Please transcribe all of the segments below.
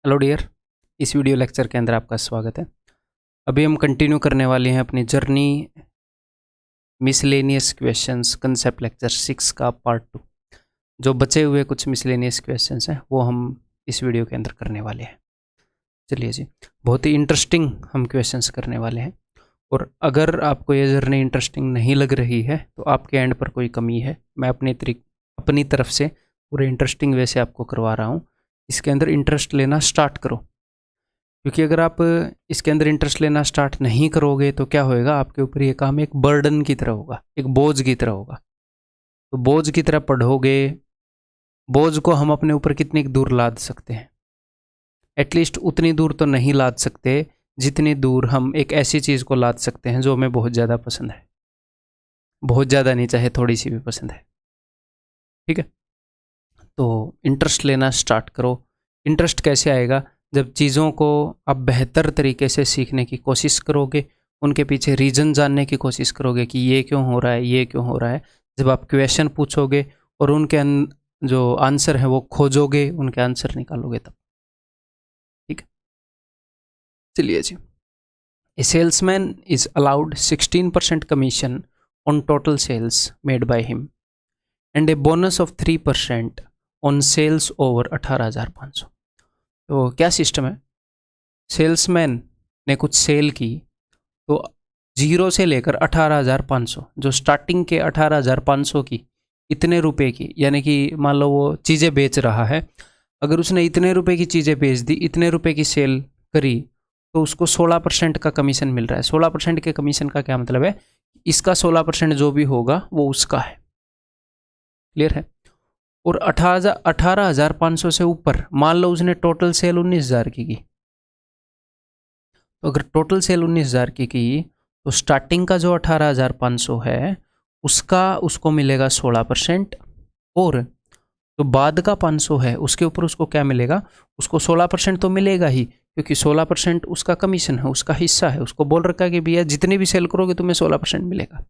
Hello dear, इस video lecture के अंदर आपका स्वागत है। अभी हम कंटिन्यू करने वाले हैं अपनी journey miscellaneous questions concept lecture 6 का पार्ट 2। जो बचे हुए कुछ मिसलेनियस क्वेश्चंस हैं वो हम इस वीडियो के अंदर करने वाले हैं। चलिए जी, बहुत ही इंटरेस्टिंग हम क्वेश्चंस करने वाले हैं। और अगर आपको ये जर्नी इंटरेस्टिंग नहीं लग रही है तो आपके एंड पर कोई कमी है। मैं अपनी तरफ से पूरे इंटरेस्टिंग वे से आपको करवा रहा हूँ। इसके अंदर इंटरेस्ट लेना स्टार्ट करो, क्योंकि अगर आप इसके अंदर इंटरेस्ट लेना स्टार्ट नहीं करोगे तो क्या होएगा, आपके ऊपर ये काम एक बर्डन की तरह होगा, एक बोझ की तरह होगा। तो बोझ की तरह पढ़ोगे। बोझ को हम अपने ऊपर कितनी दूर लाद सकते हैं? एटलीस्ट उतनी दूर तो नहीं लाद सकते जितनी दूर हम एक ऐसी चीज़ को लाद सकते हैं जो हमें बहुत ज़्यादा पसंद है। बहुत ज़्यादा नहीं, चाहे थोड़ी सी भी पसंद है। ठीक है, तो इंटरेस्ट लेना स्टार्ट करो। इंटरेस्ट कैसे आएगा? जब चीज़ों को आप बेहतर तरीके से सीखने की कोशिश करोगे, उनके पीछे रीज़न जानने की कोशिश करोगे कि ये क्यों हो रहा है, ये क्यों हो रहा है। जब आप क्वेश्चन पूछोगे और उनके जो आंसर है वो खोजोगे, उनके आंसर निकालोगे तब। ठीक है, चलिए जी। A salesman is allowed 16% commission on total sales made by him and a bonus of 3% on sales over 18,500। तो क्या सिस्टम है? सेल्समैन ने कुछ सेल की तो 0 से लेकर 18,500, जो स्टार्टिंग के 18,500 की, इतने रुपए की, यानी कि मान लो वो चीज़ें बेच रहा है। अगर उसने इतने रुपए की चीज़ें बेच दी, इतने रुपए की सेल करी, तो उसको 16% का कमीशन मिल रहा है। 16% के कमीशन का क्या मतलब है? इसका 16% जो भी होगा वो उसका है। क्लियर है? और 18,500 से ऊपर मान लो उसने टोटल सेल 19,000 की। तो अगर टोटल सेल 19,000 की तो स्टार्टिंग का जो 18,500 है उसका उसको मिलेगा 16%, और तो बाद का 500 है उसके ऊपर उसको क्या मिलेगा? उसको 16% तो मिलेगा ही, क्योंकि 16% उसका कमीशन है, उसका हिस्सा है। उसको बोल रखा है कि भैया जितनी भी सेल करोगे तुम्हें 16% मिलेगा।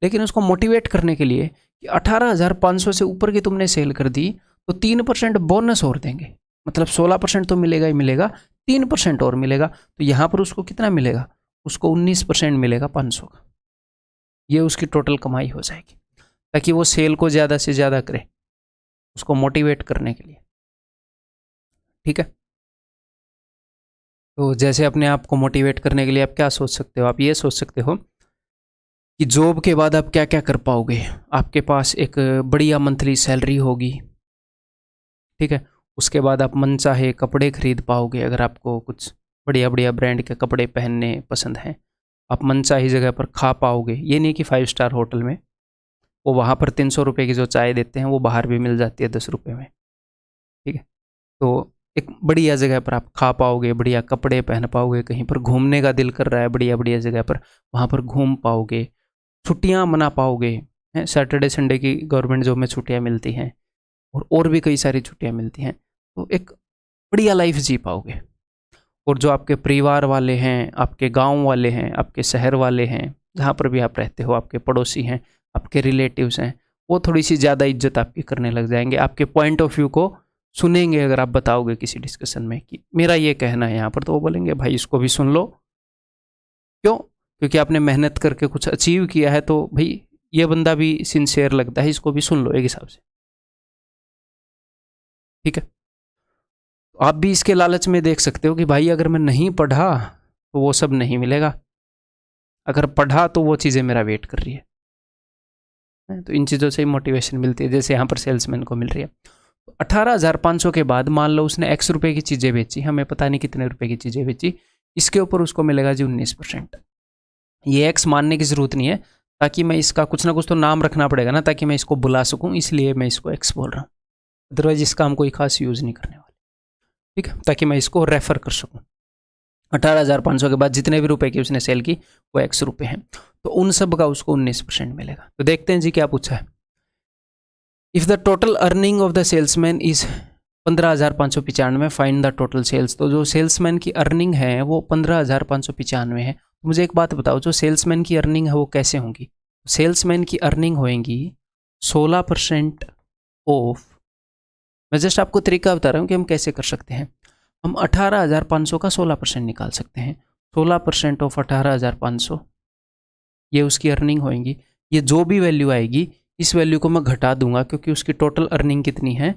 लेकिन उसको मोटिवेट करने के लिए कि 18,500 से ऊपर की तुमने सेल कर दी तो 3% बोनस और देंगे, मतलब 16% तो मिलेगा ही मिलेगा, 3% और मिलेगा। तो यहाँ पर उसको कितना मिलेगा? उसको 19% मिलेगा 500 का। ये उसकी टोटल कमाई हो जाएगी, ताकि वो सेल को ज़्यादा से ज़्यादा करे, उसको मोटिवेट करने के लिए। ठीक है, तो जैसे अपने आप को मोटिवेट करने के लिए आप क्या सोच सकते हो? आप ये सोच सकते हो कि जॉब के बाद आप क्या क्या कर पाओगे। आपके पास एक बढ़िया मंथली सैलरी होगी। ठीक है, उसके बाद आप मनचाहे कपड़े खरीद पाओगे। अगर आपको कुछ बढ़िया बढ़िया ब्रांड के कपड़े पहनने पसंद हैं, आप मनचाही जगह पर खा पाओगे। ये नहीं कि 5 स्टार होटल में, वो वहाँ पर 300 रुपये की जो चाय देते हैं वो बाहर भी मिल जाती है 10 रुपये में। ठीक है, तो एक बढ़िया जगह पर आप खा पाओगे, बढ़िया कपड़े पहन पाओगे। कहीं पर घूमने का दिल कर रहा है बढ़िया बढ़िया जगह पर, वहाँ पर घूम पाओगे। छुट्टियाँ मना पाओगे, हैं, सैटरडे संडे की गवर्नमेंट जॉब में छुट्टियाँ मिलती हैं, और भी कई सारी छुट्टियाँ मिलती हैं। तो एक बढ़िया लाइफ जी पाओगे। और जो आपके परिवार वाले हैं, आपके गांव वाले हैं, आपके शहर वाले हैं, जहाँ पर भी आप रहते हो, आपके पड़ोसी हैं, आपके रिलेटिव्स हैं, वो थोड़ी सी ज़्यादा इज्जत आपकी करने लग जाएंगे। आपके पॉइंट ऑफ व्यू को सुनेंगे। अगर आप बताओगे किसी डिस्कशन में कि मेरा ये कहना है यहाँ पर, तो वो बोलेंगे भाई इसको भी सुन लो। क्यों? क्योंकि आपने मेहनत करके कुछ अचीव किया है, तो भाई ये बंदा भी सिंसियर लगता है, इसको भी सुन लो एक हिसाब से। ठीक है, तो आप भी इसके लालच में देख सकते हो कि भाई अगर मैं नहीं पढ़ा तो वो सब नहीं मिलेगा, अगर पढ़ा तो वो चीज़ें मेरा वेट कर रही है। तो इन चीज़ों से ही मोटिवेशन मिलती है, जैसे यहाँ पर सेल्समैन को मिल रही है। 18,500 के बाद मान लो उसने X रुपए की चीज़ें बेची, हमें पता नहीं कितने रुपए की चीज़ें बेची, इसके ऊपर उसको मिलेगा जी 19%। ये X मानने की ज़रूरत नहीं है, ताकि मैं इसका कुछ ना कुछ तो नाम रखना पड़ेगा ना, ताकि मैं इसको बुला सकूँ, इसलिए मैं इसको X बोल रहा हूँ। अदरवाइज इसका हम कोई खास यूज़ नहीं करने वाले। ठीक है, ताकि मैं इसको रेफर कर सकूँ। 18,500 के बाद जितने भी रुपए की उसने सेल की वो X रुपए हैं, तो उन सब का उसको 19% मिलेगा। तो देखते हैं जी क्या पूछा है। If the total earning of the salesman is 15,595, find the total sales. तो जो सेल्समैन की अर्निंग है वो 15,595 है। तो मुझे एक बात बताओ, जो सेल्समैन की अर्निंग है वो कैसे होंगी? सेल्समैन की अर्निंग होएंगी 16% ऑफ, मैं जस्ट आपको तरीका बता रहा हूँ कि हम कैसे कर सकते हैं। हम 18,500 का 16% निकाल सकते हैं। 16% ऑफ 18,500 ये उसकी अर्निंग होएंगी। ये जो भी वैल्यू आएगी इस वैल्यू को मैं घटा दूंगा क्योंकि उसकी टोटल अर्निंग कितनी है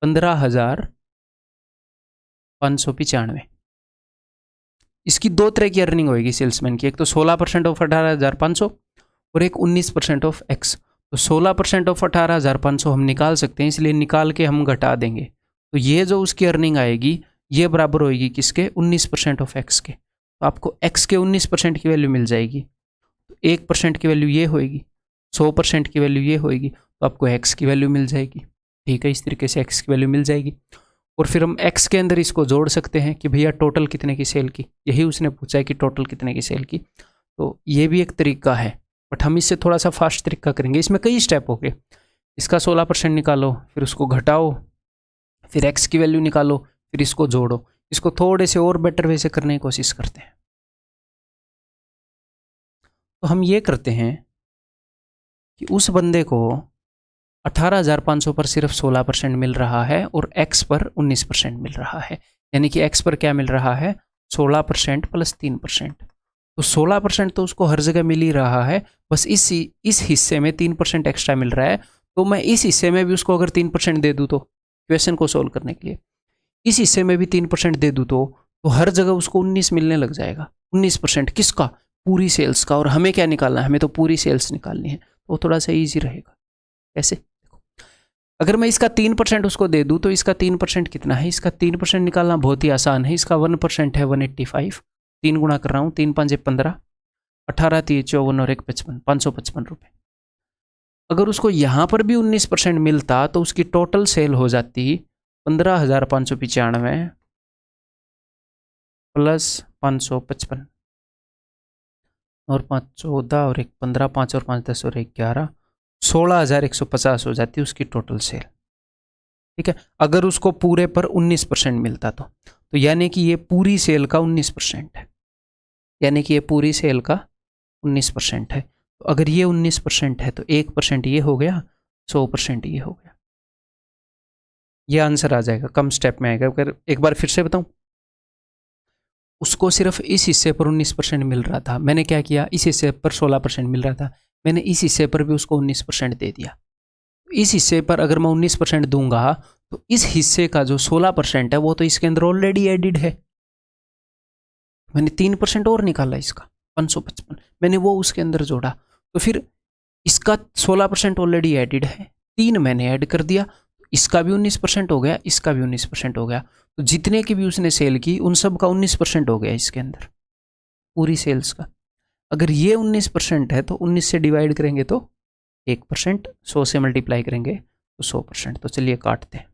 15,595। इसकी दो तरह की अर्निंग होएगी सेल्समैन की, एक तो 16% ऑफ 18,500 और एक 19% ऑफ एक्स। तो 16% ऑफ 18,500 हम निकाल सकते हैं, इसलिए निकाल के हम घटा देंगे। तो ये जो उसकी अर्निंग आएगी ये बराबर होएगी किसके 19% ऑफ एक्स के। तो आपको एक्स के 19% की वैल्यू मिल जाएगी। तो 1% की वैल्यू ये होएगी, 100% की वैल्यू ये होएगी, तो आपको एक्स की वैल्यू मिल जाएगी। ठीक है, इस तरीके से एक्स की वैल्यू मिल जाएगी। और फिर हम एक्स के अंदर इसको जोड़ सकते हैं कि भैया टोटल कितने की सेल की, यही उसने पूछा है कि टोटल कितने की सेल की। तो ये भी एक तरीका है, बट हम इससे थोड़ा सा फास्ट तरीका करेंगे। इसमें कई स्टेप हो गए। इसका 16% निकालो, फिर उसको घटाओ, फिर एक्स की वैल्यू निकालो, फिर इसको जोड़ो। इसको थोड़े से और बेटर वे से करने की कोशिश करते हैं। तो हम ये करते हैं कि उस बंदे को 18,500 पर सिर्फ 16% मिल रहा है और एक्स पर 19% मिल रहा है। यानी कि एक्स पर क्या मिल रहा है 16% प्लस 3%। तो 16% तो उसको हर जगह मिल ही रहा है, बस इस हिस्से में 3% एक्स्ट्रा मिल रहा है। तो मैं इस हिस्से में भी उसको अगर 3% दे दूँ तो क्वेश्चन को सोल्व करने के लिए इस हिस्से में भी 3% दे दूँ तो हर जगह उसको 19 मिलने लग जाएगा। 19% किसका, पूरी सेल्स का। और हमें क्या निकालना है, हमें तो पूरी सेल्स निकालनी है। तो वो थोड़ा सा ईजी रहेगा। कैसे, देखो अगर मैं इसका 3% उसको दे दूँ तो इसका 3% कितना है, इसका 3% निकालना बहुत ही आसान है। इसका 1% है 185, 3 गुणा कर रहा हूँ, 3 5 15, 18 3 54 और 1 55, 555 रुपये। अगर उसको यहाँ पर भी 19% मिलता तो उसकी टोटल सेल हो जाती 15,595 प्लस 555 और 5 14 और 1 15, 5 और 5 10 और 1 11, 16,150 हो जाती है उसकी टोटल सेल। ठीक है, अगर उसको पूरे पर 19% मिलता तो यानी कि ये पूरी सेल का 19% है। यानी कि ये पूरी सेल का 19% है। तो अगर ये 19% है तो 1% ये हो गया, 100% ये हो गया। ये आंसर आ जाएगा, कम स्टेप में आएगा। अगर एक बार फिर से बताऊं, उसको सिर्फ इस हिस्से पर 19% मिल रहा था, मैंने क्या किया, इस हिस्से पर 16% मिल रहा था, मैंने इस हिस्से पर भी उसको 19% दे दिया। इस हिस्से पर अगर मैं 19% दूंगा तो इस हिस्से का जो 16% है वो तो इसके अंदर ऑलरेडी एडिड है। मैंने 3% और निकाला, इसका 555 मैंने वो उसके अंदर जोड़ा। तो फिर इसका 16% ऑलरेडी एडिड है, 3 मैंने ऐड कर दिया, इसका भी 19% हो गया, इसका भी 19% हो गया। तो जितने की भी उसने सेल की उन सब का 19% हो गया इसके अंदर, पूरी सेल्स का। अगर ये 19% है तो 19 से डिवाइड करेंगे तो 1%, 100 से मल्टीप्लाई करेंगे तो 100%। तो चलिए काटते हैं।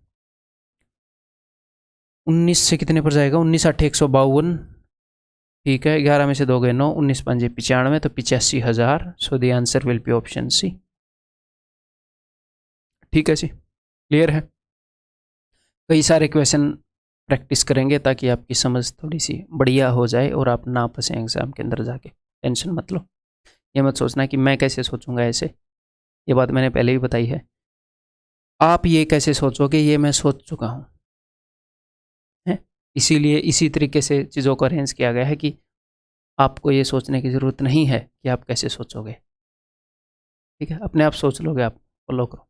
19 से कितने पर जाएगा, 19 8 152, ठीक है, 11 में से 2 गए 9, 19 5 95, तो 85,000। So the answer will be option C. ठीक है जी, क्लियर है। कई सारे क्वेश्चन प्रैक्टिस करेंगे ताकि आपकी समझ थोड़ी सी बढ़िया हो जाए और आप ना फंसे एग्जाम के अंदर जाके। टेंशन मत लो, ये मत सोचना कि मैं कैसे सोचूंगा ऐसे, ये बात मैंने पहले भी बताई है। आप ये कैसे सोचोगे, ये मैं सोच चुका हूँ, है इसीलिए इसी तरीके से चीज़ों को अरेंज किया गया है कि आपको ये सोचने की ज़रूरत नहीं है कि आप कैसे सोचोगे। ठीक है, अपने आप सोच लोगे, आप फॉलो करो।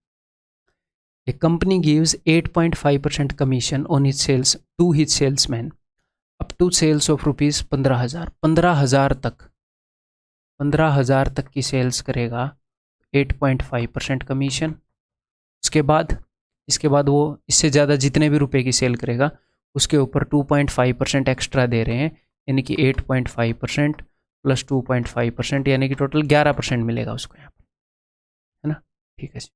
A company gives 8.5% commission on its sales to its salesman up to sales of rupees 15,000। 15,000 तक की सेल्स करेगा, 8.5% कमीशन। इसके बाद वो इससे ज़्यादा जितने भी रुपए की सेल करेगा उसके ऊपर 2.5% एक्स्ट्रा दे रहे हैं, यानी कि 8.5% प्लस 2.5%, यानी कि टोटल 11% मिलेगा उसको यहाँ पर, है ना। ठीक है जी।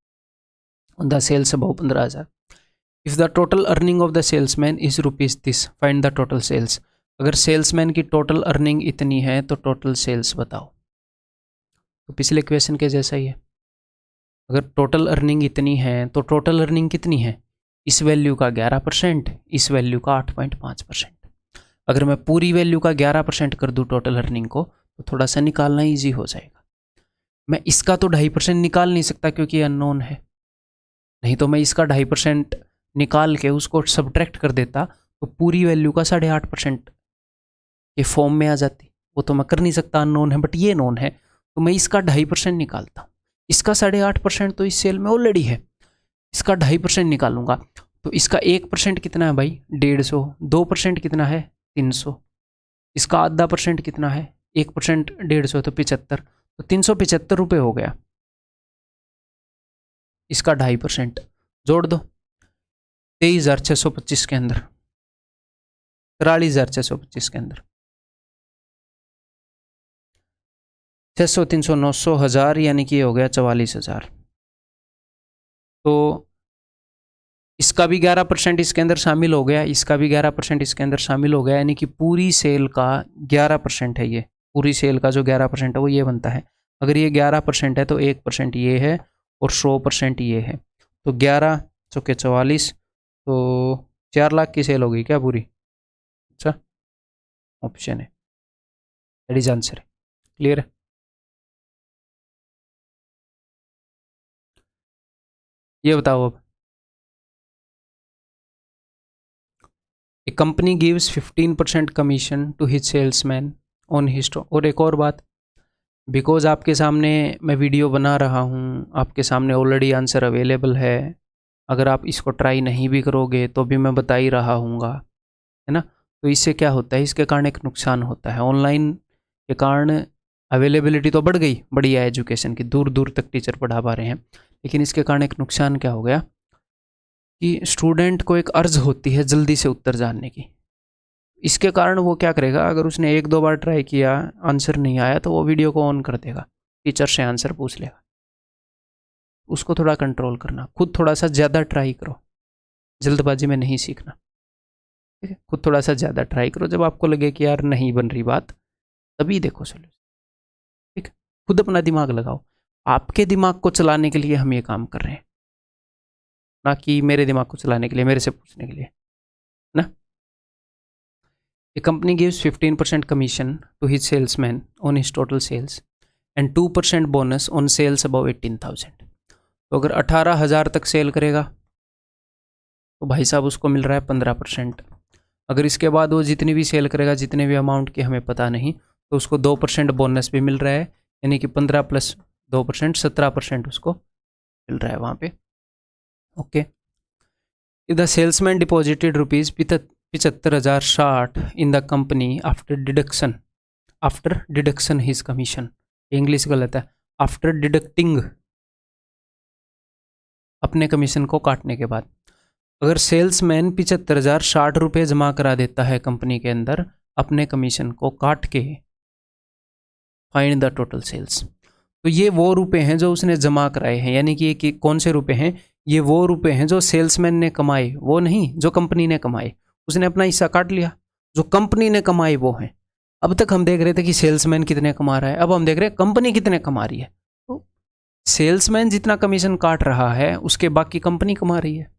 The sales above 15,000। If the total earning of the salesman is rupees this, find the total sales। अगर सेल्समैन की टोटल अर्निंग इतनी है तो टोटल सेल्स बताओ। तो पिछले क्वेश्चन के जैसा ही है, अगर टोटल अर्निंग इतनी है तो टोटल अर्निंग कितनी है, इस वैल्यू का 11%, इस वैल्यू का 8.5%। अगर मैं पूरी वैल्यू का 11% कर दूँ टोटल अर्निंग को तो थोड़ा सा निकालना ईजी हो जाएगा। मैं इसका तो 2.5% निकाल नहीं सकता क्योंकि अननोन है, नहीं तो मैं इसका 2.5% निकाल के उसको सब्ट्रैक्ट कर देता तो पूरी वैल्यू का 8.5% के फॉर्म में आ जाती। वो तो मैं कर नहीं सकता, अननोन है, बट ये नोन है, तो मैं इसका 2.5% निकालता हूँ। इसका 8.5% तो इस सेल में ऑलरेडी है, इसका 2.5% निकालूंगा। तो इसका 1% कितना है भाई 150, 2% कितना है 300, इसका आधा % कितना है 1% 150 तो 75, तो 375 रुपये हो गया। इसका 2.5% जोड़ दो 23,625 के अंदर, 43,625 के अंदर, 600 300 900 1000, यानी कि हो गया 44,000। तो इसका भी 11% इसके अंदर शामिल हो गया, इसका भी 11% इसके अंदर शामिल हो गया, यानी कि पूरी सेल का 11% है ये। पूरी सेल का जो 11% है वो ये बनता है। अगर ये 11% है तो 1% ये है और 100% ये है, तो 11 चौके 44, तो 4 लाख की सेल होगी क्या पूरी? अच्छा, ऑप्शन है, दैट इज आंसर। क्लियर है? ये बताओ अब, a company gives 15% commission to his salesman on his stock. और एक और बात, बिकॉज आपके सामने मैं वीडियो बना रहा हूँ, आपके सामने ऑलरेडी आंसर अवेलेबल है, अगर आप इसको ट्राई नहीं भी करोगे तो भी मैं बता ही रहा हूँगा, है ना। तो इससे क्या होता है, इसके कारण एक नुकसान होता है। ऑनलाइन के कारण अवेलेबिलिटी तो बढ़ गई, बढ़िया एजुकेशन की, दूर दूर तक टीचर पढ़ा पा रहे हैं, लेकिन इसके कारण एक नुकसान क्या हो गया कि स्टूडेंट को एक अर्ज होती है जल्दी से उत्तर जानने की। इसके कारण वो क्या करेगा, अगर उसने 1-2 बार ट्राई किया, आंसर नहीं आया, तो वो वीडियो को ऑन कर देगा, टीचर से आंसर पूछ लेगा। उसको थोड़ा कंट्रोल करना, खुद थोड़ा सा ज़्यादा ट्राई करो, जल्दबाजी में नहीं सीखना, ठीक है। खुद थोड़ा सा ज़्यादा ट्राई करो, जब आपको लगे कि यार नहीं बन रही बात, तभी देखो सोल्यूशन, ठीक है। खुद अपना दिमाग लगाओ, आपके दिमाग को चलाने के लिए हम ये काम कर रहे हैं, ना कि मेरे दिमाग को चलाने के लिए, मेरे से पूछने के लिए ना। A company gives 15% commission to his salesman on his total sales and 2% bonus on sales above 18,000। तो अगर 18,000 तक सेल करेगा तो भाई साहब उसको मिल रहा है 15%। अगर इसके बाद वो जितनी भी सेल करेगा, जितने भी अमाउंट की हमें पता नहीं, तो उसको 2% बोनस भी मिल रहा है, यानी कि 15 + 2% 17% उसको मिल रहा है वहाँ पे। Okay, the salesman deposited rupees 75,060 in the company after deduction his commission. English गलत है, आफ्टर डिडक्टिंग, अपने कमीशन को काटने के बाद। अगर सेल्समैन 75,060 रुपये जमा करा देता है कंपनी के अंदर अपने कमीशन को काट के, फाइंड द टोटल सेल्स। तो ये वो रुपए हैं जो उसने जमा कराए हैं, यानी कि कौन से रुपए हैं, ये वो रुपए हैं जो सेल्समैन ने कमाए, वो नहीं जो कंपनी ने कमाए। उसने अपना हिस्सा काट लिया, जो कंपनी ने कमाए वो हैं। अब तक हम देख रहे थे कि सेल्समैन कितने कमा रहा है, अब हम देख रहे हैं कंपनी कितने कमा रही है। तो सेल्समैन जितना कमीशन काट रहा है उसके बाकी कंपनी कमा रही है।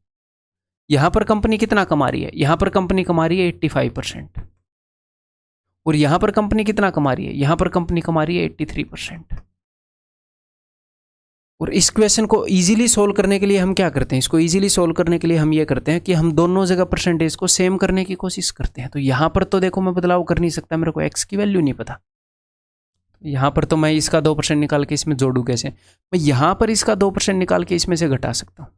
यहाँ पर कंपनी कितना कमा रही है, यहाँ पर कंपनी कमा रही है 85%, और यहाँ पर कंपनी कितना कमा रही है, यहाँ पर कंपनी कमा रही है 83%। और इस क्वेश्चन को इजीली सोल्व करने के लिए हम क्या करते हैं, इसको इजीली सोल्व करने के लिए हम ये करते हैं कि हम दोनों जगह परसेंटेज को सेम करने की कोशिश करते हैं। तो यहाँ पर तो देखो मैं बदलाव कर नहीं सकता, मेरे को x की वैल्यू नहीं पता, यहाँ पर तो मैं इसका 2% निकाल के इसमें जोड़ूँ कैसे, मैं यहाँ पर इसका 2% निकाल के इसमें से घटा सकता हूँ।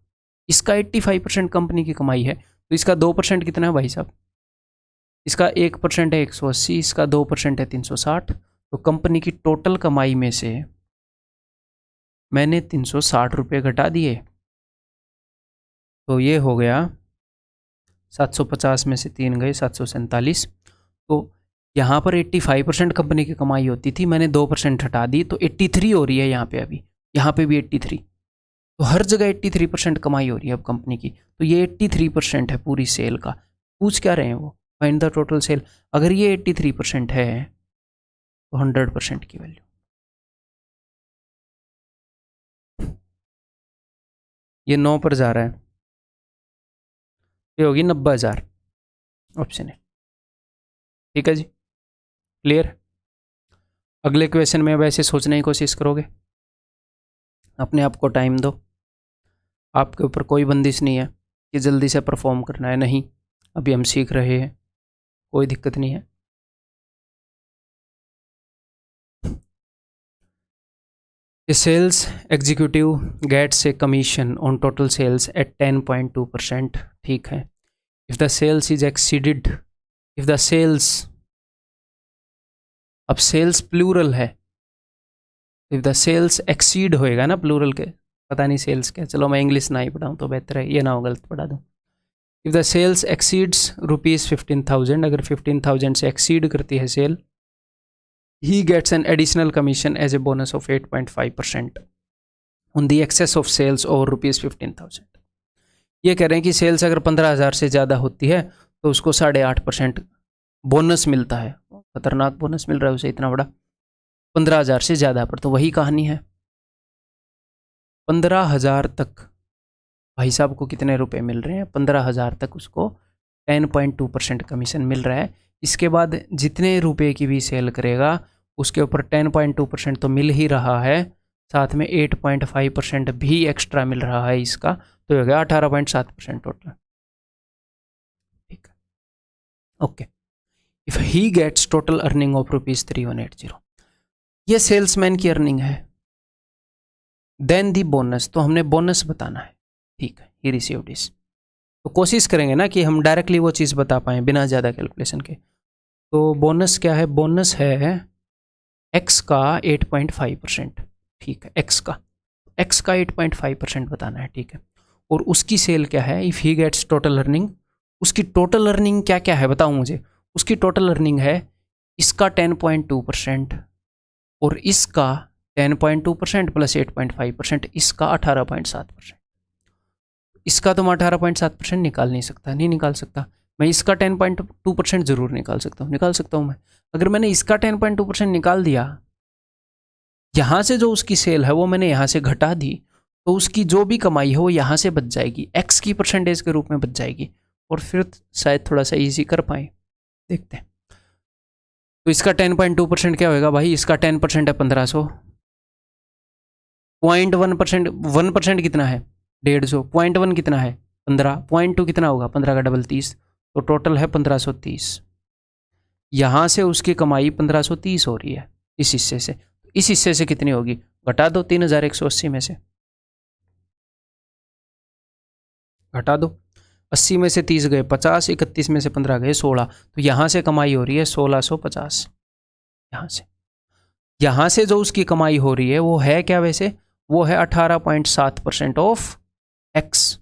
इसका 85% कंपनी की कमाई है, तो इसका 2% कितना है भाई साहब, इसका 1% है 180, इसका 2% है 360। तो कंपनी की टोटल कमाई में से मैंने 360 रुपये घटा दिए, तो ये हो गया 750 में से 3 गए 747। तो यहाँ पर 85% कंपनी की कमाई होती थी, मैंने 2% हटा दी, तो 83 हो रही है यहाँ पे, अभी यहाँ पे भी 83, तो हर जगह 83% कमाई हो रही है अब कंपनी की। तो ये 83% है पूरी सेल का। पूछ क्या रहे हैं वो, फाइंड द टोटल सेल। अगर ये 83% है तो 100% की वैल्यू, ये 9 पर जा रहा है, ये होगी 90,000, ऑप्शन है। ठीक है जी, क्लियर। अगले क्वेश्चन में वैसे सोचने की कोशिश करोगे, अपने आप को टाइम दो, आपके ऊपर कोई बंदिश नहीं है। कि जल्दी से परफॉर्म करना है, नहीं, अभी हम सीख रहे हैं, कोई दिक्कत नहीं है। A sales executive gets a commission on total sales at 10.2%, ठीक है। If the sales is exceeded, if the sales, अब sales plural है, if the sales exceed होएगा ना plural के, पता नहीं sales क्या, चलो मैं इंग्लिश ना ही पढ़ाऊँ तो बेहतर है, ये ना हो गलत पढ़ा दूँ। If the sales exceeds ₹15,000, अगर 15,000 से exceed करती है cell, he gets an additional commission as a bonus of 8.5% on the excess of sales over ₹15,000। ये कह रहे हैं कि सेल्स अगर 15,000 से ज़्यादा होती है तो उसको 8.5% बोनस मिलता है। खतरनाक बोनस मिल रहा है उसे इतना बड़ा, 15,000 से ज़्यादा पर। तो वही कहानी है, 15,000 तक भाई साहब को कितने रुपए मिल रहे हैं? 15,000 तक उसको 10.2% कमीशन मिल रहा है। इसके बाद जितने रुपए की भी सेल करेगा उसके ऊपर 10.2% तो मिल ही रहा है, साथ में 8.5% भी एक्स्ट्रा मिल रहा है इसका, तो हो गया 18.7% टोटल। ठीक है, okay. If he gets total earning of ₹3180, ये सेल्समैन की अर्निंग है। देन दी बोनस, तो हमने बोनस बताना है, ठीक है, ही रिसीव्ड दिस। तो कोशिश करेंगे ना कि हम डायरेक्टली वो चीज़ बता पाएँ बिना ज़्यादा कैलकुलेशन के। तो बोनस क्या है? बोनस है एक्स का 8.5%, ठीक है, एक्स का 8.5% बताना है, ठीक है। और उसकी सेल क्या है? If he gets total earning, उसकी टोटल अर्निंग क्या क्या है बताओ मुझे। उसकी टोटल अर्निंग है इसका 10.2% और इसका 10.2% प्लस 8.5%, इसका 18.7%। इसका तो मैं 18.7% निकाल नहीं सकता, नहीं निकाल सकता। मैं इसका 10.2% ज़रूर निकाल सकता हूँ मैं। अगर मैंने इसका 10.2% निकाल दिया, यहाँ से जो उसकी सेल है वो मैंने यहाँ से घटा दी, तो उसकी जो भी कमाई है वो यहाँ से बच जाएगी, एक्स की परसेंटेज के रूप में बच जाएगी, और फिर शायद थोड़ा सा ईजी कर पाएँ, देखते हैं। तो इसका 10.2% क्या होगा भाई? इसका 10% है 1500, 0.1%, 1% कितना है? 150, 0.1 कितना है? 15, 0.2 कितना होगा? 15 का डबल 30, तो टोटल है 1530। यहाँ से उसकी कमाई 1530 हो रही है इस हिस्से से। इस हिस्से से कितनी होगी? घटा दो 3180 में से, घटा दो। 80 में से 30 गए 50, 31 में से 15 गए 16, तो यहाँ से कमाई हो रही है 1650। यहाँ से जो उसकी कमाई हो रही है वो है क्या वैसे? वो है 18.7% ऑफ एक्स,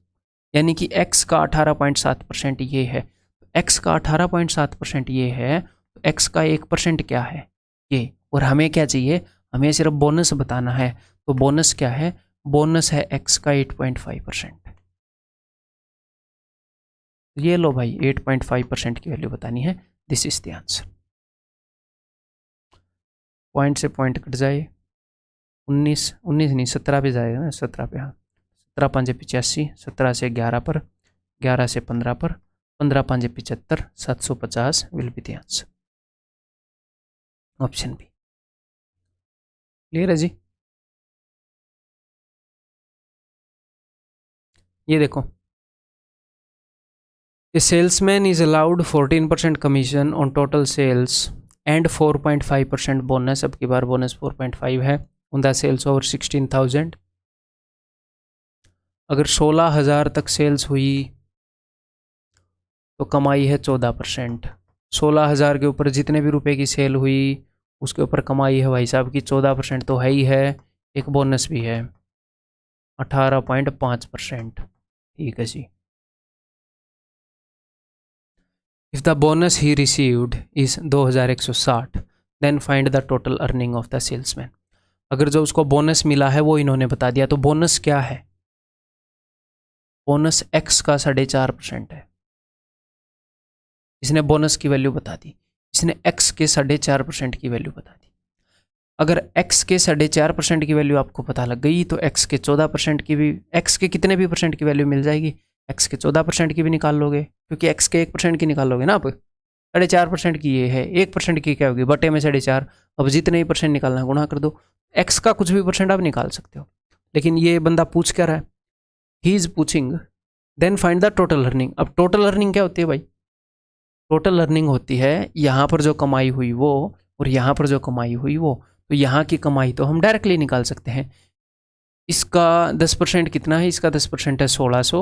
यानी कि एक्स का 18.7% ये है। एक्स का 18.7% ये है, तो एक्स का 1% क्या है? ये। और हमें क्या चाहिए? हमें सिर्फ बोनस बताना है। तो बोनस क्या है? बोनस है एक्स का 8.5%। ये लो भाई, 8.5% की वैल्यू बतानी है। This is the answer. Point से पॉइंट कट जाए, 19 नहीं 17 पे जाएगा ना, 17 पे, हाँ 17 5 85, 17 से 11 पर, 11 से 15 पर, 15 5 75, 750 will be the answer. Option B. Clear है जी? ये देखो, a salesman is allowed 14% commission on total sales and 4.5% bonus. अब की बार बोनस 4.5 है ऑन द सेल्स ओवर 16,000। अगर 16,000 तक सेल्स हुई तो कमाई है 14%। 16,000 के ऊपर जितने भी रुपए की सेल हुई उसके ऊपर कमाई है भाई साहब की 14% तो है ही है, एक बोनस भी है 18.5%। ठीक है जी। If the bonus he received is 2160, then find the total earning of the salesman. अगर जो उसको बोनस मिला है वो इन्होंने बता दिया, तो बोनस क्या है? बोनस एक्स का 4.5% है। इसने बोनस की वैल्यू बता दी, इसने एक्स के 4.5% की वैल्यू बता दी। अगर एक्स के 4.5% की वैल्यू आपको पता लग गई तो एक्स के 14% की भी, एक्स के कितने भी परसेंट की वैल्यू मिल जाएगी, एक्स के 14% की भी निकाल लोगे, क्योंकि एक्स के 1% की निकाल लोगे ना आप। 4.5% की ये है, 1% की क्या होगी? बटे में 4.5। अब जितने ही परसेंट निकालना है गुणा कर दो, एक्स का कुछ भी परसेंट आप निकाल सकते हो। लेकिन ये बंदा पूछ क्या रहा है? ही इज पूछिंग then find the total earning. अब टोटल अर्निंग क्या होती है भाई? टोटल अर्निंग होती है यहाँ पर जो कमाई हुई वो और यहाँ पर जो कमाई हुई वो। तो यहाँ की कमाई तो हम डायरेक्टली निकाल सकते हैं। इसका 10% कितना है? इसका 10% है 1600।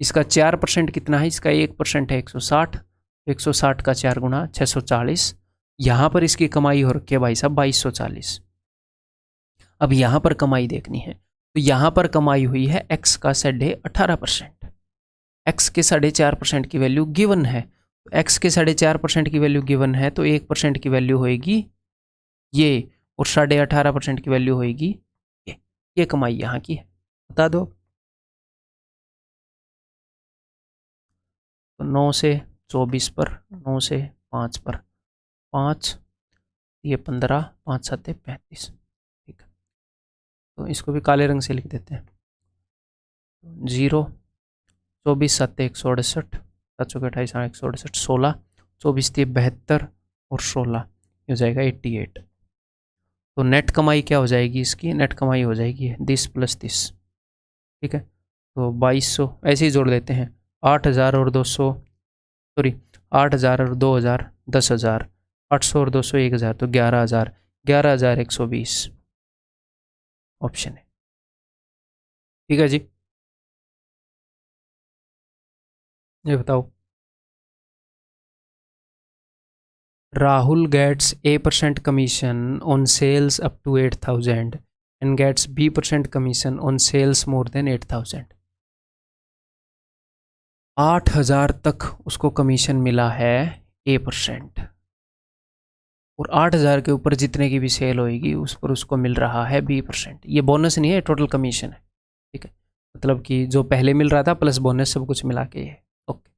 इसका 4% कितना है? इसका 1% है 160। 160 का 4 गुना 640। यहाँ पर इसकी कमाई हो रखी है भाई साहब 2240। अब यहाँ पर कमाई देखनी है, तो यहाँ पर कमाई हुई है x का 18.5%। x के 4.5% की वैल्यू गिवन है, तो x के 4.5% की वैल्यू गिवन है, तो 1% की वैल्यू होएगी ये, और 18.5% की वैल्यू होएगी ये कमाई यहाँ की है। बता दो। तो 9 से 24 पर, 9 से 5 पर 5, ये 15, 5 7 35। ठीक है, तो इसको भी काले रंग से लिख देते हैं। 0, 24 7 168, 7 28 168, 16, 24 72 और 16 हो जाएगा 88। तो नेट कमाई क्या हो जाएगी इसकी? नेट कमाई हो जाएगी 10 + 30। ठीक है, तो 2200 ऐसे ही जोड़ देते हैं। 8000 और 200, सॉरी 8000 और 2000 10,000, 800 और 200 1000, तो 11,000, 11,120 ऑप्शन है। ठीक है जी, ये बताओ। Rahul gets A% commission on sales up to 8,000 and gets B% commission on sales more than 8,000। 8,000 तक उसको कमीशन मिला है A%, और 8,000 के ऊपर जितने की भी सेल होएगी उस पर उसको मिल रहा है B%। ये बोनस नहीं है, टोटल कमीशन है। ठीक है, मतलब कि जो पहले मिल रहा था प्लस बोनस सब कुछ मिला के है। Okay.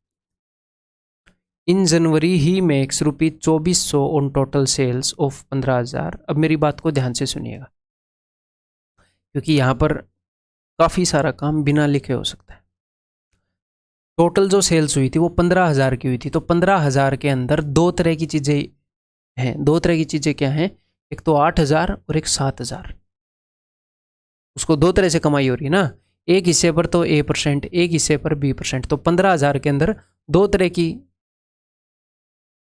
In January he makes ₹2400 on total sales of 15,000। अब मेरी बात को ध्यान से सुनिएगा, क्योंकि यहाँ पर काफ़ी सारा काम बिना लिखे हो सकता है। टोटल जो सेल्स हुई थी वो 15,000 की हुई थी, तो 15,000 के अंदर दो तरह की चीज़ें हैं। दो तरह की चीज़ें क्या हैं? एक तो 8,000 और एक 7,000। उसको दो तरह से कमाई हो रही है ना, एक हिस्से पर तो A%, एक हिस्से पर B%। तो 15,000 के अंदर दो तरह की,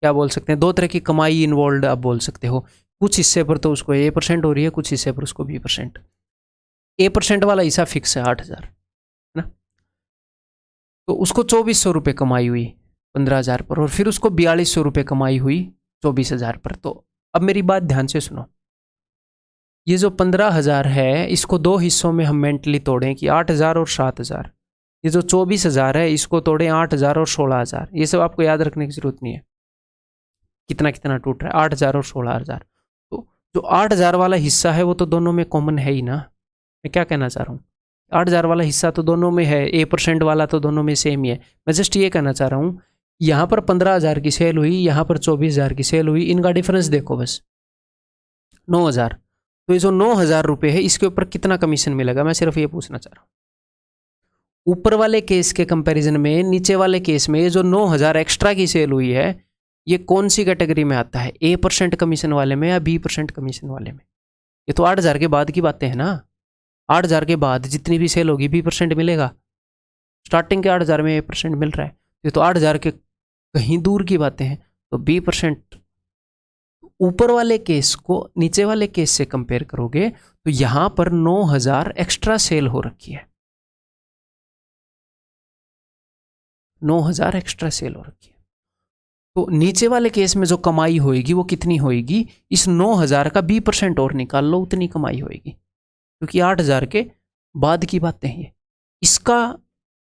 क्या बोल सकते हैं, दो तरह की कमाई इन्वॉल्व आप बोल सकते हो। कुछ हिस्से पर तो उसको A% हो रही है, कुछ हिस्से पर उसको B%। A% वाला हिस्सा फिक्स है 8,000, है ना। तो उसको 2,400 रुपये कमाई हुई 15,000 पर, और फिर उसको 4,200 रुपये कमाई हुई 24,000 पर। तो अब मेरी बात ध्यान से सुनो, ये जो 15,000 है इसको दो हिस्सों में हम मेंटली तोड़ें कि 8,000 और 7,000। ये जो 24,000 है इसको तोड़ें 8,000 और 16,000। ये सब आपको याद रखने की जरूरत नहीं है कितना कितना टूट रहा है, 8,000 और 16,000। तो जो 8,000 वाला हिस्सा है वो तो दोनों में कॉमन है ही ना। मैं क्या कहना चाह रहा हूँ, 8,000 वाला हिस्सा तो दोनों में है, A% वाला तो दोनों में सेम ही है। मैं जस्ट ये कहना चाह रहा हूँ, यहाँ पर 15,000 की सेल हुई, यहाँ पर 24,000 की सेल हुई, इनका डिफरेंस देखो बस 9,000। तो ये जो 9,000 रुपये है इसके ऊपर कितना कमीशन मिलेगा, मैं सिर्फ ये पूछना चाह रहा हूँ। ऊपर वाले केस के कंपैरिजन में नीचे वाले केस में ये जो 9,000 एक्स्ट्रा की सेल हुई है ये कौन सी कैटेगरी में आता है, A% कमीशन वाले में या B% कमीशन वाले में? ये तो 8,000 के बाद की बातें हैं ना। 8,000 के बाद जितनी भी सेल होगी B% मिलेगा। स्टार्टिंग के 8,000 में A% मिल रहा है, ये तो 8,000 के कहीं दूर की बातें हैं। तो B% ऊपर वाले केस को नीचे वाले केस से कंपेयर करोगे तो यहां पर 9,000 एक्स्ट्रा सेल हो रखी है, 9,000 एक्स्ट्रा सेल हो रखी है। तो नीचे वाले केस में जो कमाई होएगी वो कितनी होएगी, इस 9,000 का B% और निकाल लो, उतनी कमाई होएगी, क्योंकि 8,000 के बाद की बातें हैं। इसका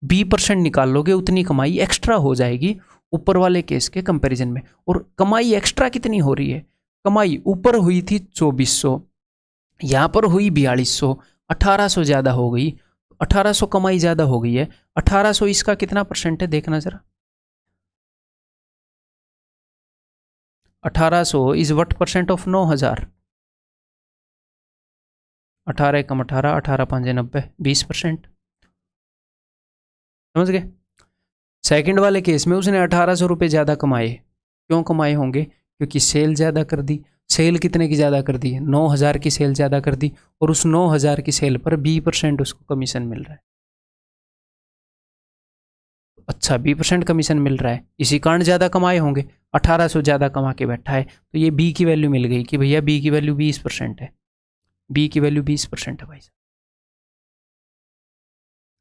B% निकाल लोगे उतनी कमाई एक्स्ट्रा हो जाएगी ऊपर वाले केस के कंपैरिजन में। और कमाई एक्स्ट्रा कितनी हो रही है, कमाई ऊपर हुई थी 2,400, यहाँ पर हुई 4,200, 1,800 ज़्यादा हो गई। 1,800 कमाई ज़्यादा हो गई है, 1,800 इसका कितना % है देखना जरा। 1,800 इज व्हाट % ऑफ 9,000? 18 एकम 18, 18 5 90, 20%। समझ गए? सेकंड वाले केस में उसने 1,800 रुपये ज़्यादा कमाए। क्यों कमाए होंगे? क्योंकि सेल ज़्यादा कर दी। सेल कितने की ज़्यादा कर दी है? 9,000 की सेल ज़्यादा कर दी, और उस 9,000 की सेल पर B% उसको कमीशन मिल रहा है। अच्छा 20% कमीशन मिल रहा है, इसी कारण ज़्यादा कमाए होंगे, 1800 ज़्यादा कमा के बैठा है, तो ये बी की वैल्यू मिल गई कि भैया बी की वैल्यू 20% है, बी की वैल्यू 20% है भाई साहब।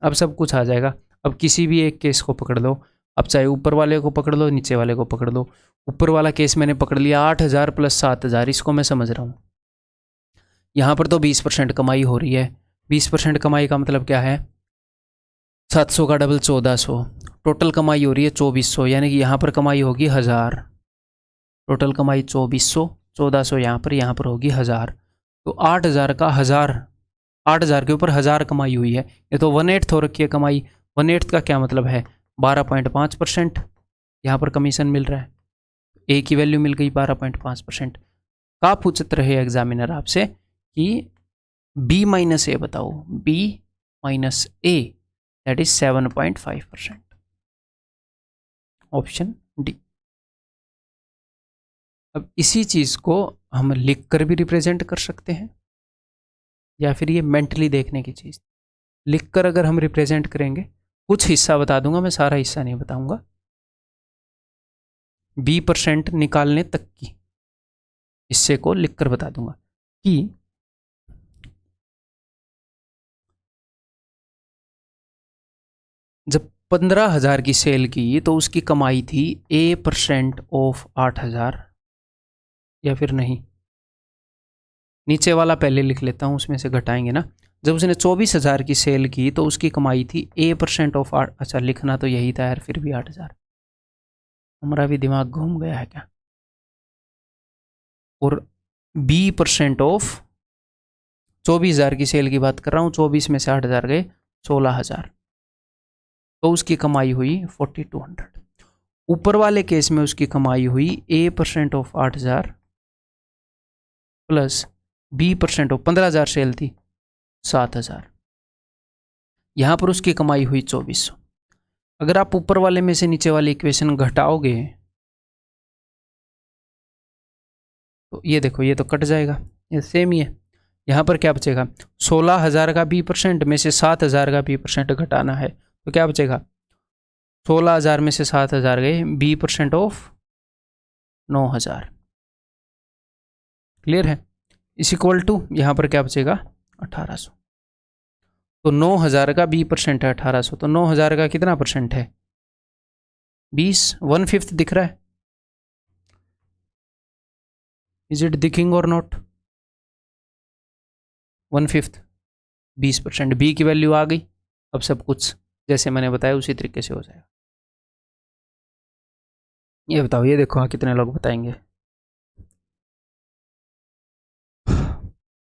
अब सब कुछ आ जाएगा। अब किसी भी एक केस को पकड़ लो, अब चाहे ऊपर वाले को पकड़ लो, नीचे वाले को पकड़ लो। ऊपर वाला केस मैंने पकड़ लिया 8000 प्लस 7000, इसको मैं समझ रहा हूँ। यहाँ पर तो 20% कमाई हो रही है, 20% कमाई का मतलब क्या है, 700 का डबल 1400, टोटल कमाई हो रही है 2400, यानी कि यहाँ पर कमाई होगी 1000, टोटल कमाई 2400, 1400 यहाँ पर होगी 1000, तो 8000 का 1000, 8000 के ऊपर 1000 कमाई हुई है। ये तो 1/8 हो रखी है कमाई। 1/8 का क्या मतलब है, 12.5% यहाँ पर कमीशन मिल रहा है, ए की वैल्यू मिल गई 12.5%। का पूछते रहे एग्जामिनर आपसे कि बी माइनस ए बताओ, B minus A that is 7.5%, option D. अब इसी चीज को हम लिख कर भी रिप्रेजेंट कर सकते हैं, या फिर ये मेंटली देखने की चीज, लिख कर अगर हम रिप्रेजेंट करेंगे, कुछ हिस्सा बता दूंगा मैं, सारा हिस्सा नहीं बताऊंगा, 20% निकालने तक की हिस्से को लिखकर बता दूंगा कि जब 15,000 की सेल की तो उसकी कमाई थी A% ऑफ 8,000, या फिर नहीं, नीचे वाला पहले लिख लेता हूँ, उसमें से घटाएंगे ना। जब उसने 24,000 की सेल की तो उसकी कमाई थी A% ऑफ 8, अच्छा लिखना तो यही था यार, फिर भी 8,000, हमारा भी दिमाग घूम गया है क्या। और B% ऑफ 24,000 की सेल की बात कर रहा हूँ, 24 में से 8,000 गए, 16,000, तो उसकी कमाई हुई 4200। ऊपर वाले केस में उसकी कमाई हुई A% of 8,000 plus B% of 15,000 sale थी 7,000, यहां पर उसकी कमाई हुई 2400। अगर आप ऊपर वाले में से नीचे वाली इक्वेशन घटाओगे तो ये देखो, ये तो कट जाएगा, ये सेम ही है। यहां पर क्या बचेगा, 16,000 का B% में से 7,000 का B% घटाना है, तो क्या बचेगा, 16,000 में से 7,000 गए, B% ऑफ 9,000, क्लियर है। इस इक्वल टू यहाँ पर क्या बचेगा 1800, तो 9,000 का B% है 1800, तो 9,000 का कितना परसेंट है 20, 1/5 दिख रहा है, इज इट दिखिंग और नॉट, 1/5, 20%, बी की वैल्यू आ गई। अब सब कुछ जैसे मैंने बताया उसी तरीके से हो जाएगा। ये बताओ, ये देखो, हाँ कितने लोग बताएंगे,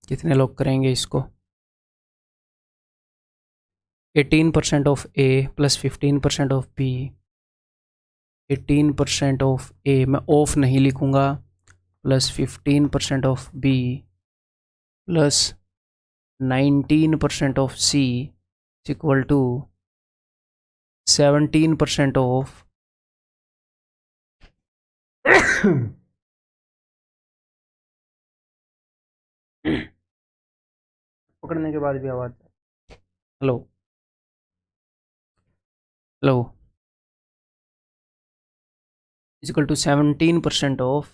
कितने लोग करेंगे इसको। 18% of a plus 15% of b, 18% of a मैं ऑफ नहीं लिखूंगा, plus 15% of b plus 19% of c equal to 17% of पकड़ने के बाद भी आवाज, hello hello, equal to 17% of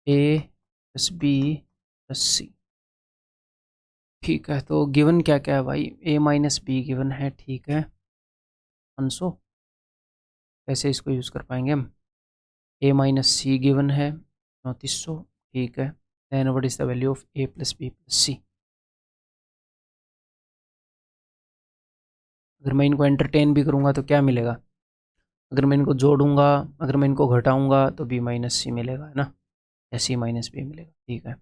a plus b plus c. ठीक है, तो गिवन क्या क्या है भाई, ए माइनस बी गिवन है, ठीक है 500, कैसे इसको यूज़ कर पाएंगे हम, ए माइनस सी गिवन है 3400, ठीक है, then what is the value of a plus b plus c. अगर मैं इनको एंटरटेन भी करूँगा तो क्या मिलेगा, अगर मैं इनको जोड़ूंगा, अगर मैं इनको घटाऊंगा तो बी माइनस सी मिलेगा, है ना, या सी माइनस बी मिलेगा, ठीक है।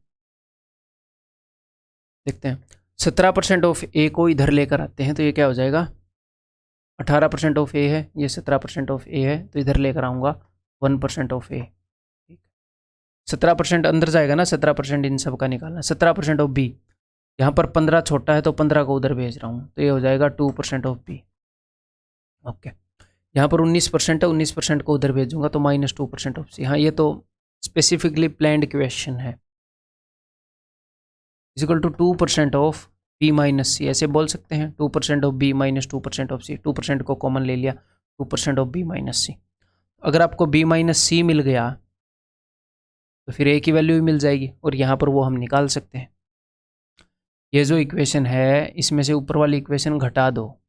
देखते हैं, 17% ऑफ ए को इधर लेकर आते हैं तो ये क्या हो जाएगा, 18% ऑफ ए है, ये 17% ऑफ ए है, तो इधर लेकर आऊँगा 1% ऑफ ए, 17% अंदर जाएगा ना, 17% इन सब का निकालना, 17% ऑफ बी, यहाँ पर 15 छोटा है तो 15 को उधर भेज रहा हूँ, तो ये हो जाएगा 2% ऑफ बी, ओके। यहाँ पर 19% है, 19% को उधर भेजूंगा तो -2% ऑफ सी। हाँ, ये तो स्पेसिफिकली प्लान्ड क्वेश्चन है। Equal to 2% of b minus c, ऐसे बोल सकते हैं, 2% of b minus 2% of c, 2% को कॉमन ले लिया, 2% ऑफ बी माइनस सी। अगर आपको बी माइनस सी मिल गया तो फिर ए की वैल्यू भी मिल जाएगी और यहाँ पर वो हम निकाल सकते हैं। ये जो इक्वेशन है इसमें से ऊपर वाली इक्वेशन घटा दो,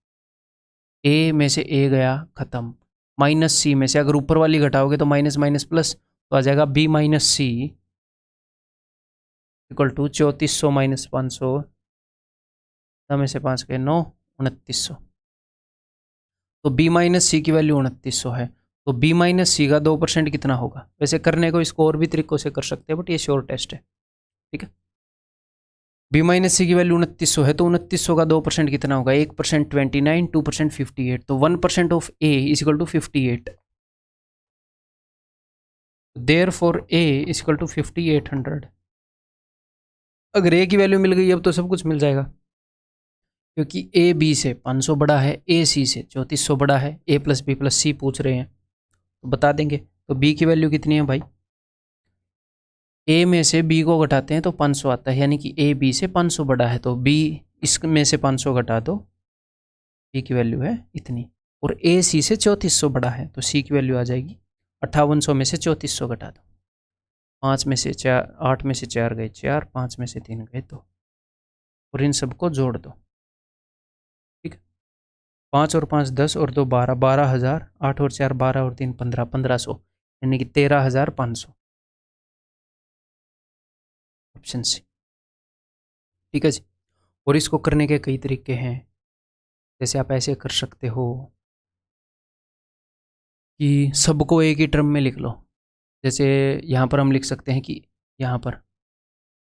ए में से ए गया खत्म, माइनस सी में से अगर ऊपर वाली घटाओगे तो माइनस माइनस प्लस, तो आ जाएगा B minus C equal to 3400 minus 500, में से 5 के 9, 2900। तो बी माइनस सी की वैल्यू 2900 है, तो बी माइनस सी का 2% कितना होगा। वैसे करने को इसको और भी तरीकों से कर सकते हैं बट ये श्योर टेस्ट है, ठीक है। बी माइनस सी की वैल्यू 2900 है, तो 2900 का 2% कितना होगा, 1% 29, 2% 58, तो 1% of A is equal to 58, therefore A is equal to 5800। अगर ए की वैल्यू मिल गई अब तो सब कुछ मिल जाएगा, क्योंकि ए बी से 500 बड़ा है, ए सी से 3400 बड़ा है, ए प्लस बी प्लस सी पूछ रहे हैं तो बता देंगे। तो बी की वैल्यू कितनी है भाई, ए में से बी को घटाते हैं तो 500 आता है, यानी कि ए बी से 500 बड़ा है, तो बी इसमें से 500 घटा दो, बी की वैल्यू है इतनी। और ए सी से 3400 बड़ा है, तो सी की वैल्यू आ जाएगी 5800 में से 3400 घटा दो, 5 में से 4, 8 में से 4 गए 4, 5 में से 3 गए 2, और इन सबको जोड़ दो, ठीक है। 5 और 5 10 और 2 12, 12,000, 8 और 4 12 और 3 15, 1500, यानी कि 13,500, ऑप्शन सी, ठीक है जी। और इसको करने के कई तरीके हैं, जैसे आप ऐसे कर सकते हो कि सबको एक ही टर्म में लिख लो। जैसे यहाँ पर हम लिख सकते हैं कि यहाँ पर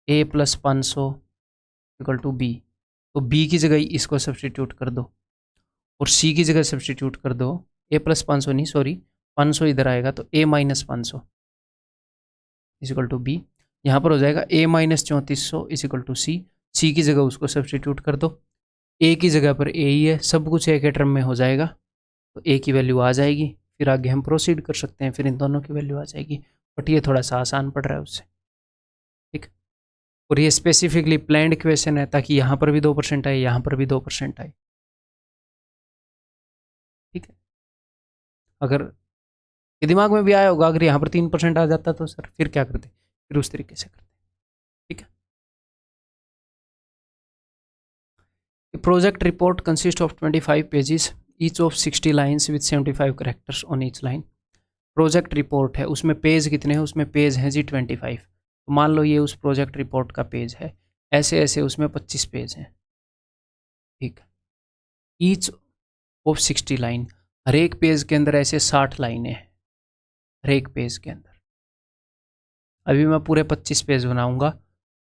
a plus 500 equal to B, तो b की जगह इसको सब्सटीट्यूट कर दो और c की जगह सब्सटीट्यूट कर दो, a प्लस 500 नहीं सॉरी 500 इधर आएगा, तो a minus 500 equal to B. यहाँ पर हो जाएगा a minus 3400 equal to C, C की जगह उसको सब्सटीट्यूट कर दो, a की जगह पर a ही है, सब कुछ एक ही टर्म में हो जाएगा, तो a की वैल्यू आ जाएगी। फिर आगे हम प्रोसीड कर सकते हैं, फिर इन दोनों की वैल्यू आ जाएगी, बट ये थोड़ा सा आसान पड़ रहा है उससे, ठीक। और ये स्पेसिफिकली प्लान्ड क्वेश्चन है ताकि यहाँ पर भी 2% आए, यहाँ पर भी 2% आए, ठीक है। अगर ये दिमाग में भी आया होगा, अगर यहाँ पर 3% आ जाता तो सर फिर क्या करते, फिर उस तरीके से करते, ठीक है। Project report consist of 25 pages, each of 60 lines with 75 characters on each line. Project report है, उसमें पेज कितने हैं, उसमें पेज हैं जी 25। तो मान लो ये उस प्रोजेक्ट रिपोर्ट का पेज है, ऐसे ऐसे उसमें 25 पेज हैं, ठीक है। ईच ऑफ 60 लाइन, हर एक पेज के अंदर ऐसे 60 लाइनें हैं, हर एक पेज के अंदर। अभी मैं पूरे 25 पेज बनाऊंगा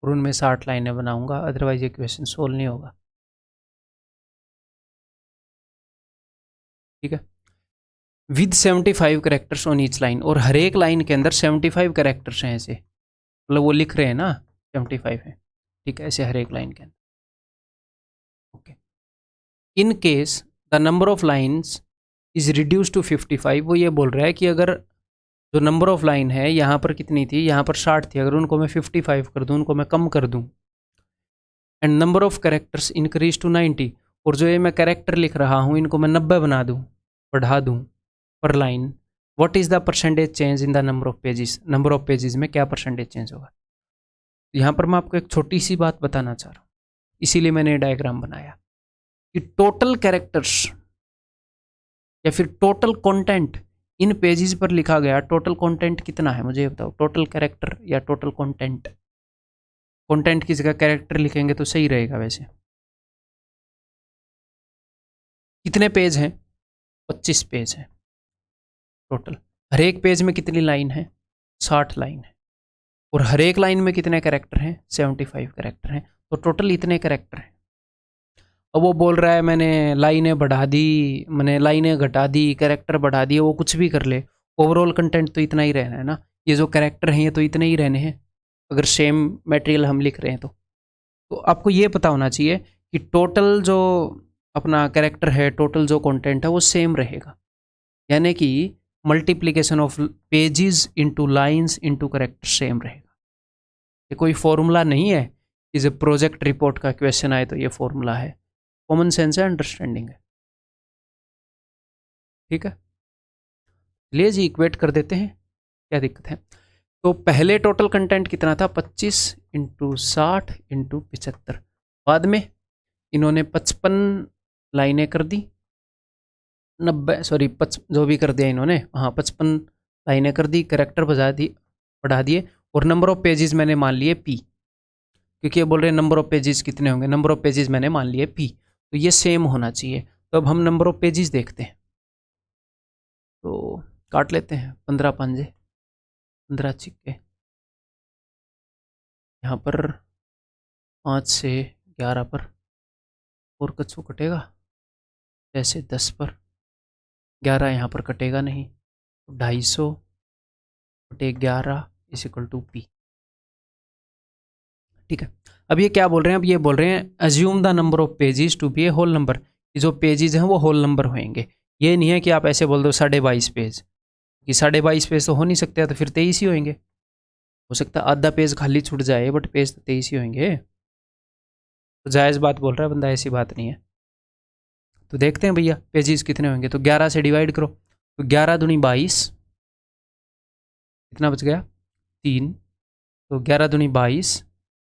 और उनमें 60 लाइनें बनाऊंगा, अदरवाइज ये क्वेश्चन सोल्व नहीं होगा, ठीक है। With 75 characters on each line, और हर एक लाइन के अंदर 75 कैरेक्टर्स हैं ऐसे, मतलब वो लिख रहे हैं ना 75 है, ठीक है, ऐसे हर एक लाइन के अंदर, ओके। In case the number of lines is reduce to 55, वो ये बोल रहा है कि अगर जो नंबर ऑफ लाइन है यहाँ पर कितनी थी, यहाँ पर 60 थी, अगर उनको मैं 55 कर दूँ, उनको मैं कम कर दूँ, and number of characters increase to 90, और जो ये मैं कैरेक्टर लिख रहा हूँ इनको मैं 90 बना दूँ, बढ़ा दूँ पर line, what is the percentage change in the number of pages, number of pages में क्या परसेंटेज चेंज होगा। यहाँ पर मैं आपको एक छोटी सी बात बताना चाह रहा हूँ, इसीलिए मैंने डायग्राम बनाया कि टोटल कैरेक्टर्स या फिर टोटल कंटेंट इन पेजेस पर लिखा गया, टोटल कंटेंट कितना है मुझे बताओ, टोटल कैरेक्टर या टोटल कंटेंट। कंटेंट की जगह कैरेक्टर लिखेंगे तो सही रहेगा। वैसे कितने पेज हैं, 25 पेज हैं टोटल। हर एक पेज में कितनी लाइन है, 60 लाइन है, और हर एक लाइन में कितने कैरेक्टर हैं, 75 कैरेक्टर हैं, तो टोटल इतने कैरेक्टर हैं। अब वो बोल रहा है मैंने लाइनें बढ़ा दी, मैंने लाइनें घटा दी, कैरेक्टर बढ़ा दिए, वो कुछ भी कर ले, ओवरऑल कंटेंट तो इतना ही रहना है ना, ये जो कैरेक्टर हैं ये तो इतने ही रहने हैं, अगर सेम मटेरियल हम लिख रहे हैं तो आपको ये पता होना चाहिए कि टोटल जो अपना कैरेक्टर है, टोटल जो कंटेंट है वो सेम रहेगा, यानी कि multiplication of pages into lines into character same रहेगा। ये कोई फॉर्मूला नहीं है कि जब प्रोजेक्ट रिपोर्ट का क्वेश्चन आए तो ये फॉर्मूला है, कॉमन सेंस है, अंडरस्टैंडिंग है, ठीक है। चलिए जी इक्वेट कर देते हैं, क्या दिक्कत है। तो पहले टोटल कंटेंट कितना था, 25 इंटू 60 इंटू 75। बाद में इन्होंने 55 लाइनें कर दी, 90 सॉरी जो भी कर दिया इन्होंने, हाँ 55 लाइनें कर दी, करेक्टर बढ़ा दिए, और नंबर ऑफ पेजेस मैंने मान लिए p, क्योंकि ये बोल रहे हैं नंबर ऑफ पेजेस कितने होंगे, नंबर ऑफ पेजेस मैंने मान लिए p, तो ये सेम होना चाहिए। तो अब हम नंबर ऑफ पेजेस देखते हैं, तो काट लेते हैं, 15 पंजे 15 छिक्के, यहाँ पर 5 से 11 पर, और कछु कटेगा, जैसे 10 पर, 11 यहाँ पर कटेगा नहीं, 250 बटे 11 इज इक्वल टू p। ठीक है, अब ये क्या बोल रहे हैं, अब ये बोल रहे हैं assume the number of pages to be a whole number, जो पेजेस हैं वो होल नंबर होंगे। ये नहीं है कि आप ऐसे बोल दो 22.5 पेज, कि 22.5 पेज तो हो नहीं सकते, तो फिर 23 ही होंगे। हो सकता है आधा पेज खाली छूट जाए, बट पेज तो 23 ही होंगे। तो जायज़ बात बोल रहा है बंदा, ऐसी बात नहीं है। तो देखते हैं भैया पेजेस कितने होंगे, तो 11 से डिवाइड करो, तो 11 दूनी 22, कितना बच गया 3, तो 11 दूनी 22,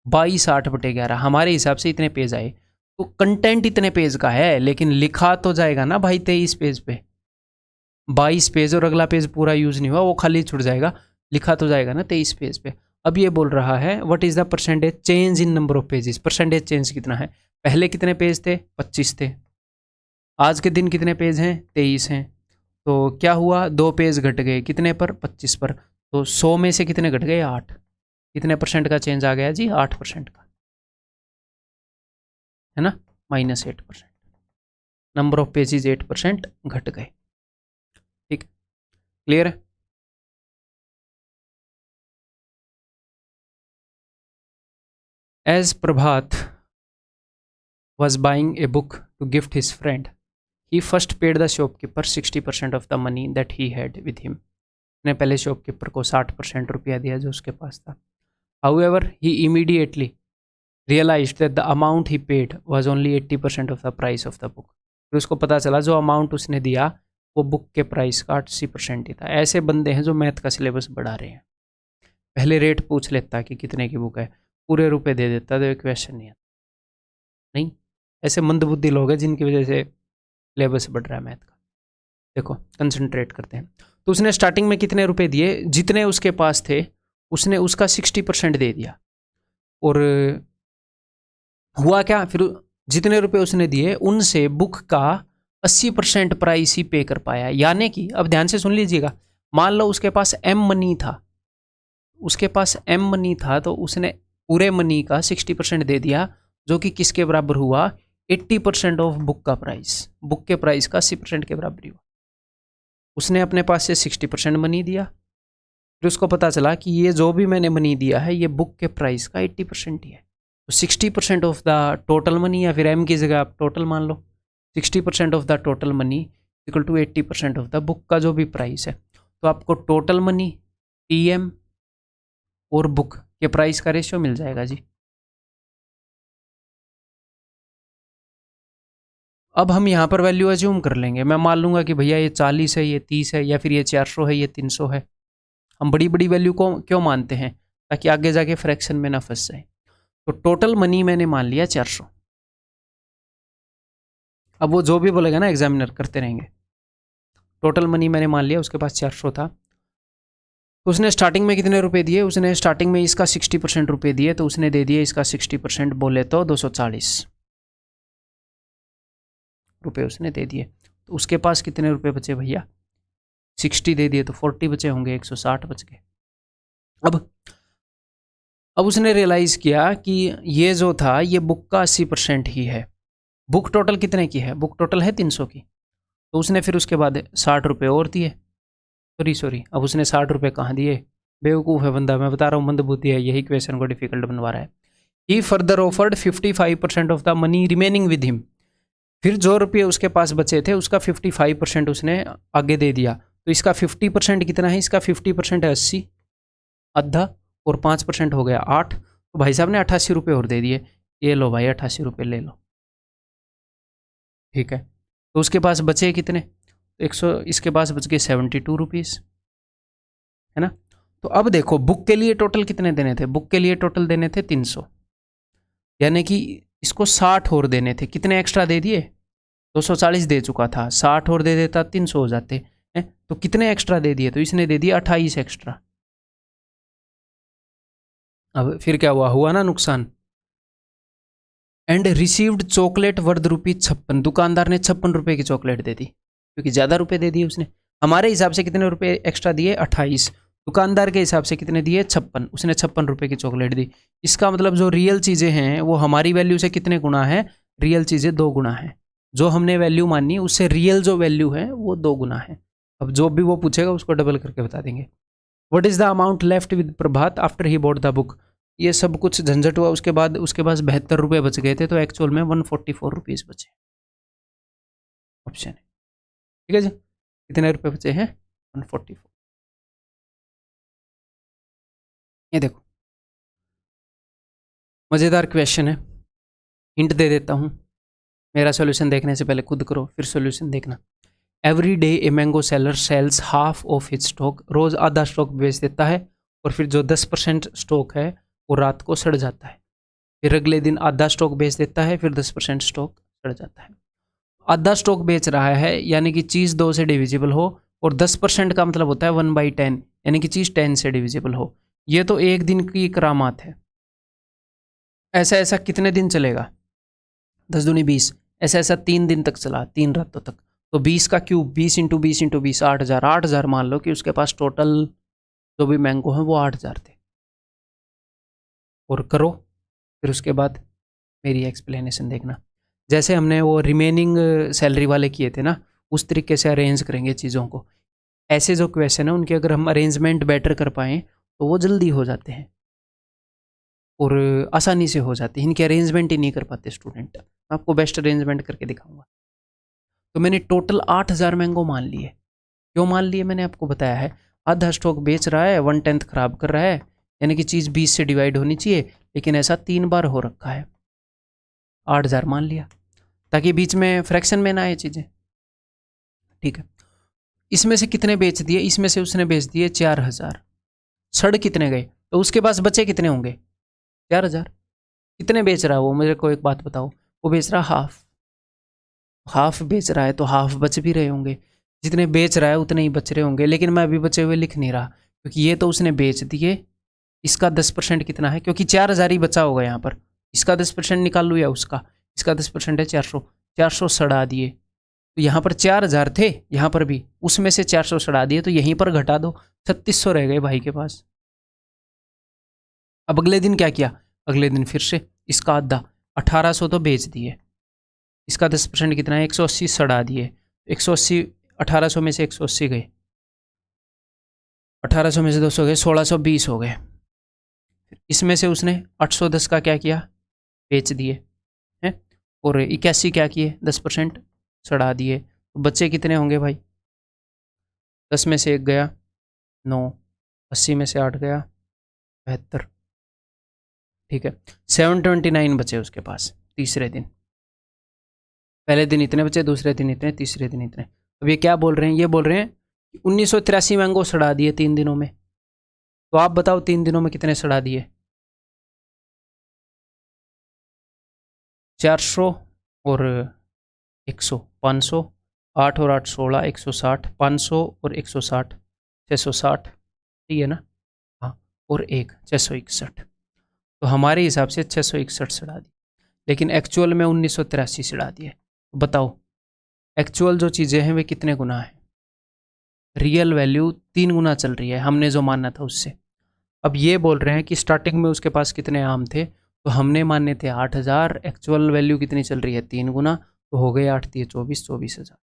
22 8 बटे 11, हमारे हिसाब से इतने पेज आए। तो कंटेंट इतने पेज का है, लेकिन लिखा तो जाएगा ना भाई 23 पेज पे, 22 पेज और अगला पेज पूरा यूज नहीं हुआ, वो खाली छूट जाएगा, लिखा तो जाएगा ना 23 पेज पे। अब ये बोल रहा है what is the percentage change in number of pages, percentage change कितना है, पहले कितने पेज थे 25 थे, आज के दिन कितने पेज हैं 23 हैं, तो क्या हुआ 2 पेज घट गए, कितने पर 25 पर, तो 100 में से कितने घट गए 8, कितने परसेंट का चेंज आ गया जी 8% का, है ना, -8%, नंबर ऑफ पेजेस 8% घट गए। ठीक, क्लियर है। As Prabhat was buying a book to gift his friend, he first paid the shopkeeper 60% of the money that he had with him. ने पहले शॉपकीपर को 60% रुपया दिया जो उसके पास था। However, he immediately realized that the amount he paid was only 80% of the price of the book. फिर उसको पता चला जो अमाउंट उसने दिया वो बुक के प्राइस का 80% ही था। ऐसे बंदे हैं जो मैथ का सिलेबस बढ़ा रहे हैं, पहले रेट पूछ लेता कि कितने की बुक है, पूरे रुपए दे देता, तो क्वेश्चन नहीं आता। नहीं, ऐसे मंदबुद्धि लोग हैं जिनकी वजह से सिलेबस बढ़ रहा है मैथ का। देखो कंसंट्रेट करते हैं। तो उसने स्टार्टिंग में कितने रुपए दिए, जितने उसके पास थे उसने उसका 60% दे दिया, और हुआ क्या फिर, जितने रुपए उसने दिए उनसे बुक का 80% प्राइस ही पे कर पाया। यानी कि अब ध्यान से सुन लीजिएगा, मान लो उसके पास एम मनी था, उसके पास एम मनी था, तो उसने पूरे मनी का 60% दे दिया, जो कि किसके बराबर हुआ 80% ऑफ बुक का प्राइस, बुक के प्राइस का 80% के बराबर हुआ। उसने अपने पास से 60% मनी दिया, फिर उसको पता चला कि ये जो भी मैंने मनी दिया है ये बुक के प्राइस का 80% ही है, तो 60% ऑफ द टोटल मनी, या फिर एम की जगह आप टोटल मान लो, 60% of the total money equal to 80% of the book का जो भी प्राइस है। तो आपको टोटल मनी, टीएम और बुक के प्राइस का रेशियो मिल जाएगा जी। अब हम यहाँ पर वैल्यू एज्यूम कर लेंगे, मैं मान लूँगा कि भैया ये 40 है, ये 30 है, या फिर ये 400 है, ये 300 है। हम बड़ी बड़ी वैल्यू को क्यों मानते हैं, ताकि आगे जाके फ्रैक्शन में ना फंस जाए। तो टोटल मनी मैंने मान लिया 400। अब वो जो भी बोलेगा ना एग्जामिनर करते रहेंगे। टोटल मनी मैंने मान लिया उसके पास 400 था, तो उसने स्टार्टिंग में कितने रुपए दिए, उसने स्टार्टिंग में इसका 60% रुपए दिए, तो उसने दे दिए इसका 60%, बोले तो 240 रुपए उसने दे दिए। तो उसके पास कितने रुपए बचे भैया, 60 दे दिए तो 40 बचे होंगे, 160 बच गए। अब उसने रियलाइज़ किया कि ये जो था ये बुक का 80% ही है। बुक टोटल कितने की है, बुक टोटल है 300 की, तो उसने फिर उसके बाद 60 रुपये और दिए। सॉरी, अब उसने 60 रुपये कहाँ दिए, बेवकूफ़ है बंदा, मैं बता रहा हूँ मंदबुद्धि है, यही क्वेश्चन को डिफिकल्ट बनवा रहा है। He further offered 55% of the money remaining with him, फिर जो रुपये उसके पास बचे थे उसका 55% उसने आगे दे दिया। तो इसका 50% कितना है, इसका 50% है 80, आधा, और 5% हो गया 8, तो भाई साहब ने 88 रुपये और दे दिए। ये लो भाई 88 रुपये ले लो, ठीक है। तो उसके पास बचे कितने, तो 100, इसके पास बच गए 72 रुपीज़, है ना। तो अब देखो बुक के लिए टोटल कितने देने थे, बुक के लिए टोटल देने थे 300, यानी कि इसको 60 और देने थे। कितने एक्स्ट्रा दे दिए, 240 दे चुका था, 60 और दे देता 300 हो जाते हैं। तो कितने एक्स्ट्रा दे दिए, तो इसने दे दिया 28 एक्स्ट्रा। अब फिर क्या हुआ, हुआ ना नुकसान। एंड रिसीव्ड चॉकलेट वर्थ ₹56, दुकानदार ने 56 रुपये की चॉकलेट दे दी, क्योंकि ज़्यादा रुपए दे दिए उसने। हमारे हिसाब से कितने रुपए एक्स्ट्रा दिए, 28। दुकानदार के हिसाब से कितने दिए, 56, उसने 56 रुपये की चॉकलेट दी। इसका मतलब जो रियल चीज़ें हैं वो हमारी वैल्यू से कितने गुना है, रियल चीज़ें 2 गुना है। जो हमने वैल्यू मानी उससे रियल जो वैल्यू है वो 2 गुना है। अब जो भी वो पूछेगा उसको डबल करके बता देंगे। What is the amount left with Prabhat after he bought the book. ये सब कुछ झंझट हुआ, उसके बाद उसके पास 72 रुपये बच गए थे, तो एक्चुअल में 144 रुपीज़ बचे। ऑप्शन है, ठीक है जी। कितने रुपए बचे हैं, 144। ये देखो मज़ेदार क्वेश्चन है, हिंट दे देता हूँ। मेरा सॉल्यूशन देखने से पहले खुद करो फिर सॉल्यूशन देखना। Every day a mango seller sells half of his stock, रोज़ आधा स्टॉक बेच देता है और फिर जो 10% स्टॉक है वो रात को सड़ जाता है। फिर अगले दिन आधा स्टॉक बेच देता है, फिर 10% स्टॉक सड़ जाता है। आधा स्टॉक बेच रहा है यानी कि चीज़ 2 से डिविजिबल हो, और 10% का मतलब होता है 1/10, यानी कि चीज़ 10 से डिविजिबल हो। ये तो एक दिन की करामात है। ऐसा ऐसा कितने दिन चलेगा, 10 दूनी 20, ऐसा ऐसा 3 दिन तक चला, 3 रातों तक। तो 20 का क्यूब, 20 इंटू 20 इंटू 20, 8000। 8000 मान लो कि उसके पास टोटल जो भी मैंगो हैं वो 8000 थे। और करो फिर उसके बाद मेरी एक्सप्लेनेशन देखना। जैसे हमने वो रिमेनिंग सैलरी वाले किए थे ना, उस तरीके से अरेंज करेंगे चीज़ों को। ऐसे जो क्वेश्चन है उनके अगर हम अरेंजमेंट बेटर कर पाएँ तो वो जल्दी हो जाते हैं और आसानी से हो जाते हैं। इनके अरेंजमेंट ही नहीं कर पाते स्टूडेंट। आपको बेस्ट अरेंजमेंट करके दिखाऊंगा। तो मैंने टोटल 8000 मैंगो मान लिए। क्यों मान लिए मैंने आपको बताया है। आधा स्टॉक बेच रहा है, 1/10 खराब कर रहा है, यानी कि चीज़ 20 से डिवाइड होनी चाहिए, लेकिन ऐसा 3 बार हो रखा है। 8000 मान लिया ताकि बीच में फ्रैक्शन में ना आए चीज़ें, ठीक है। इसमें से कितने बेच दिए, इसमें से उसने बेच दिए 4000। सड़ कितने गए, तो उसके पास बचे कितने होंगे, 4000। कितने बेच रहा है वो, मेरे को एक बात बताओ। वो बेच रहा हाफ, हाफ बेच रहा है तो हाफ बच भी रहे होंगे। जितने बेच रहा है उतने ही बच रहे होंगे, लेकिन मैं अभी बचे हुए लिख नहीं रहा क्योंकि ये तो उसने बेच दिए। इसका 10% कितना है, क्योंकि 4000 ही बचा होगा यहाँ पर। इसका 10% निकाल लूँ या उसका, इसका 10% है 400। 400 सड़ा दिए, तो यहाँ पर 4000 थे, यहाँ पर भी उसमें से 400 सड़ा दिए, तो यहीं पर घटा दो, 3600 रह गए भाई के पास। अब अगले दिन क्या किया, अगले दिन फिर से इसका आधा, 1800 तो बेच दिए। इसका 10% कितना है, 180 सड़ा दिए। 180, 1800 में से 180 गए, 1800 में से 200 गए, 1620 हो गए। इसमें से उसने 810 का क्या किया, बेच दिए हैं, और 81 क्या किए, 10% सड़ा दिए। तो बच्चे कितने होंगे भाई, 10 में से 1 गया 9, 80 में से 8 गया 72, ठीक है। 729 बचे उसके पास तीसरे दिन। पहले दिन इतने बचे, दूसरे दिन इतने, तीसरे दिन इतने। अब ये क्या बोल रहे हैं, ये बोल रहे हैं कि 1983 मैंगो सड़ा दिए 3 दिनों में। तो आप बताओ 3 दिनों में कितने सड़ा दिए, 400 और 100, 500, 8 और 8 16, 160, 500 और 160, 660, ठीक है ना। हाँ, और एक 661। तो हमारे हिसाब से 661 सड़ा दिए, लेकिन एक्चुअल में 1983 सड़ा दिए। तो बताओ एक्चुअल जो चीज़ें हैं वे कितने गुना है, रियल वैल्यू 3 गुना चल रही है हमने जो मानना था उससे। अब ये बोल रहे हैं कि स्टार्टिंग में उसके पास कितने आम थे, तो हमने माने थे 8000, एक्चुअल वैल्यू कितनी चल रही है 3 गुना, तो हो गए 8 3 24, 24,000।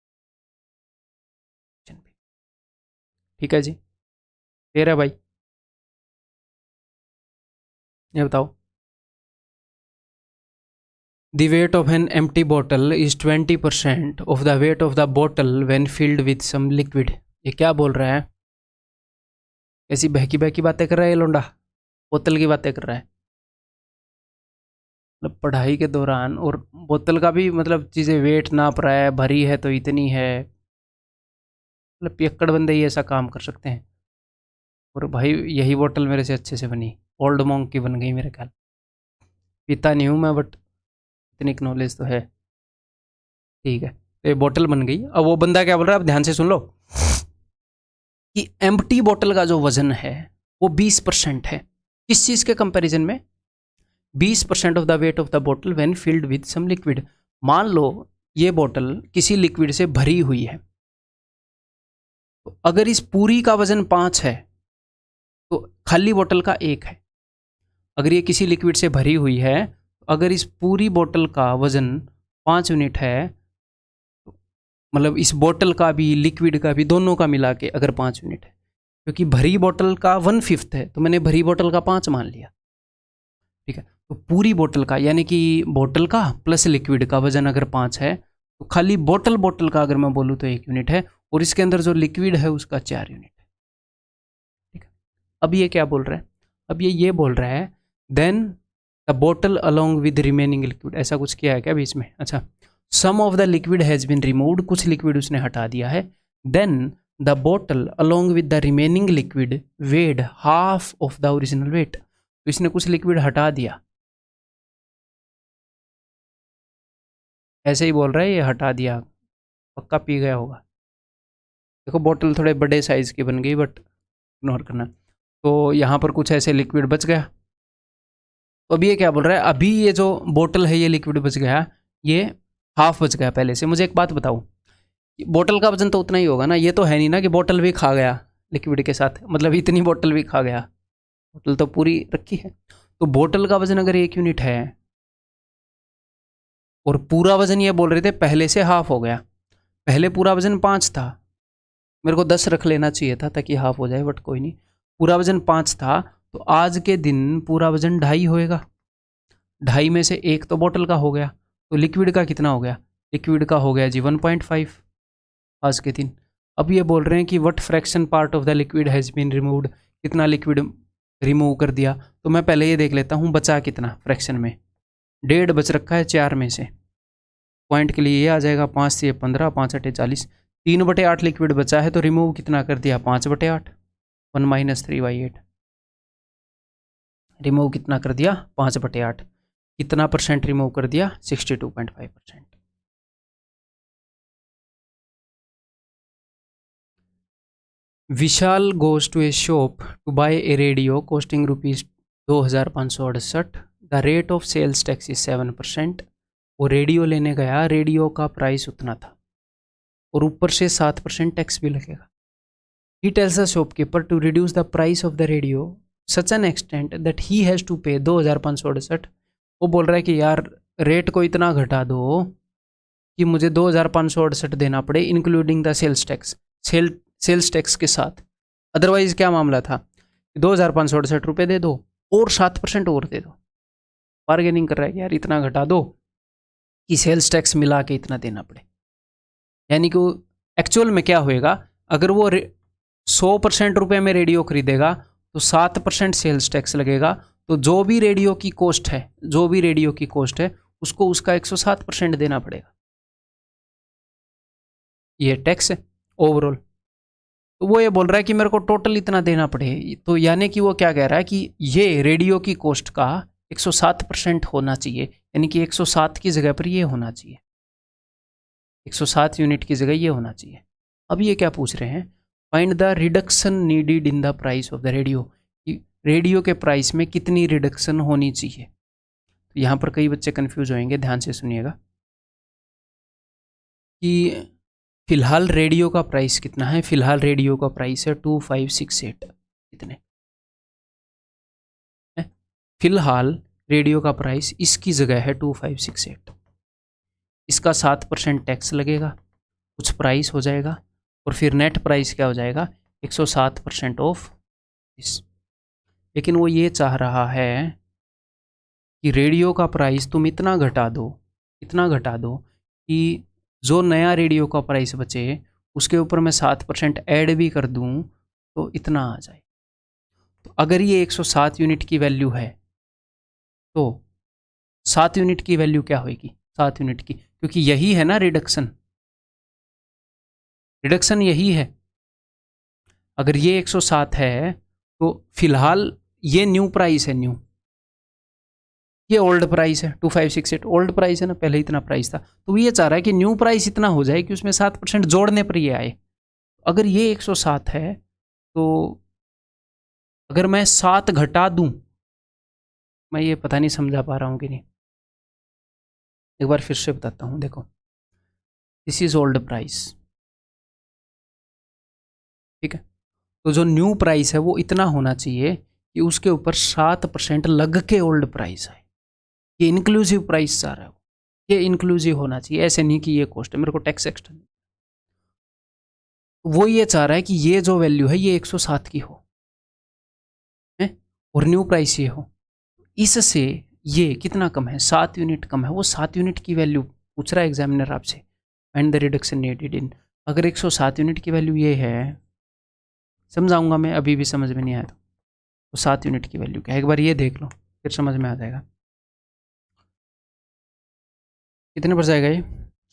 ठीक है जी, क्लियर है भाई। ये बताओ, the weight of an empty bottle is 20% of the weight of the bottle when filled with some liquid. ये क्या बोल रहा है, ऐसी बहकी बहकी बातें कर रहा है ये लोंडा, बोतल की बातें कर रहा है। मतलब पढ़ाई के दौरान, और बोतल का भी मतलब चीज़ें वेट नाप रहा है, भरी है तो इतनी है। मतलब पियक्कड़ बंदे ही ऐसा काम कर सकते हैं। और भाई यही बोतल मेरे से अच्छे से बनी, ओल्ड मॉन्क की बन गई मेरे ख्याल। पीता नहीं हूँ मैं, बट इतनी नॉलेज तो है। ठीक है, तो ये बोतल बन गई। अब वो बंदा क्या बोल रहा है, अब ध्यान से सुन लो कि एम्प्टी बोतल का जो वजन है वो 20% है। किस चीज़ के कंपैरिजन में? 20% of the weight of the बोतल when filled with some liquid. मान लो ये बोतल किसी लिक्विड से भरी हुई है, तो अगर इस पूरी का वजन 5 है तो खाली बोतल का 1 है। अगर ये किसी लिक्विड से भरी हुई है, अगर इस पूरी बोतल का वजन 5 यूनिट है, मतलब इस बोतल का भी लिक्विड का भी दोनों का मिला के अगर 5 यूनिट है, क्योंकि भरी बोतल का 1/5 है तो मैंने भरी बोतल का 5 मान लिया। ठीक है, तो पूरी बोतल का यानी कि बोतल का प्लस लिक्विड का वजन अगर 5 है, तो खाली बोतल का अगर मैं बोलूँ तो 1 यूनिट है, और इसके अंदर जो लिक्विड है उसका 4 यूनिट है। ठीक है, अब ये क्या बोल रहा है? अब ये बोल रहा है देन द बोतल अलोंग विद रिमेनिंग लिक्विड, ऐसा कुछ किया है क्या बीच में? अच्छा, some of the liquid has been removed, कुछ लिक्विड उसने हटा दिया है। देन द बोतल along with the remaining liquid weighed half of the original weight, तो इसने कुछ लिक्विड हटा दिया। ऐसे ही बोल रहा है, ये हटा दिया, पक्का पी गया होगा। देखो बोतल थोड़े बड़े साइज़ की बन गई, बट इग्नोर करना। तो यहाँ पर कुछ ऐसे लिक्विड बच गया। तो अभी ये क्या बोल रहा है, अभी ये जो बोतल है ये लिक्विड बच गया, ये हाफ बच गया पहले से। मुझे एक बात बताओ, बोतल का वजन तो उतना ही होगा ना, ये तो है नहीं ना कि बोतल भी खा गया लिक्विड के साथ, मतलब इतनी बोतल भी खा गया, बोतल तो पूरी रखी है। तो बोतल का वजन अगर 1 यूनिट है और पूरा वजन ये बोल रहे थे पहले से हाफ हो गया, पहले पूरा वजन 5 था, मेरे को 10 रख लेना चाहिए था ताकि हाफ हो जाए, बट कोई नहीं। पूरा वजन 5 था, तो आज के दिन पूरा वजन 2.5 होएगा। 2.5 में से 1 तो बोतल का हो गया, तो लिक्विड का कितना हो गया? लिक्विड का हो गया जी 1.5 आज के दिन। अब ये बोल रहे हैं कि what fraction part of the liquid has been removed, कितना लिक्विड रिमूव कर दिया। तो मैं पहले ये देख लेता हूँ बचा कितना फ्रैक्शन में। 1.5 बच रखा है 4 में से, पॉइंट के लिए ये आ जाएगा 5 से 15, 5 8 40, 3/8 लिक्विड बचा है, तो रिमूव कितना कर दिया? 5/8, 1 - 3/8। रिमूव कितना कर दिया? 5/8। कितना परसेंट रिमूव कर दिया? 62.5%। Vishal goes to a shop to buy a radio costing ₹2568। The rate of sales tax is 7%। वो रेडियो लेने गया, रेडियो का प्राइस उतना था और ऊपर से 7% टैक्स भी लगेगा। He tells the shopkeeper to reduce the price of the radio such an extent that he has to pay 2568। वो बोल रहा है कि यार रेट को इतना घटा दो कि मुझे 2568 देना पड़े, including the sales tax, sales tax के साथ। अदरवाइज क्या मामला था, 2568 रुपये दे दो और 7% और दे दो। बार्गेनिंग कर रहा है कि यार इतना घटा दो कि सेल्स टैक्स मिला के इतना देना पड़े। यानी कि एक्चुअल में क्या होएगा, अगर वो 100% रुपये में रेडियो खरीदेगा तो 7% सेल्स टैक्स लगेगा, तो जो भी रेडियो की कॉस्ट है, जो भी रेडियो की कॉस्ट है उसको उसका 107% देना पड़ेगा। ये टैक्स है ओवरऑल। तो वो ये बोल रहा है कि मेरे को टोटल इतना देना पड़े, तो यानी कि वो क्या कह रहा है कि ये रेडियो की कॉस्ट का 107% होना चाहिए, यानी कि 107 की जगह पर ये होना चाहिए, 107 यूनिट की जगह ये होना चाहिए। अब ये क्या पूछ रहे हैं, find the reduction needed in the price of the radio, कि रेडियो के प्राइस में कितनी रिडक्शन होनी चाहिए। तो यहाँ पर कई बच्चे कंफ्यूज होंगे, ध्यान से सुनिएगा कि फिलहाल रेडियो का प्राइस कितना है। फिलहाल रेडियो का प्राइस है 2568। कितने? फिलहाल रेडियो का प्राइस इसकी जगह है 2568। इसका 7% टैक्स लगेगा, कुछ प्राइस हो जाएगा, और फिर नेट प्राइस क्या हो जाएगा? 107% ऑफ इस। लेकिन वो ये चाह रहा है कि रेडियो का प्राइस तुम इतना घटा दो कि जो नया रेडियो का प्राइस बचे उसके ऊपर मैं 7% ऐड भी कर दूं तो इतना आ जाए। तो अगर ये 107 यूनिट की वैल्यू है तो 7 यूनिट की वैल्यू क्या होगी? 7 यूनिट की, क्योंकि यही है ना रिडक्शन, रिडक्शन यही है। अगर ये 107 है तो फिलहाल ये न्यू प्राइस है, न्यू, ये ओल्ड प्राइस है 2568, ओल्ड प्राइस है ना, पहले इतना प्राइस था। तो ये चाह रहा है कि न्यू प्राइस इतना हो जाए कि उसमें 7% जोड़ने पर ये आए। अगर ये 107 है तो अगर मैं 7 घटा दूं, मैं ये पता नहीं समझा पा रहा हूँ कि नहीं, एक बार फिर से बताता हूँ। देखो, दिस इज ओल्ड प्राइस, ठीक है। तो जो न्यू प्राइस है वो इतना होना चाहिए कि उसके ऊपर 7% लग के ओल्ड प्राइस है। ये इंक्लूसिव प्राइस चाह रहा है, ये इंक्लूसिव होना चाहिए, ऐसे नहीं कि ये कॉस्ट है, मेरे को टैक्स एक्स्ट्रा। वो ये चाह रहा है कि ये जो वैल्यू है ये 107 की हो है और न्यू प्राइस ये हो। इससे ये कितना कम है, 7 यूनिट कम है। वो 7 यूनिट की वैल्यू पूछ रहा है एग्जामिनर आपसे, and the reduction needed in. अगर 107 यूनिट की वैल्यू ये है, समझाऊंगा मैं, अभी भी समझ में नहीं आया तो 7 यूनिट की वैल्यू क्या है, एक बार ये देख लो फिर समझ में आ जाएगा। कितने पर जाएगा ये,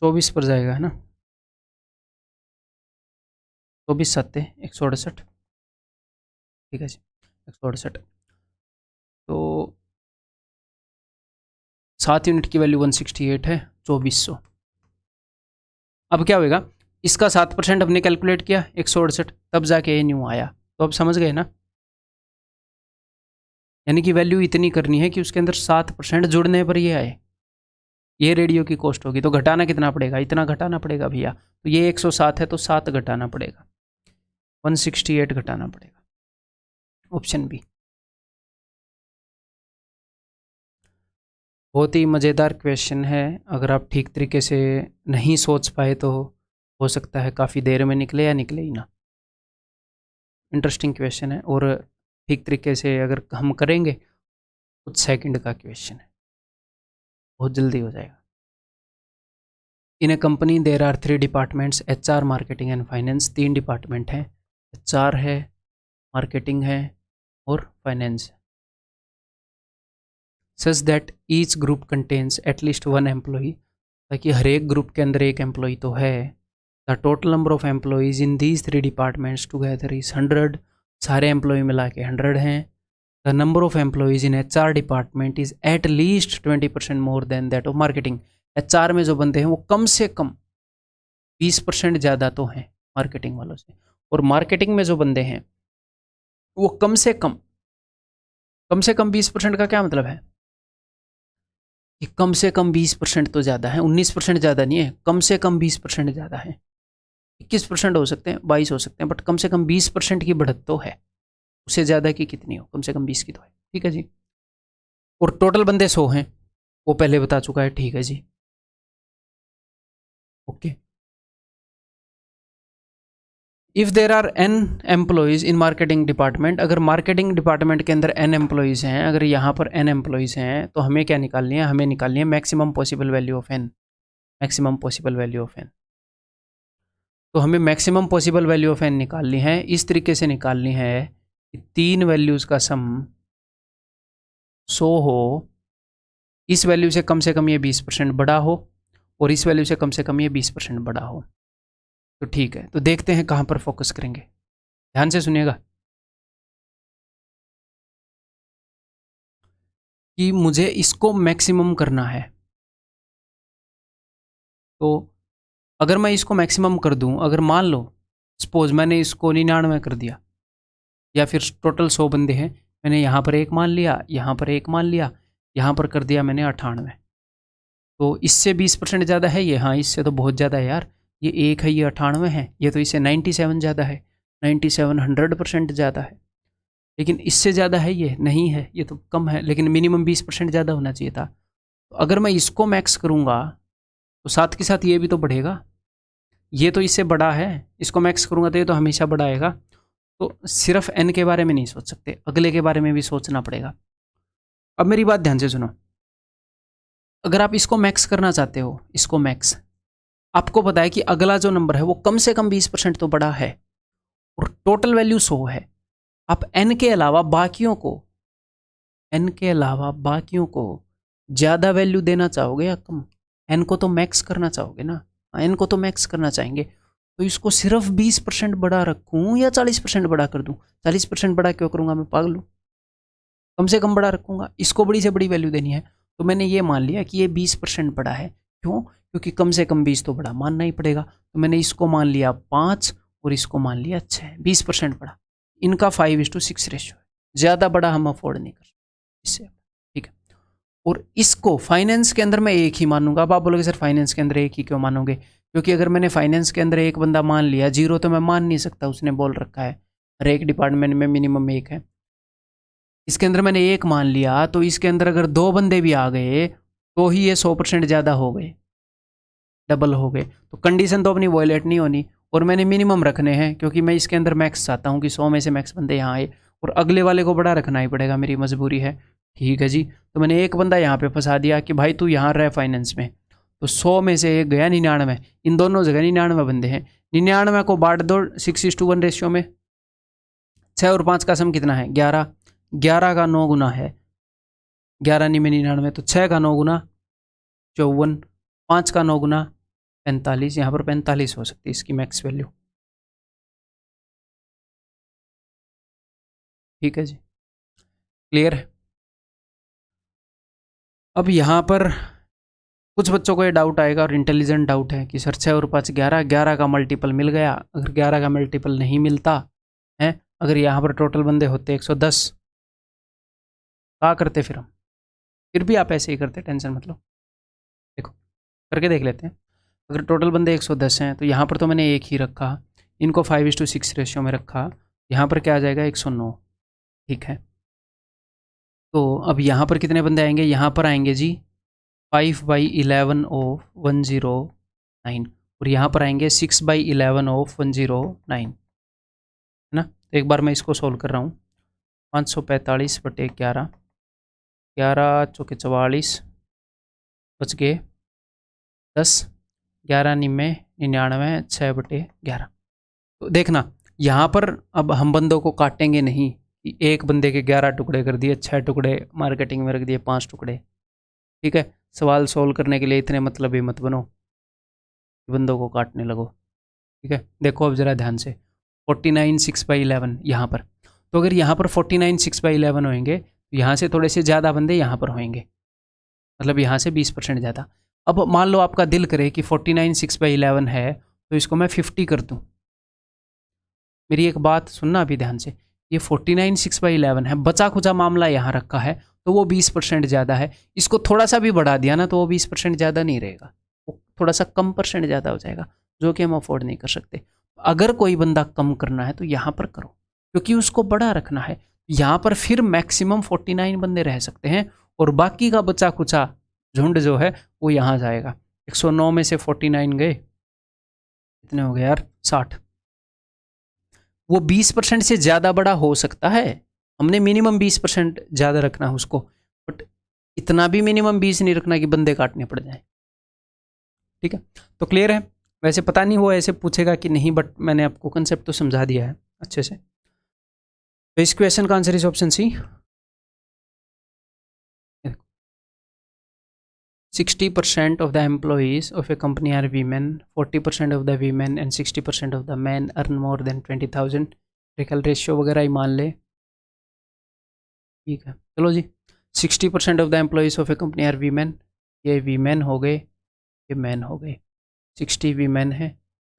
24 पर जाएगा, है ना। 24 7 168, ठीक है जी, 168। तो 7 यूनिट की वैल्यू 168 है, 2400। अब क्या होगा, इसका 7% हमने कैलकुलेट किया 168, तब जाके ये न्यू आया। तो अब समझ गए ना, यानी कि वैल्यू इतनी करनी है कि उसके अंदर 7% जुड़ने पर ये आए। ये रेडियो की कॉस्ट होगी, तो घटाना कितना पड़ेगा, इतना घटाना पड़ेगा भैया। तो ये 107 है तो 7 घटाना पड़ेगा, 168 घटाना पड़ेगा, ऑप्शन बी। बहुत ही मज़ेदार क्वेश्चन है, अगर आप ठीक तरीके से नहीं सोच पाए तो हो सकता है काफ़ी देर में निकले या निकले ही ना। इंटरेस्टिंग क्वेश्चन है और ठीक तरीके से अगर हम करेंगे कुछ सेकंड का क्वेश्चन है, बहुत जल्दी हो जाएगा। In a company there are 3 departments, HR, marketing and finance. 3 department हैं, HR है, मार्केटिंग है और finance. Such that each group contains at least 1 employee, ताकि हर एक ग्रुप के अंदर एक एम्प्लॉई तो है। The total number of employees in these 3 departments together is 100, सारे एम्प्लॉय मिला के 100 हैं। The number of employees in HR department is at least 20% more than that of marketing. HR में जो बंदे हैं वो कम से कम 20% ज़्यादा तो हैं मार्केटिंग वालों से, और मार्केटिंग में जो बंदे हैं वो कम से कम 20% का क्या मतलब है कि कम से कम 20% तो ज़्यादा है, 19% ज़्यादा नहीं है, कम से कम 20% ज़्यादा है। 21% हो सकते हैं, 22 हो सकते हैं, बट कम से कम 20% की बढ़त तो है। उससे ज़्यादा की कितनी हो, कम से कम 20 की तो है, ठीक है जी। और टोटल बंदे 100 हैं, वो पहले बता चुका है, ठीक है जी, okay. If there are n employees in marketing department, अगर मार्केटिंग डिपार्टमेंट के अंदर n एम्प्लॉयज़ हैं, अगर यहाँ पर n एम्प्लॉयज़ हैं तो हमें क्या निकालनी है, हमें निकालनी है maximum possible value of n, maximum possible value of n। तो हमें maximum possible value of n निकालनी है, इस तरीके से निकालनी है कि 3 वैल्यूज़ का सम 100 हो, इस वैल्यू से कम ये 20% बड़ा हो और इस वैल्यू से कम ये 20% बड़ा हो। तो ठीक है, तो देखते हैं कहाँ पर फोकस करेंगे, ध्यान से सुनिएगा कि मुझे इसको मैक्सिमम करना है। तो अगर मैं इसको मैक्सिमम कर दूं, अगर मान लो सपोज मैंने इसको 99 कर दिया, या फिर टोटल 100 बंदे हैं, मैंने यहाँ पर एक मान लिया, यहाँ पर एक मान लिया, यहाँ पर कर दिया मैंने 98, तो इससे 20% ज़्यादा है ये, हाँ इससे तो बहुत ज़्यादा है यार, ये एक है, ये 98 है, ये तो इससे 97 ज़्यादा है, 97 100% ज़्यादा है। लेकिन इससे ज़्यादा है ये नहीं है, ये तो कम है, लेकिन मिनिमम 20% ज़्यादा होना चाहिए था। तो अगर मैं इसको मैक्स करूँगा तो साथ के साथ ये भी तो बढ़ेगा, ये तो इससे बड़ा है, इसको मैक्स करूँगा तो ये तो हमेशा बड़ा आएगा। तो सिर्फ n के बारे में नहीं सोच सकते, अगले के बारे में भी सोचना पड़ेगा। अब मेरी बात ध्यान से सुनो, अगर आप इसको मैक्स करना चाहते हो, इसको मैक्स, आपको पता है कि अगला जो नंबर है वो कम से कम 20% तो बड़ा है और टोटल वैल्यू 100 है। आप n के अलावा बाकियों को ज़्यादा वैल्यू देना चाहोगे या कम? n को तो मैक्स करना चाहोगे ना, n को तो मैक्स करना चाहेंगे। तो इसको सिर्फ 20% बड़ा रखूँ या 40% बड़ा कर दूँ? 40% बड़ा क्यों करूँगा, मैं पागल हूँ? कम से कम बड़ा रखूँगा, इसको बड़ी से बड़ी वैल्यू देनी है। तो मैंने ये मान लिया कि ये 20% बड़ा है। क्यों? क्योंकि कम से कम 20 तो बड़ा मानना ही पड़ेगा। तो मैंने इसको मान लिया 5 और इसको मान लिया 6, 20% बड़ा। इनका 5:6 रेशियो है, ज़्यादा बड़ा हम अफोर्ड नहीं कर सकते इससे, ठीक है। और इसको फाइनेंस के अंदर मैं एक ही मानूंगा। अब आप बोलोगे सर फाइनेंस के अंदर एक ही क्यों मानोगे? क्योंकि अगर मैंने फाइनेंस के अंदर एक बंदा मान लिया, 0 तो मैं मान नहीं सकता, उसने बोल रखा है हर एक डिपार्टमेंट में मिनिमम 1 है। इसके अंदर मैंने 1 मान लिया, तो इसके अंदर अगर 2 बंदे भी आ गए तो ही ये 100% ज़्यादा हो गए, डबल हो गए। तो कंडीशन तो अपनी वॉयलेट नहीं होनी, और मैंने मिनिमम रखने हैं क्योंकि मैं इसके अंदर मैक्स चाहता हूँ कि 100 में से मैक्स बंदे यहाँ आए, और अगले वाले को बड़ा रखना ही पड़ेगा, मेरी मजबूरी है, ठीक है जी। तो मैंने एक बंदा यहाँ पे फंसा दिया कि भाई तू यहाँ रह फाइनेंस में, तो 100 में से एक गया 99, इन दोनों जगह 99 बंदे हैं। 99 को बांट दो 6:1 रेशियो में। 6 और 5 का सम कितना है? 11। 11 का 9 गुना है, 11 नहीं में 99, तो 6 का 9 गुना 54, 5 का 9 गुना 45। यहाँ पर 45 हो सकती है इसकी मैक्स वैल्यू, ठीक है जी, क्लियर है। अब यहाँ पर कुछ बच्चों को ये डाउट आएगा, और इंटेलिजेंट डाउट है कि सर 6 और 5 11, 11 का मल्टीपल मिल गया। अगर 11 का मल्टीपल नहीं मिलता है, अगर यहाँ पर टोटल बंदे होते 110, क्या करते फिर हम? फिर भी आप ऐसे ही करते, टेंशन मत लो, देखो करके देख लेते हैं। अगर टोटल बंदे 110 हैं तो यहाँ पर तो मैंने एक ही रखा, इनको 5:6 रेशियो में रखा, यहाँ पर क्या आ जाएगा 109, ठीक है। तो अब यहाँ पर कितने बंदे आएंगे? यहाँ पर आएंगे जी 5/11 ऑफ 109, और यहाँ पर आएंगे 6/11 ऑफ 109, है ना। तो एक बार मैं इसको सोल्व कर रहा हूँ। 545/11, 11 चौके 44, बच गए 10, 11 निन्यानवे 99, 6/11। तो देखना यहाँ पर अब हम बंदों को काटेंगे नहीं कि एक बंदे के 11 टुकड़े कर दिए, 6 टुकड़े मार्केटिंग में रख दिए, 5 टुकड़े, ठीक है। सवाल सोल्व करने के लिए इतने मतलब ही मत बनो, बंदों को काटने लगो, ठीक है। देखो अब ज़रा ध्यान से, 49 6/11 यहाँ पर, तो अगर यहाँ पर 49 6/11 होंगे तो यहाँ से थोड़े से ज़्यादा बंदे यहाँ पर होंगे, मतलब यहाँ से 20% ज़्यादा। अब मान लो आपका दिल करे कि 49 6/11 है तो इसको मैं 50 कर दूँ। मेरी एक बात सुनना अभी ध्यान से, ये 49 6/11 है, बचा खुचा मामला यहाँ रखा है तो वो 20% ज़्यादा है। इसको थोड़ा सा भी बढ़ा दिया ना तो वो 20% ज़्यादा नहीं रहेगा, वो थोड़ा सा कम परसेंट ज़्यादा हो जाएगा, जो कि हम अफोर्ड नहीं कर सकते। अगर कोई बंदा कम करना है तो यहाँ पर करो, क्योंकि उसको बड़ा रखना है। यहाँ पर फिर मैक्सिमम 49 बंदे रह सकते हैं, और बाकी का बचा खुचा झुंड जो है वो यहाँ जाएगा। 109 में से 49 गए, कितने हो गए यार? 60। वो 20% से ज़्यादा बड़ा हो सकता है, हमने मिनिमम 20% ज़्यादा रखना है उसको, बट इतना भी मिनिमम 20 नहीं रखना कि बंदे काटने पड़ जाए, ठीक है। तो क्लियर है? वैसे पता नहीं वो ऐसे पूछेगा कि नहीं, बट मैंने आपको कंसेप्ट तो समझा दिया है अच्छे से। तो इस क्वेश्चन का answer is option C. 60% of the employees of a company are women, 40% of the women and 60% of the men earn more than 20,000। रिकल रेशियो वगैरह ही मान ले, ठीक है। चलो जी, 60% of the employees of a company are women, ये वीमेन हो गए, ये मैन हो गए। 60 वीमेन है,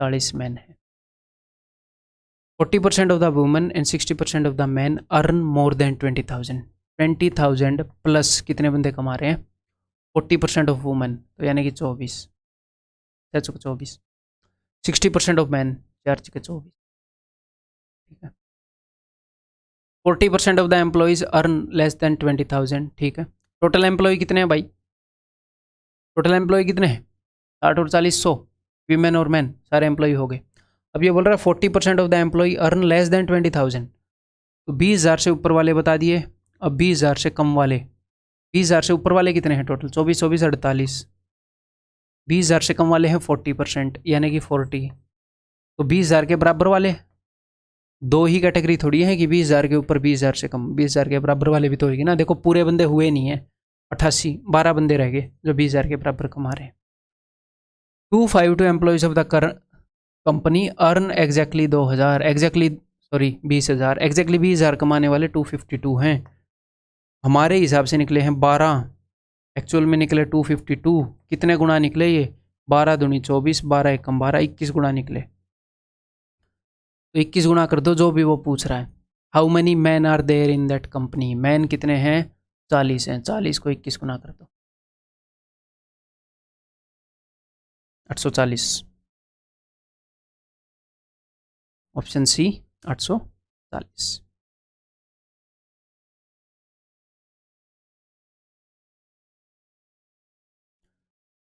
40 मैन है। 40% of the women and 60% of the man earn more than 20,000। 20,000 plus कितने बंदे कमा रहे हैं? 40% ऑफ वुमेन, तो यानी कि 24, 24। 60% ऑफ मैन, 4×24, ठीक है। 40% of the employees earn less than 20,000, ठीक है। टोटल एम्प्लॉय कितने हैं भाई? टोटल एम्प्लॉय कितने हैं? 60 और 40, 100 वीमेन और मैन, सारे एम्प्लॉय हो गए। अब ये बोल रहा है 40% of the employee earn less than 20,000, तो 20,000 से ऊपर वाले बता दिए। अब 20,000 से कम वाले, 20,000 से ऊपर वाले कितने हैं टोटल? 24, 24, 48। 20,000 से कम वाले हैं 40%, यानी कि 40। तो 20,000 के बराबर वाले, दो ही कैटेगरी थोड़ी है कि 20,000 के ऊपर 20,000 से कम, 20,000 के बराबर वाले भी तो होगी ना। देखो पूरे बंदे हुए नहीं है, 88, 12 बंदे रह गए जो 20,000 के बराबर कमा रहे हैं। 252 employees of the company earn exactly 2000, exactly sorry 20,000, exactly 20,000 कमाने वाले 252 हैं। हमारे हिसाब से निकले हैं 12, एक्चुअल में निकले 252। कितने गुना निकले ये? 12 दूनी 24, 12 एकम 12, 21 गुना निकले। तो 21 गुना कर दो जो भी वो पूछ रहा है। How many man are there in that company, man कितने हैं? 40 हैं। 40 को 21 गुना कर दो, 840। Option C 840।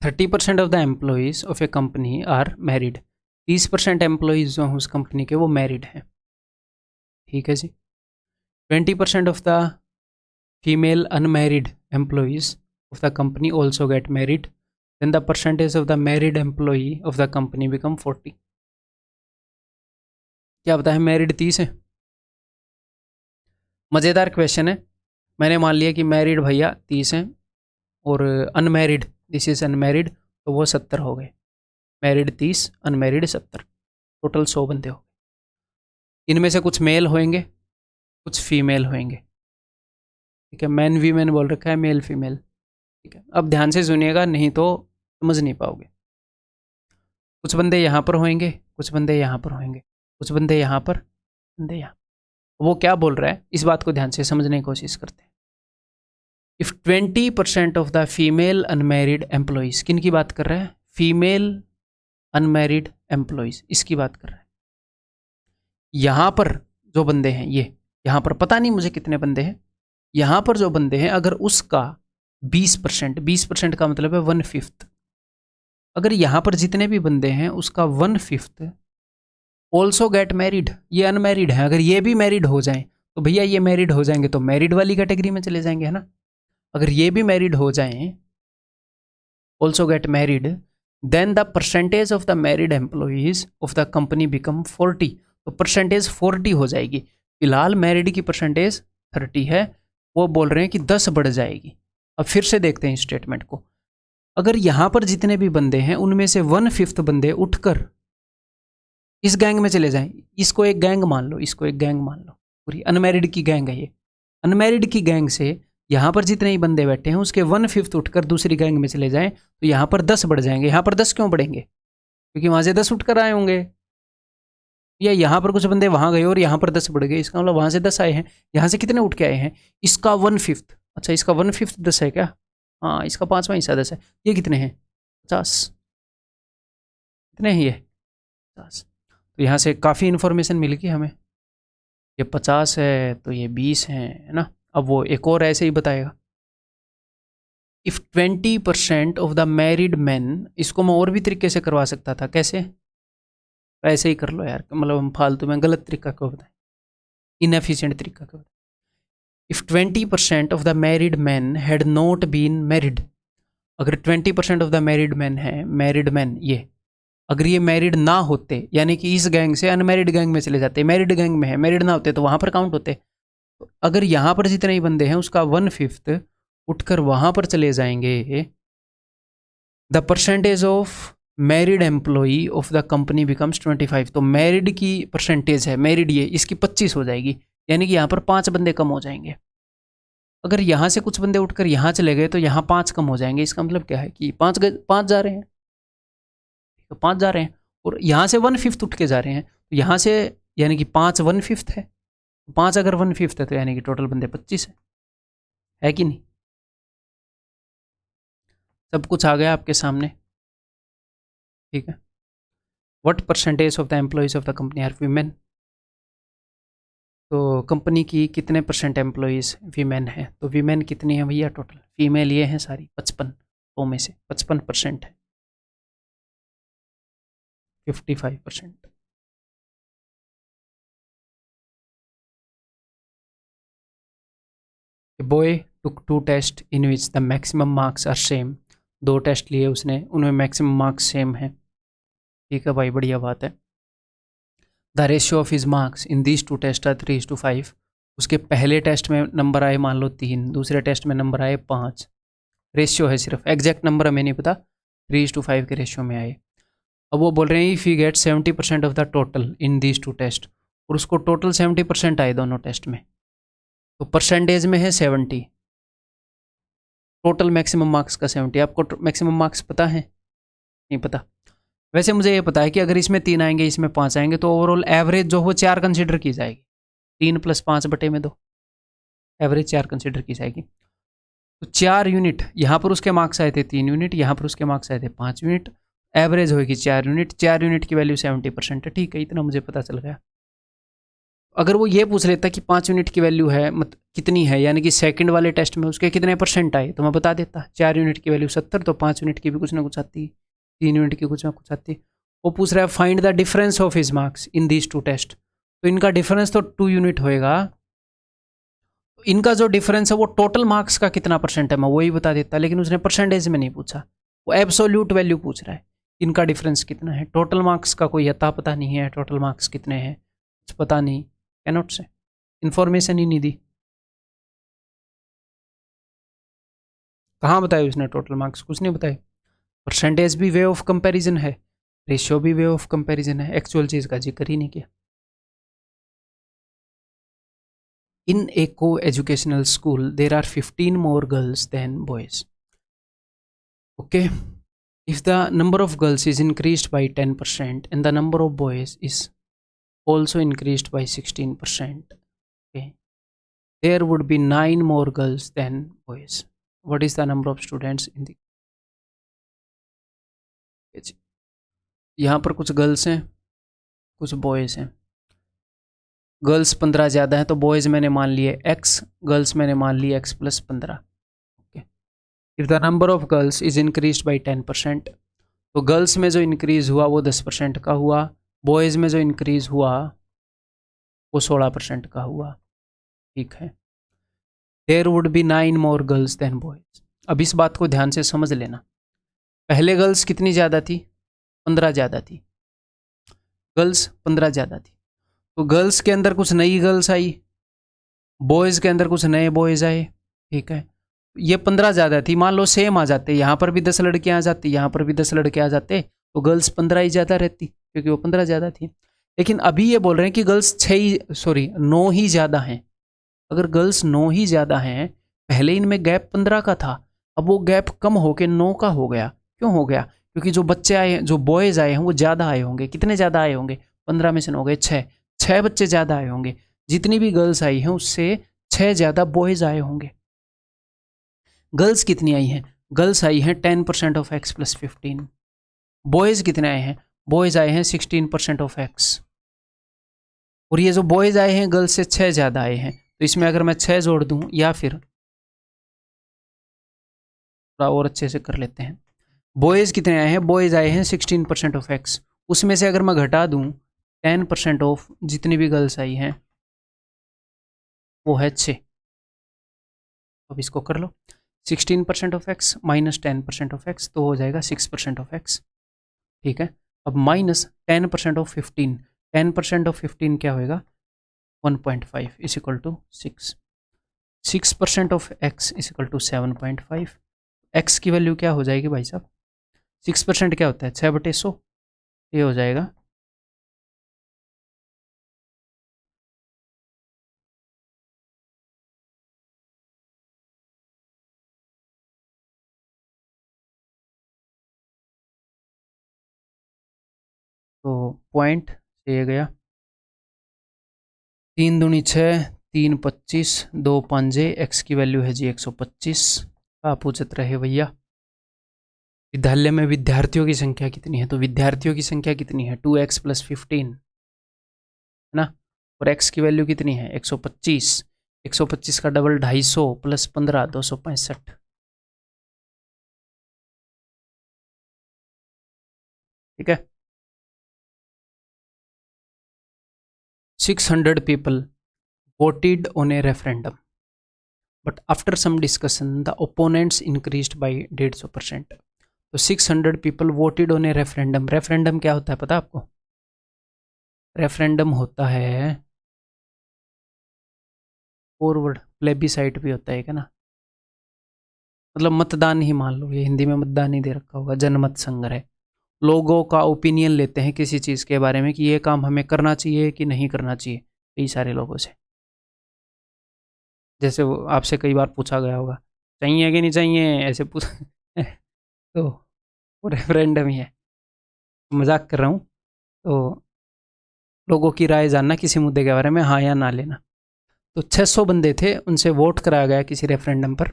Thirty % of the employees of a company are married. 30% employees जो हैं उस कंपनी के वो मैरिड हैं। ठीक है जी। 20% of the female unmarried employees of the company also get married, then the percentage of the married employee of the company become 40। क्या पता है मैरिड 30 है? मज़ेदार क्वेश्चन है। मैंने मान लिया कि मैरिड भैया 30 हैं और अनमैरिड, दिस इज़ अनमैरिड, तो वो 70 हो गए। मैरिड 30, अनमैरिड 70, टोटल 100 बंदे हो गए। इनमें से कुछ मेल होंगे, कुछ फीमेल होंगे। ठीक है, मैन वीमेन बोल रखा है, मेल फीमेल। ठीक है, अब ध्यान से सुनिएगा, नहीं तो समझ नहीं पाओगे। कुछ बंदे यहाँ पर होंगे, कुछ बंदे यहाँ पर होंगे, कुछ बंदे यहाँ पर, बंदे यहाँ। वो क्या बोल रहा है इस बात को ध्यान से समझने की कोशिश करते हैं। If 20% of the female unmarried employees, किन की बात कर रहा है? फीमेल अनमैरिड एम्प्लॉयज़, इसकी बात कर रहा है। यहाँ पर जो बंदे हैं, ये यहाँ पर पता नहीं मुझे कितने बंदे हैं, यहाँ पर जो बंदे हैं अगर उसका 20%, 20% का मतलब है 1/5, अगर यहाँ पर जितने भी बंदे हैं उसका 1/5 ऑल्सो गेट मैरिड, ये अनमैरिड है, अगर ये भी मैरिड हो जाएं तो भैया ये मैरिड हो जाएंगे तो मैरिड वाली कैटेगरी में चले जाएंगे, है ना। अगर ये भी मैरिड हो जाएं, also get married, then the percentage of the married employees of the company become 40, तो परसेंटेज 40 हो जाएगी। फिलहाल मैरिड की परसेंटेज 30 है, वो बोल रहे हैं कि 10 बढ़ जाएगी। अब फिर से देखते हैं स्टेटमेंट को। अगर यहाँ पर जितने भी बंदे हैं उनमें से 1/5 बंदे उठकर इस गैंग में चले जाएं, इसको एक गैंग मान लो, इसको एक गैंग मान लो, पूरी अनमैरिड की गैंग है ये। अनमैरिड की गैंग से यहाँ पर जितने ही बंदे बैठे हैं उसके 1/5 उठकर दूसरी गैंग में चले जाएं तो यहाँ पर 10 बढ़ जाएंगे। यहाँ पर 10 क्यों बढ़ेंगे? क्योंकि वहाँ से 10 उठकर आए होंगे, या यहाँ पर कुछ बंदे वहाँ गए और यहाँ पर 10 बढ़ गए, इसका मतलब वहाँ से 10 आए हैं। यहाँ से कितने उठ के आए हैं? इसका 1/5, अच्छा इसका 1/5 10 है क्या? हाँ, इसका 5वां हिस्सा 10 है। ये कितने हैं? 50। कितने हैं ये? 50। तो यहाँ से काफ़ी इन्फॉर्मेशन मिल गई हमें। ये 50 है तो ये 20 है ना। अब वो एक और ऐसे ही बताएगा, if 20% of the married man, इसको मैं और भी तरीके से करवा सकता था। कैसे? ऐसे ही कर लो यार, मतलब हम फालतू में गलत तरीका क्यों बताएं, इनएफिशिएंट तरीका क्यों बताएं। If 20% of the married man had not been married, अगर 20% ऑफ द मैरिड मैन है, मैरिड मैन ये, अगर ये मैरिड ना होते, यानी कि इस गैंग से अनमैरिड गैंग में चले जाते, मैरिड गैंग में है, मैरिड ना होते तो वहाँ पर काउंट होते। तो अगर यहाँ पर जितने ही बंदे हैं उसका 1/5 उठकर वहाँ पर चले जाएंगे, the percentage of married employee of the company becomes 25, तो मैरिड की परसेंटेज है, मैरिड ये, इसकी 25 हो जाएगी, यानी कि यहाँ पर 5 बंदे कम हो जाएंगे। अगर यहाँ से कुछ बंदे उठकर यहाँ चले गए तो यहाँ 5 कम हो जाएंगे। इसका मतलब क्या है कि 5 जा रहे हैं, तो 5 जा रहे हैं, और यहाँ से 1/5 उठ के जा रहे हैं, तो यहाँ से यानी कि 5 1/5 है, 5 अगर 1/5 है तो यानी कि टोटल बंदे 25 है कि नहीं? सब कुछ आ गया आपके सामने, ठीक है। What percentage of the employees of the company are women, तो कंपनी की कितने % एम्प्लॉयज़ वीमेन हैं? तो वीमेन कितनी है भैया टोटल? फीमेल ये हैं सारी 55, 100 में से 55% है, 55%। Boy took 2 test in which the maximum marks are same, 2 test लिए उसने, उनमें मैक्सिमम मार्क्स सेम है। ठीक है भाई, बढ़िया बात है। The ratio of his marks in these 2 test are 3:5, उसके पहले टेस्ट में नंबर आए मान लो 3, दूसरे टेस्ट में नंबर आए 5, रेशियो है सिर्फ, एग्जैक्ट नंबर हमें नहीं पता, 3:5 के रेशियो में आए। अब वो बोल रहे हैं if you get 70% of the total in these two test, और उसको टोटल 70% आए दोनों टेस्ट में, तो परसेंटेज में है 70, टोटल मैक्सिमम मार्क्स का 70। आपको मैक्सिमम मार्क्स पता है? नहीं पता। वैसे मुझे ये पता है कि अगर इसमें 3 आएंगे, इसमें 5 आएंगे, तो ओवरऑल एवरेज जो वो 4 कंसिडर की जाएगी। 3 + 5 बटे में 2, एवरेज 4 कंसिडर की जाएगी। तो 4 यूनिट यहाँ पर उसके मार्क्स आए थे 3 यूनिट, यहाँ पर उसके मार्क्स आए थे 5 यूनिट, एवरेज होगी 4 यूनिट, 4 यूनिट की वैल्यू 70% है। ठीक है, इतना मुझे पता चल गया। अगर वो ये पूछ लेता कि 5 यूनिट की वैल्यू है कितनी है, यानी कि सेकंड वाले टेस्ट में उसके कितने % आए, तो मैं बता देता। 4 यूनिट की वैल्यू 70, तो 5 यूनिट की भी कुछ ना कुछ आती, 3 यूनिट की कुछ ना कुछ आती। वो पूछ रहा है find the difference of his marks in these two test, तो इनका डिफरेंस तो 2 यूनिट होएगा। इनका जो डिफरेंस है वो टोटल मार्क्स का कितना % है, मैं वही बता देता, लेकिन उसने परसेंटेज में नहीं पूछा, वो एब्सोल्यूट वैल्यू पूछ रहा है। इनका डिफरेंस कितना है, टोटल मार्क्स का कोई अता पता नहीं है, टोटल मार्क्स कितने हैं कुछ पता नहीं, कैनॉट से, इन्फॉर्मेशन ही नहीं दी। कहाँ बताया उसने टोटल मार्क्स, कुछ नहीं बताया। परसेंटेज भी वे ऑफ कंपैरिजन है, रेशियो भी वे ऑफ कंपैरिजन है, एक्चुअल चीज़ का जिक्र ही नहीं किया। In a co-educational school, there are 15 more girls than boys. Okay, if the number of girls is increased by 10% and the number of boys is also increased by 16%, okay, there would be 9 more girls than boys. What is the number of students in the? यहाँ पर कुछ girls हैं, कुछ boys हैं। Girls 15 ज़्यादा है, तो boys मैंने मान लिए x, गर्ल्स मैंने मान ली x + 15। Okay, if the number of girls is increase by 10%, तो गर्ल्स में जो इंक्रीज़ हुआ वो 10% का हुआ, बॉयज़ में जो इंक्रीज़ हुआ वो 16% का हुआ। ठीक है, there would be 9 more girls than boys. अब इस बात को ध्यान से समझ लेना, पहले गर्ल्स कितनी ज़्यादा थी, 15 ज़्यादा थी, गर्ल्स 15 ज़्यादा थी, तो गर्ल्स के अंदर कुछ नई गर्ल्स आई, बॉयज़ के अंदर कुछ नए बॉयज़ आए। ठीक है, ये 15 ज़्यादा थी, मान लो सेम आ जाते, यहाँ पर भी 10 लड़कियाँ आ जाती, यहाँ पर भी 10 लड़के आ जाते, तो गर्ल्स 15 ही ज़्यादा रहती, क्योंकि वो 15 ज़्यादा थी। लेकिन अभी ये बोल रहे हैं कि गर्ल्स 9 ही ज़्यादा हैं। अगर गर्ल्स 9 ही ज़्यादा हैं, पहले इनमें गैप 15 का था, अब वो गैप कम होकर 9 का हो गया। क्यों हो गया? क्योंकि जो बच्चे आए हैं, जो बॉयज़ आए हैं, वो ज़्यादा आए होंगे। कितने ज़्यादा आए होंगे? 15 में से 9 गए 6 बच्चे ज़्यादा आए होंगे। जितनी भी गर्ल्स आई हैं उससे 6 ज़्यादा बॉयज़ आए होंगे। गर्ल्स कितनी आई हैं? गर्ल्स आई हैं 10% ऑफ x + 15। बॉयज़ कितने आए हैं? बॉयज़ आए हैं 16% ऑफ x। और ये जो बॉयज़ आए हैं गर्ल्स से 6 ज़्यादा आए हैं, तो इसमें अगर मैं 6 जोड़ दूं, या फिर थोड़ा और अच्छे से कर लेते हैं, बॉयज़ कितने आए हैं? बॉयज़ आए हैं 16% ऑफ x, उसमें से अगर मैं घटा दूं 10% ऑफ जितनी भी गर्ल्स आई हैं वो है 6। अब इसको कर लो, 16% of x minus 10% of x, तो हो जाएगा 6% ऑफ x। ठीक है, अब माइनस 10% ऑफ 15, 10% ऑफ 15 क्या होएगा? 1.5 is equal to 6। 6% of x is equal to 7.5। x की वैल्यू क्या हो जाएगी भाई साहब? 6% क्या होता है? 6/100। ये हो जाएगा 0., ये गया 3 दूनी 6, 3 25, 2 5, x की वैल्यू है जी 125। आप पूछते रहे भैया विद्यालय में विद्यार्थियों की संख्या कितनी है, तो विद्यार्थियों की संख्या कितनी है? 2x + 15 है ना, और x की वैल्यू कितनी है? 125। 125 का डबल 250 + 15 265। ठीक है, 600 people voted on a referendum, but after some discussion the opponents increased by 150%। तो 600 people voted on a referendum। Referendum क्या होता है पता है आपको? रेफरेंडम होता है फॉरवर्ड, प्लेबिसाइट भी होता है क्या ना, मतलब मतदान ही मान लो, ये हिंदी में मतदान ही दे रखा होगा, जनमत संग्रह। लोगों का ओपिनियन लेते हैं किसी चीज़ के बारे में कि ये काम हमें करना चाहिए कि नहीं करना चाहिए, कई सारे लोगों से। जैसे वो आपसे कई बार पूछा गया होगा, चाहिए कि नहीं चाहिए, ऐसे पूछ तो वो रेफरेंडम ही है, मजाक कर रहा हूँ। तो लोगों की राय जानना किसी मुद्दे के बारे में, हाँ या ना लेना। तो 600 बंदे थे, उनसे वोट कराया गया किसी रेफरेंडम पर,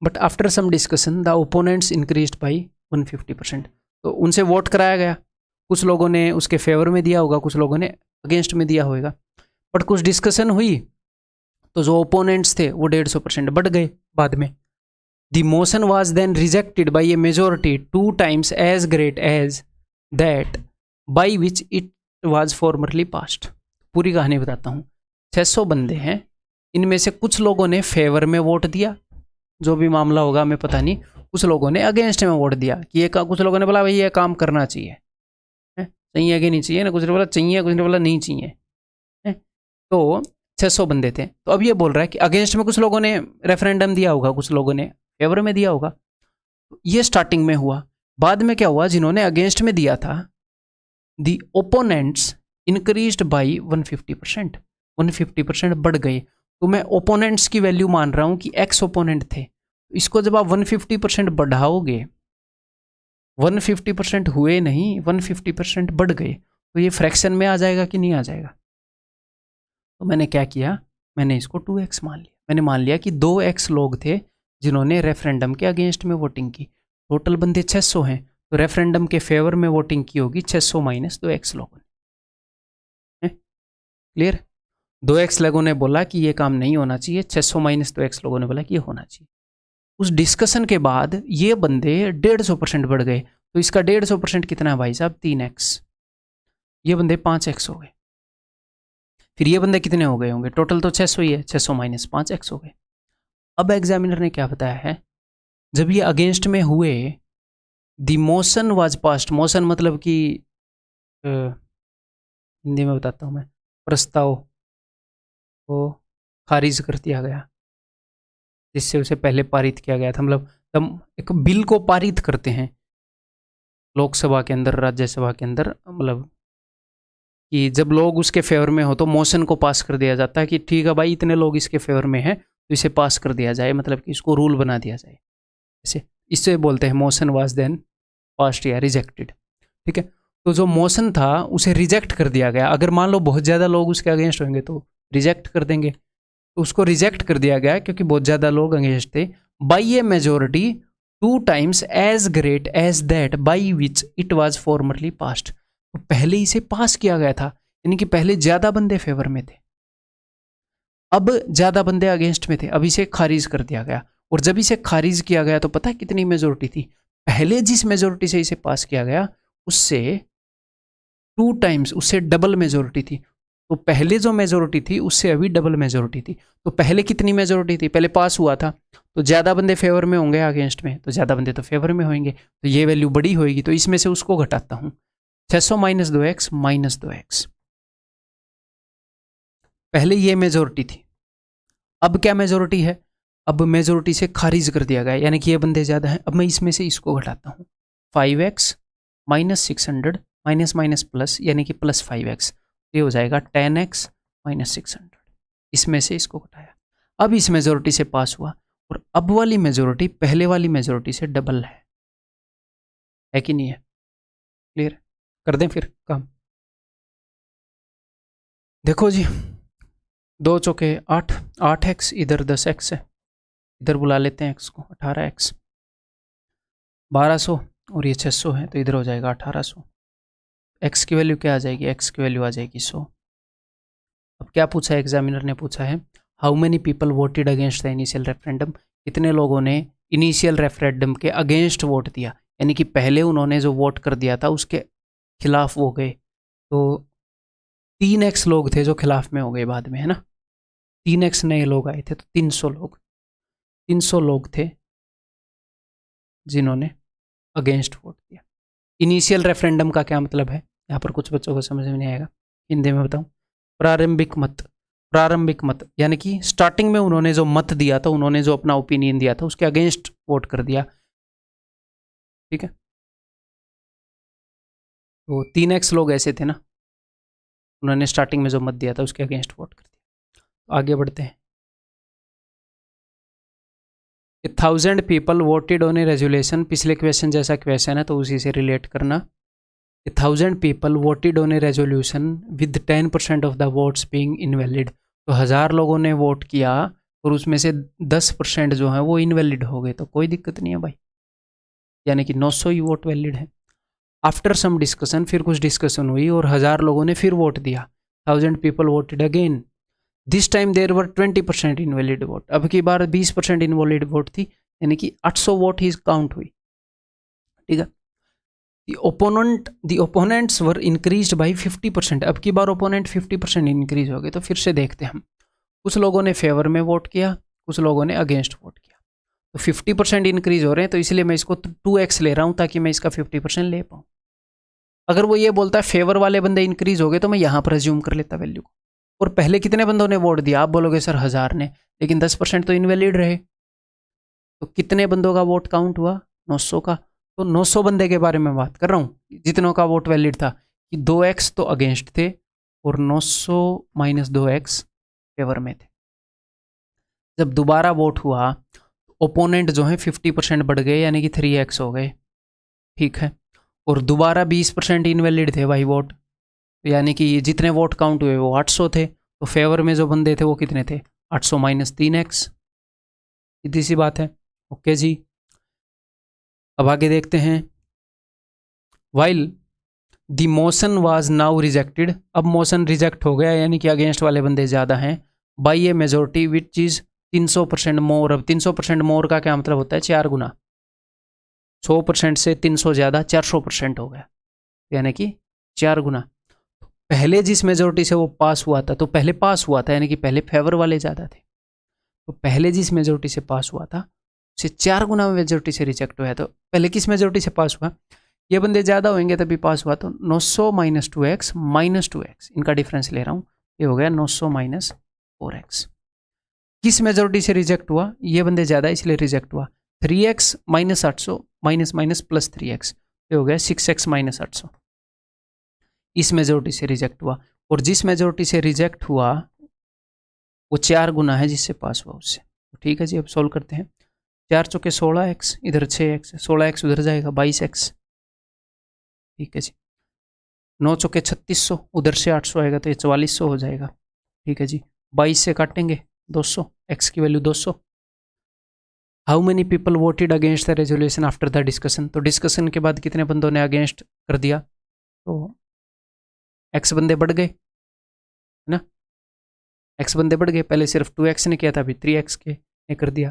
but after some discussion the opponents increased by 150%। तो उनसे वोट कराया गया, कुछ लोगों ने उसके फेवर में दिया होगा, कुछ लोगों ने अगेंस्ट में दिया होगा, बट कुछ डिस्कशन हुई तो जो ओपोनेंट्स थे वो 150% बढ़ गए बाद में। The motion was then rejected by a majority 2 times as great as that by which it was formerly passed. पूरी कहानी बताता हूँ। 600 बंदे हैं, इनमें से कुछ लोगों ने फेवर में वोट दिया, जो भी मामला होगा हमें पता नहीं, कुछ लोगों ने अगेंस्ट में वोट दिया कि ये कुछ लोगों ने बोला भाई ये काम करना चाहिए, चाहिए कि नहीं चाहिए ना, कुछ ने बोला चाहिए, कुछ ने बोला नहीं चाहिए, है? तो 600 बंदे थे। तो अब ये बोल रहा है कि अगेंस्ट में कुछ लोगों ने रेफरेंडम दिया होगा, कुछ लोगों ने फेवर में दिया होगा। ये स्टार्टिंग में हुआ। बाद में क्या हुआ, जिन्होंने अगेंस्ट में दिया था, दी ओपोनेंट्स इंक्रीज्ड बाई 150%, 150% बढ़ गए। तो मैं ओपोनेंट्स की वैल्यू मान रहा हूं कि एक्स ओपोनेंट थे, इसको जब आप 150% बढ़ाओगे, 150% हुए नहीं, 150% बढ़ गए, तो ये फ्रैक्शन में आ जाएगा कि नहीं आ जाएगा। तो मैंने क्या किया, मैंने इसको 2x मान लिया। मैंने मान लिया कि 2x लोग थे जिन्होंने रेफरेंडम के अगेंस्ट में वोटिंग की। टोटल बंदे 600 हैं, तो रेफरेंडम के फेवर में वोटिंग की होगी 600 माइनस 2x लोगों ने। क्लियर? 2x लोगों ने बोला कि ये काम नहीं होना चाहिए, 600 माइनस 2x लोगों ने बोला कि ये होना चाहिए। उस डिस्कशन के बाद ये बंदे 150% बढ़ गए, तो इसका 150% कितना है भाई साहब, 3x। ये बंदे 5x हो गए। फिर ये बंदे कितने हो गए होंगे, टोटल तो 600 ही है, 600 माइनस 5x हो गए। अब एग्जामिनर ने क्या बताया है, जब ये अगेंस्ट में हुए, the motion was passed. Motion मतलब कि हिंदी में बताता हूँ मैं, प्रस्ताव को खारिज कर दिया गया, जिससे उसे पहले पारित किया गया था। मतलब हम एक बिल को पारित करते हैं लोकसभा के अंदर, राज्यसभा के अंदर, मतलब कि जब लोग उसके फेवर में हो तो मोशन को पास कर दिया जाता है कि ठीक है भाई, इतने लोग इसके फेवर में हैं तो इसे पास कर दिया जाए, मतलब कि इसको रूल बना दिया जाए। जैसे इससे बोलते हैं मोशन वाज देन पास्ड या रिजेक्टेड। ठीक है, तो जो मोशन था उसे रिजेक्ट कर दिया गया। अगर मान लो बहुत ज़्यादा लोग उसके अगेंस्ट होंगे तो रिजेक्ट कर देंगे, तो उसको रिजेक्ट कर दिया गया क्योंकि बहुत ज़्यादा लोग अगेंस्ट थे। By a majority 2 times as great as that by which it was formerly passed. तो पहले इसे पास किया गया था, यानी कि पहले ज़्यादा बंदे फेवर में थे, अब ज़्यादा बंदे अगेंस्ट में थे, अब इसे खारिज कर दिया गया। और जब इसे खारिज किया गया तो पता है कितनी मेजोरिटी थी, पहले जिस मेजोरिटी से इसे पास किया गया उससे 2 times, उससे डबल मेजोरिटी थी। तो पहले जो मेजोरिटी थी उससे अभी डबल मेजोरिटी थी। तो पहले कितनी मेजोरिटी थी, पहले पास हुआ था तो ज़्यादा बंदे फेवर में होंगे, अगेंस्ट में तो ज़्यादा बंदे तो फेवर में होंगे, तो ये वैल्यू बड़ी होगी। तो इसमें से उसको घटाता हूँ, 600 माइनस 2x माइनस 2x। पहले ये मेजोरिटी थी, अब क्या मेजोरिटी है, अब मेजोरिटी से खारिज कर दिया गया, यानी कि ये बंदे ज़्यादा हैं। अब मैं इसमें से इसको घटाता हूँ, 5x minus 600 minus minus plus, यानी कि प्लस 5x, ये हो जाएगा 10x माइनस 600। इसमें से इसको घटाया, अब इस मेजोरिटी से पास हुआ, और अब वाली मेजोरिटी पहले वाली मेजोरिटी से डबल है कि नहीं है? क्लियर? कर दें फिर काम। देखो जी, 2 चौके 8, 8x, इधर 10x है, इधर बुला लेते हैं x को, 18x, 1200 और ये 600 है, तो इधर हो जाएगा 1800। x की वैल्यू क्या आ जाएगी, x की वैल्यू आ जाएगी 100। अब क्या पूछा है एग्जामिनर ने, पूछा है how many people voted against the initial referendum. कितने लोगों ने इनिशियल रेफरेंडम के अगेंस्ट वोट दिया, यानी कि पहले उन्होंने जो वोट कर दिया था उसके खिलाफ वो गए। तो 3x लोग थे जो खिलाफ में हो गए बाद में, है ना, 3x नए लोग आए थे, तो 300 लोग थे जिन्होंने अगेंस्ट वोट दिया। इनिशियल रेफरेंडम का क्या मतलब है, यहाँ पर कुछ बच्चों को समझ में नहीं आएगा, हिंदी में बताऊँ। प्रारंभिक मत, प्रारंभिक मत यानी कि स्टार्टिंग में उन्होंने जो मत दिया था, उन्होंने जो अपना ओपिनियन दिया था उसके अगेंस्ट वोट कर दिया। ठीक है, तो 3x लोग ऐसे थे ना, उन्होंने स्टार्टिंग में जो मत दिया था उसके अगेंस्ट वोट कर दिया। तो आगे बढ़ते हैं। 1000 people voted on A resolution, पिछले क्वेश्चन जैसा क्वेश्चन है तो उसी से रिलेट करना। 1000 people voted on A resolution with 10% of the votes being invalid. तो 1000 लोगों ने वोट किया और उसमें से 10% जो है वो इनवैलिड हो गए, तो कोई दिक्कत नहीं है भाई, यानी कि 900 ही वोट वैलिड है। आफ्टर सम डिस्कशन, फिर कुछ डिस्कशन हुई और 1000 लोगों ने फिर वोट दिया। 1000 people voted again, this time there were 20% invalid vote. अब की बार 20% इनवैलिड वोट थी, यानी कि 800 वोट ही काउंट हुई। ठीक है। The opponents were increased by 50%। अब की बार ओपोनेंट 50% इंक्रीज हो गए। तो फिर से देखते हैं हम, कुछ लोगों ने फेवर में वोट किया, कुछ लोगों ने अगेंस्ट वोट किया। तो 50% इंक्रीज हो रहे हैं, तो इसलिए मैं इसको 2x ले रहा हूं ताकि मैं इसका 50% ले पाऊँ। अगर वो ये बोलता है फेवर वाले बंदे इंक्रीज हो गए, तो मैं यहां पर अज्यूम कर लेता वैल्यू को। और पहले कितने बंदों ने वोट दिया? आप बोलोगे सर 1000 ने, लेकिन 10% तो इनवैलिड रहे। तो कितने बंदों का वोट काउंट हुआ? 900 का। तो 900 बंदे के बारे में बात कर रहा हूँ, जितनों का वोट वैलिड था, कि 2x तो अगेंस्ट थे और 900 माइनस 2x फेवर में थे। जब दोबारा वोट हुआ, ओपोनेंट जो है 50% बढ़ गए, यानी कि 3x हो गए। ठीक है। और दोबारा 20% इनवैलिड थे भाई वोट, यानी कि जितने वोट काउंट हुए वो 800 थे। तो फेवर में जो बंदे थे वो कितने थे? 800 माइनस 3x। सीधी सी बात है। ओके जी, अब आगे देखते हैं। While the motion was now rejected, अब मोशन रिजेक्ट हो गया, यानी कि अगेंस्ट वाले बंदे ज़्यादा हैं, by a majority which is 300% मोर। अब 300% मोर का क्या मतलब होता है? 4 गुना। 100% से 300 ज़्यादा 400% हो गया, यानी कि 4 गुना। पहले जिस मेजोरिटी से वो पास हुआ था, तो पहले पास हुआ था, यानी कि पहले फेवर वाले ज़्यादा थे। तो पहले जिस मेजोरिटी से पास हुआ था उसे 4 गुना मेजोरिटी से रिजेक्ट हुआ है। तो पहले किस मेजोरिटी से पास हुआ? ये बंदे ज़्यादा होंगे तभी पास हुआ। तो 900 माइनस 2x माइनस 2x, इनका डिफरेंस ले रहा हूँ, ये हो गया 900 माइनस 4x। किस मेजोरिटी से रिजेक्ट हुआ? ये बंदे ज़्यादा इसलिए रिजेक्ट हुआ। 3x minus 800 minus minus plus 3x, ये हो गया 6x माइनस 800। इस मेजोरिटी से रिजेक्ट हुआ, और जिस मेजोरिटी से रिजेक्ट हुआ वो 4 गुना है जिससे पास हुआ उससे। तो ठीक है जी, अब सोल्व करते हैं। 4 चौके 16x, इधर 6x, 16x उधर जाएगा 22x। ठीक है जी। 9 चौके 3600, उधर से 800 आएगा तो ये 4400 हो जाएगा। ठीक है जी। 22 से काटेंगे 200, x की value 200। How many people voted against the resolution after the discussion. तो डिस्कशन के बाद कितने बंदों ने अगेंस्ट कर दिया? तो x बंदे बढ़ गए, है ना? x बंदे बढ़ गए, पहले सिर्फ 2x ने किया था, अभी 3x के ने कर दिया।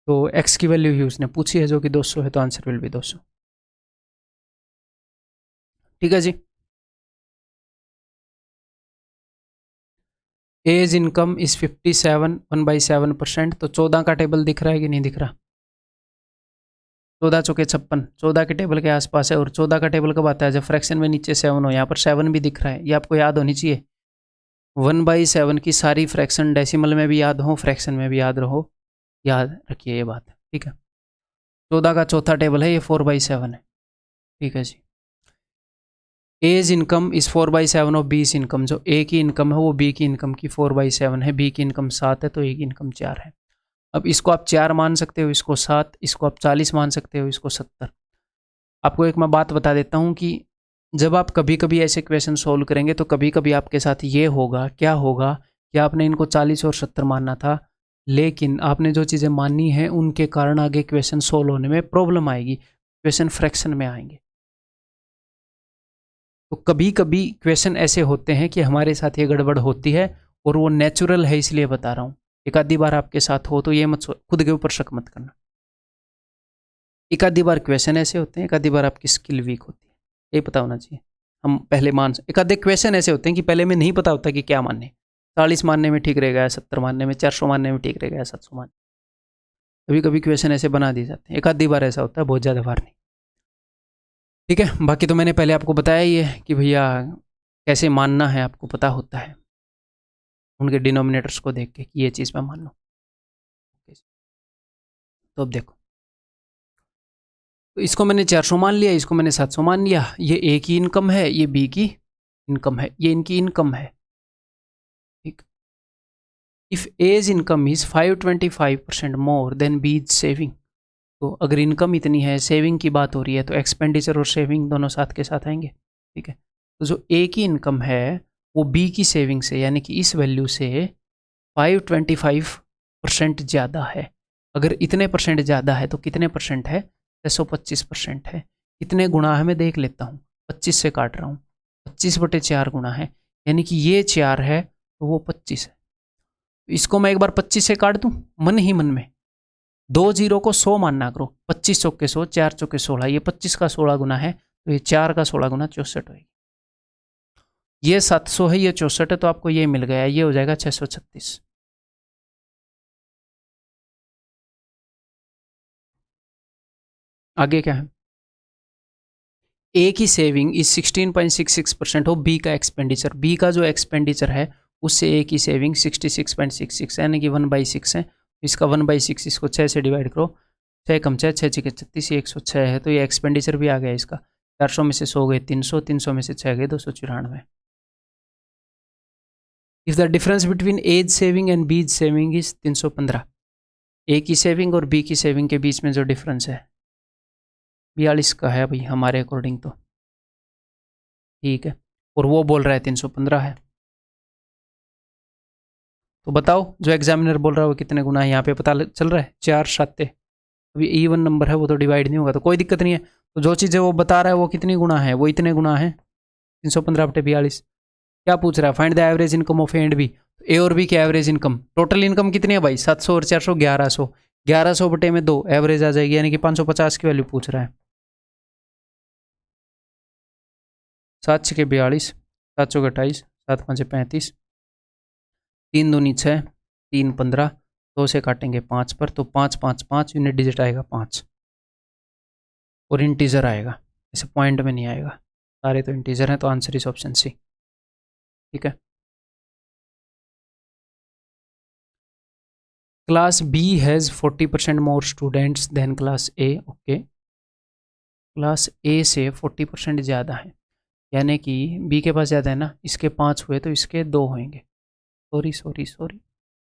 तो x की वैल्यू ही उसने पूछी है जो कि 200 है, तो आंसर विल बी 200। ठीक है जी। As income is 57, 1/7%। तो 14 का टेबल दिख रहा है कि नहीं दिख रहा? 14 चौके 56, 14 के टेबल के आसपास है। और 14 का टेबल कब आता है? जब फ्रैक्शन में नीचे 7 हो। यहाँ पर 7 भी दिख रहा है, ये आपको याद होनी चाहिए। 1/7 की सारी फ्रैक्शन डेसिमल में भी याद हो, फ्रैक्शन में भी याद रहो, याद रखिए ये बात। ठीक है। 14 का चौथा टेबल है, ये 4/7 है। ठीक है जी। As income is 4/7 of B income. जो ए की इनकम है वो बी की इनकम की 4/7 है। बी की इनकम 7 है, तो ए की इनकम 4 है। अब इसको आप 4 मान सकते हो, इसको 7, इसको आप 40 मान सकते हो, इसको 70। आपको एक मैं बात बता देता हूँ कि जब आप कभी कभी ऐसे क्वेश्चन सोल्व करेंगे तो कभी कभी आपके साथ ये होगा, क्या होगा कि आपने इनको 40 और 70 मानना था, लेकिन आपने जो चीज़ें माननी है उनके कारण आगे क्वेश्चन सोल्व होने में प्रॉब्लम आएगी, क्वेश्चन फ्रैक्शन में आएंगे। तो कभी कभी क्वेश्चन ऐसे होते हैं कि हमारे साथ ये गड़बड़ होती है, और वो नेचुरल है, इसलिए बता रहा हूँ। एक आधी बार आपके साथ हो तो ये मत खुद के ऊपर शक मत करना। एक आधी बार क्वेश्चन ऐसे होते हैं, एक आधी बार आपकी स्किल वीक होती है, ये पता होना चाहिए। हम पहले एक आधे क्वेश्चन ऐसे होते हैं कि पहले में नहीं पता होता कि क्या मानने। 40 मानने में ठीक रहेगा, 70 मानने में, 400 मानने में ठीक रहेगा, 700 मानने। कभी कभी क्वेश्चन ऐसे बना दिए जाते हैं, एक आधी बार ऐसा होता है, बहुत ज़्यादा बार नहीं। ठीक है। बाकी तो मैंने पहले आपको बताया ही है कि भैया कैसे मानना है, आपको पता होता है उनके डिनोमिनेटर्स को देख के कि ये चीज़ मैं मान लूँ। तो अब देखो, तो इसको मैंने 400 मान लिया, इसको मैंने 700 मान लिया। ये ए की इनकम है, ये बी की इनकम है, ये इनकी इनकम है। ठीक, if A's income is 525% more than B's saving, तो अगर इनकम इतनी है, सेविंग की बात हो रही है, तो एक्सपेंडिचर और सेविंग दोनों साथ के साथ आएंगे। ठीक है, तो जो ए की इनकम है वो बी की सेविंग से, यानी कि इस वैल्यू से 525% ज़्यादा है। अगर इतने परसेंट ज़्यादा है तो कितने परसेंट है? 625% है। कितने गुना है मैं देख लेता हूँ, 25 से काट रहा हूँ, 25/4 गुना है, यानी कि ये 4 है तो वो 25 है। इसको मैं एक बार 25 से काट दूँ मन ही मन में, 2 जीरो को 100 मानना करो, 25 चौके 100, 4 चौके 16, ये 25 का 16 गुना है, तो ये 4 का 16 गुना 64 होगी। ये 700 है, ये 64 है, तो आपको ये मिल गया, ये हो जाएगा 636। आगे क्या है? ए की सेविंग इज 16.66% हो, बी का एक्सपेंडिचर, बी का जो एक्सपेंडिचर है उससे ए की सेविंग 66.66 यानी कि 1/6 है। इसका 1/6 इसको 6 से डिवाइड करो, 6 कम 6, 6 6 36, 106 है, तो ये एक्सपेंडिचर भी आ गया इसका। 400 में से 100 गए 300, 300 में से 6 गए 294। If the difference between A's saving and B's saving is 315, A की सेविंग और बी की सेविंग के बीच में जो डिफरेंस है 42 का है भाई हमारे अकॉर्डिंग तो। ठीक है, और वो बोल रहा है 315 है, तो बताओ जो एग्जामिनर बोल रहा है वो कितने गुना है? यहाँ पे पता चल रहा है 4 7, अभी इवन नंबर है वो तो डिवाइड नहीं होगा, तो कोई दिक्कत नहीं है। तो जो चीज़ें वो बता रहा है वो कितनी गुना है, वो इतने गुना है 315/42। क्या पूछ रहा है? Find the average income of A and B. A और बी की एवरेज इनकम, टोटल इनकम कितनी है भाई? 700 और 400 1100, 1100 बटे में 2 एवरेज आ जाएगी, यानी कि 550 की वैल्यू पूछ रहा है। 7 6 42, 7 चौके 28, 7 5 35, 3 दूनी 6, 3 15, 2 से काटेंगे 5 पर, तो 5 5 5 यूनिट डिजिट आएगा 5, और इंटीजर आएगा, ऐसे पॉइंट में नहीं आएगा, सारे तो इंटीजर हैं, तो आंसर इज ऑप्शन सी। ठीक है, class B has 40% more students than class A. Okay, class A से 40% ज़्यादा है, यानी कि बी के पास ज़्यादा है ना, इसके 5 हुए तो इसके 2 होंगे। सॉरी सॉरी सॉरी,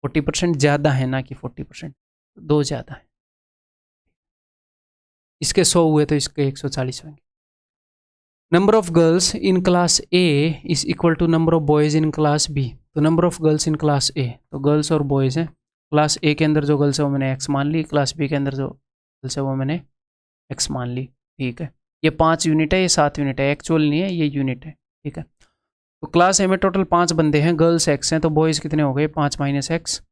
40% ज़्यादा है ना कि 40%, 2 ज़्यादा है। इसके 100 हुए तो इसके 140 होंगे। Number of girls in class A is equal to number of boys in class B. तो number of girls in class A, तो गर्ल्स और बॉयज़ हैं। क्लास ए के अंदर जो गर्ल्स है वो मैंने एक्स मान ली, क्लास बी के अंदर जो गर्ल्स है वो मैंने एक्स मान ली। ठीक है, ये 5 यूनिट है, ये 7 यूनिट है, एक्चुअल नहीं है, ये यूनिट है। ठीक है, तो क्लास ए में टोटल 5 बंदे हैं, गर्ल्स एक्स हैं, तो बॉयज़ कितने हो गए? 5 - एक्स,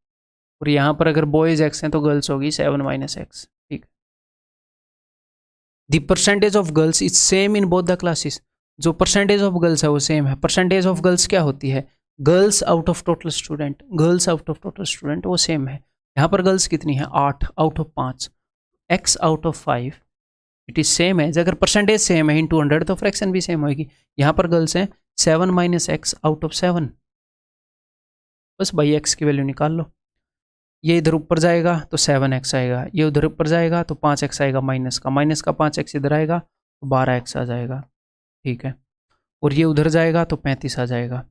और यहाँ पर अगर बॉयज़ एक्स हैं तो गर्ल्स होगी 7 - एक्स। ठीक, the percentage of girls is same in both the classes. जो परसेंटेज ऑफ गर्ल्स है वो सेम है। परसेंटेज ऑफ गर्ल्स क्या होती है? Girls out of total student, girls out of total student वो सेम है। यहाँ पर गर्ल्स कितनी है? 8 out of 5, x out of 5, it is same है। अगर परसेंटेज सेम है इंटू 100 तो फ्रैक्शन भी सेम होगी। यहाँ पर गर्ल्स हैं 7 - एक्स आउट ऑफ 7, बस भाई एक्स की वैल्यू निकाल लो। ये इधर ऊपर जाएगा तो 7x आएगा, ये उधर ऊपर जाएगा तो 5x आएगा, माइनस का 5x इधर आएगा तो 12x आ जाएगा। ठीक है, और ये उधर जाएगा तो 35 आ जाएगा।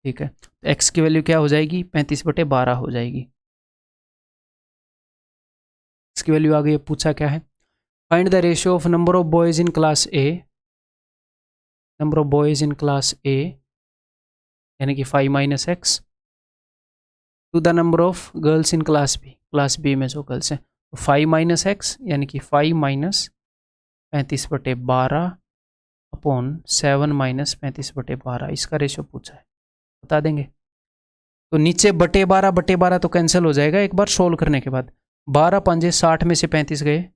ठीक है, तो x की वैल्यू क्या हो जाएगी? 35/12 हो जाएगी। इसकी वैल्यू आ गई। पूछा क्या है? Find the ratio of number of boys in class A, number of boys in class A यानी कि 5 - x to the number of girls in class B, class B में जो गर्ल्स हैं, तो 5 - एक्स यानी कि 5 - 35/12 अपॉन 7 - 35/12, इसका रेशियो पूछा है, बता देंगे। तो नीचे बटे 12 तो कैंसिल हो जाएगा एक बार सोल्व करने के बाद। 12 पंजे 60 में से 35 गए,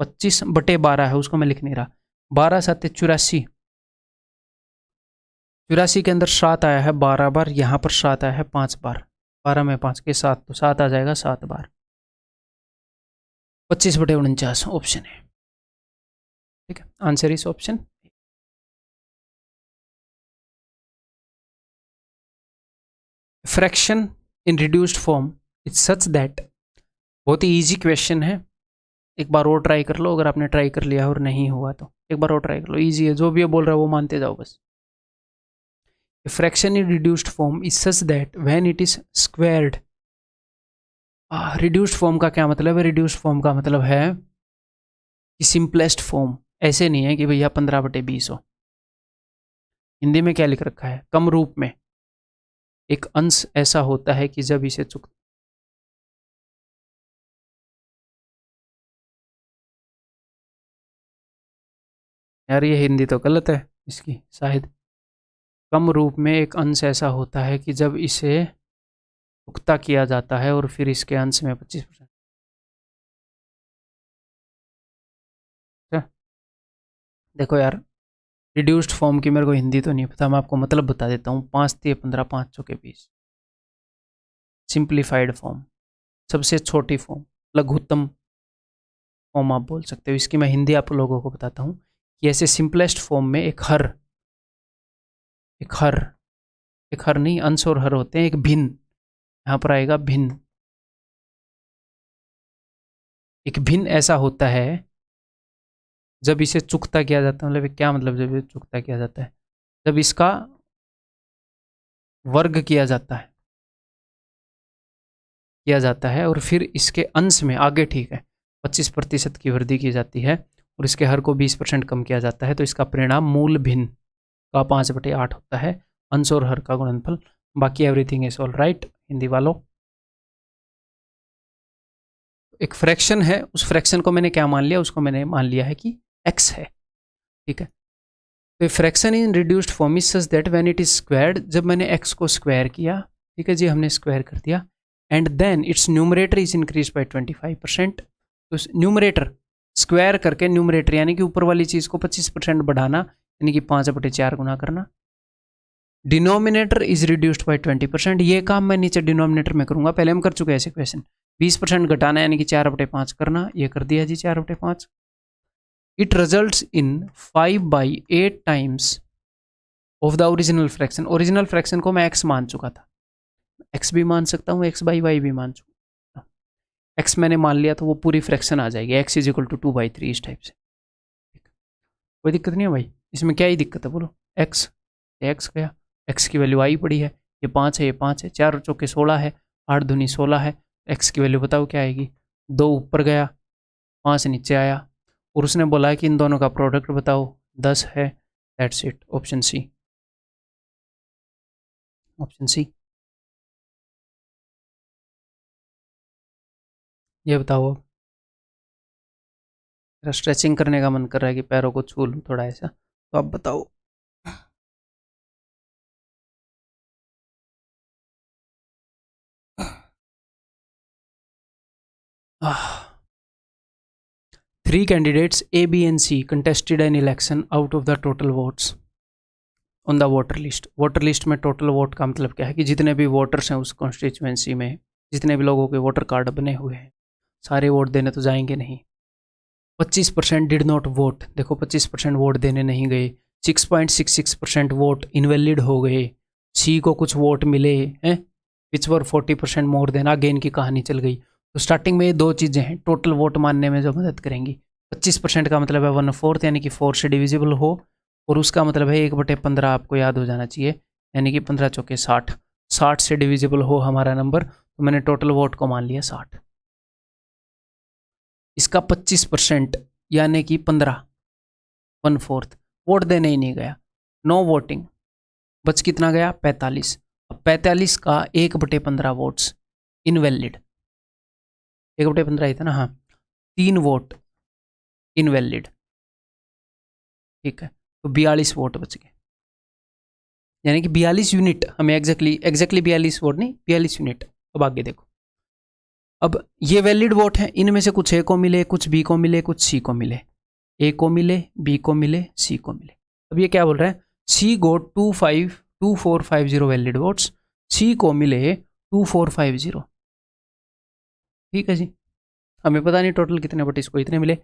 25/12 है, उसको मैं लिख नहीं रहा। 12 7 84, 84 के अंदर 7 आया है 12 बार, यहाँ पर 7 आया है 5 बार, 12 में 5 के 7, तो 7 आ जाएगा 7 बार। 25/49 ऑप्शन है। ठीक है, आंसर इस option. Fraction in reduced form is such that, बहुत ही इजी क्वेश्चन है, एक बार और ट्राई कर लो, अगर आपने ट्राई कर लिया और नहीं हुआ तो एक बार और ट्राई कर लो, इजी है, जो भी ये बोल रहा है वो मानते जाओ बस। Fraction in reduced form is such that when it is squared. Reduced form का क्या मतलब है? रिड्यूस्ड फॉर्म का मतलब है कि सिंपलेस्ट फॉर्म, ऐसे नहीं है कि भैया 15/20 हो। हिंदी में क्या लिख रखा है? कम रूप में एक अंश ऐसा होता है कि जब इसे चुक यार ये हिंदी तो गलत है इसकी शायद। कम रूप में एक अंश ऐसा होता है कि जब इसे चुकता किया जाता है और फिर इसके अंश में 25%। देखो यार, रिड्यूस्ड फॉर्म की मेरे को हिंदी तो नहीं पता, मैं आपको मतलब बता देता हूँ। 5×3 = 15, 5 चौके 20। सिंप्लीफाइड फॉर्म, सबसे छोटी फॉर्म, लघुत्तम फॉर्म आप बोल सकते हो इसकी। मैं हिंदी आप लोगों को बताता हूँ कि ऐसे सिंपलेस्ट फॉर्म में एक हर, एक हर, एक हर नहीं, अंश और हर होते हैं। एक भिन्न, यहाँ पर आएगा भिन्न। एक भिन्न ऐसा होता है जब इसे चुकता किया जाता है। मतलब क्या मतलब जब इसे चुकता किया जाता है? जब इसका वर्ग किया जाता है, किया जाता है और फिर इसके अंश में आगे, ठीक है, 25% की वृद्धि की जाती है और इसके हर को 20% कम किया जाता है, तो इसका परिणाम मूल भिन्न का 5/8 होता है, अंश और हर का गुणनफल। बाकी everything is all right Hindi वालों। एक फ्रैक्शन है, उस फ्रैक्शन को मैंने क्या मान लिया? उसको मैंने मान लिया है कि x है, ठीक है। तो fraction in reduced form is such that when it is squared, जब मैंने x को स्क्वायर किया, ठीक है जी, हमने स्क्वायर कर दिया, and then its numerator is increase by 25%। तो न्यूमरेटर स्क्वायर करके, न्यूमरेटर यानी कि ऊपर वाली चीज़ को 25% बढ़ाना, यानी कि 5/4 गुना करना। Denominator is reduced by 20%। ये काम मैं नीचे डिनोमिनेटर में करूंगा, पहले हम कर चुके हैं ऐसे क्वेश्चन। 20% घटाना यानी कि 4/5 करना, ये कर दिया जी 4/5। It results in 5/8 times of the original fraction. Original fraction को मैं x मान चुका था, x भी मान सकता हूँ, x/y भी मान चुका, x मैंने मान लिया तो वो पूरी फ्रैक्शन आ जाएगी, x = 2/3 इस टाइप से। कोई दिक्कत नहीं है भाई, इसमें क्या ही दिक्कत है बोलो? x गया, x की वैल्यू आई पड़ी है, ये 5 है, ये 5 है, 4 चौके 16 है, 8 दूनी 16 है, x की वैल्यू बताओ क्या आएगी? 2 ऊपर गया, 5 नीचे आया, और उसने बोला है कि इन दोनों का प्रोडक्ट बताओ, 10 है। That's it, option C, option C. ये बताओ अब, मेरा स्ट्रेचिंग करने का मन कर रहा है कि पैरों को छू लूँ थोड़ा ऐसा, तो आप बताओ। Three candidates A, B and C contested an election out of the total votes on the voter list. Voter list में टोटल वोट का मतलब क्या है कि जितने भी वोटर्स हैं उस कॉन्स्टिट्यूएंसी में, जितने भी लोगों के वोटर कार्ड बने हुए हैं, सारे वोट देने तो जाएंगे नहीं। 25% डिड नॉट वोट, देखो 25% वोट देने नहीं गए। 6.66% वोट इनवैलिड हो गए। सी को कुछ वोट मिले हैं विच वर 40% मोर देन, आगे इनकी कहानी चल गई। तो स्टार्टिंग में ये दो चीज़ें हैं टोटल वोट मानने में जो मदद करेंगी। 25% का मतलब है 1/4 यानी कि 4 से डिविजिबल हो, और उसका मतलब है 1/15 आपको याद हो जाना चाहिए, यानी कि 15 चौके 60, 60 से डिविजिबल हो हमारा नंबर, तो मैंने टोटल वोट को मान लिया 60। इसका 25% यानी कि 15, 1/4 वोट देने ही नहीं गया, नो वोटिंग, बच कितना गया? 45। अब 45 का 1/15 वोट्स इनवैलिड, 1/15 ही था ना, हाँ, 3 वोट इनवैलिड, ठीक है, तो 42 वोट बच गए, यानी कि 42 यूनिट, हमें एग्जैक्टली 42 वोट नहीं, 42 यूनिट। अब आगे देखो, अब ये वैलिड वोट हैं, इनमें से कुछ ए को मिले, कुछ बी को मिले, कुछ सी को मिले, ए को मिले, बी को मिले, सी को मिले। अब ये क्या बोल रहे हैं? सी गोट 2450 वैलिड वोट्स, सी को मिले 2450, ठीक है जी। हमें पता नहीं टोटल कितने, बट इसको इतने मिले,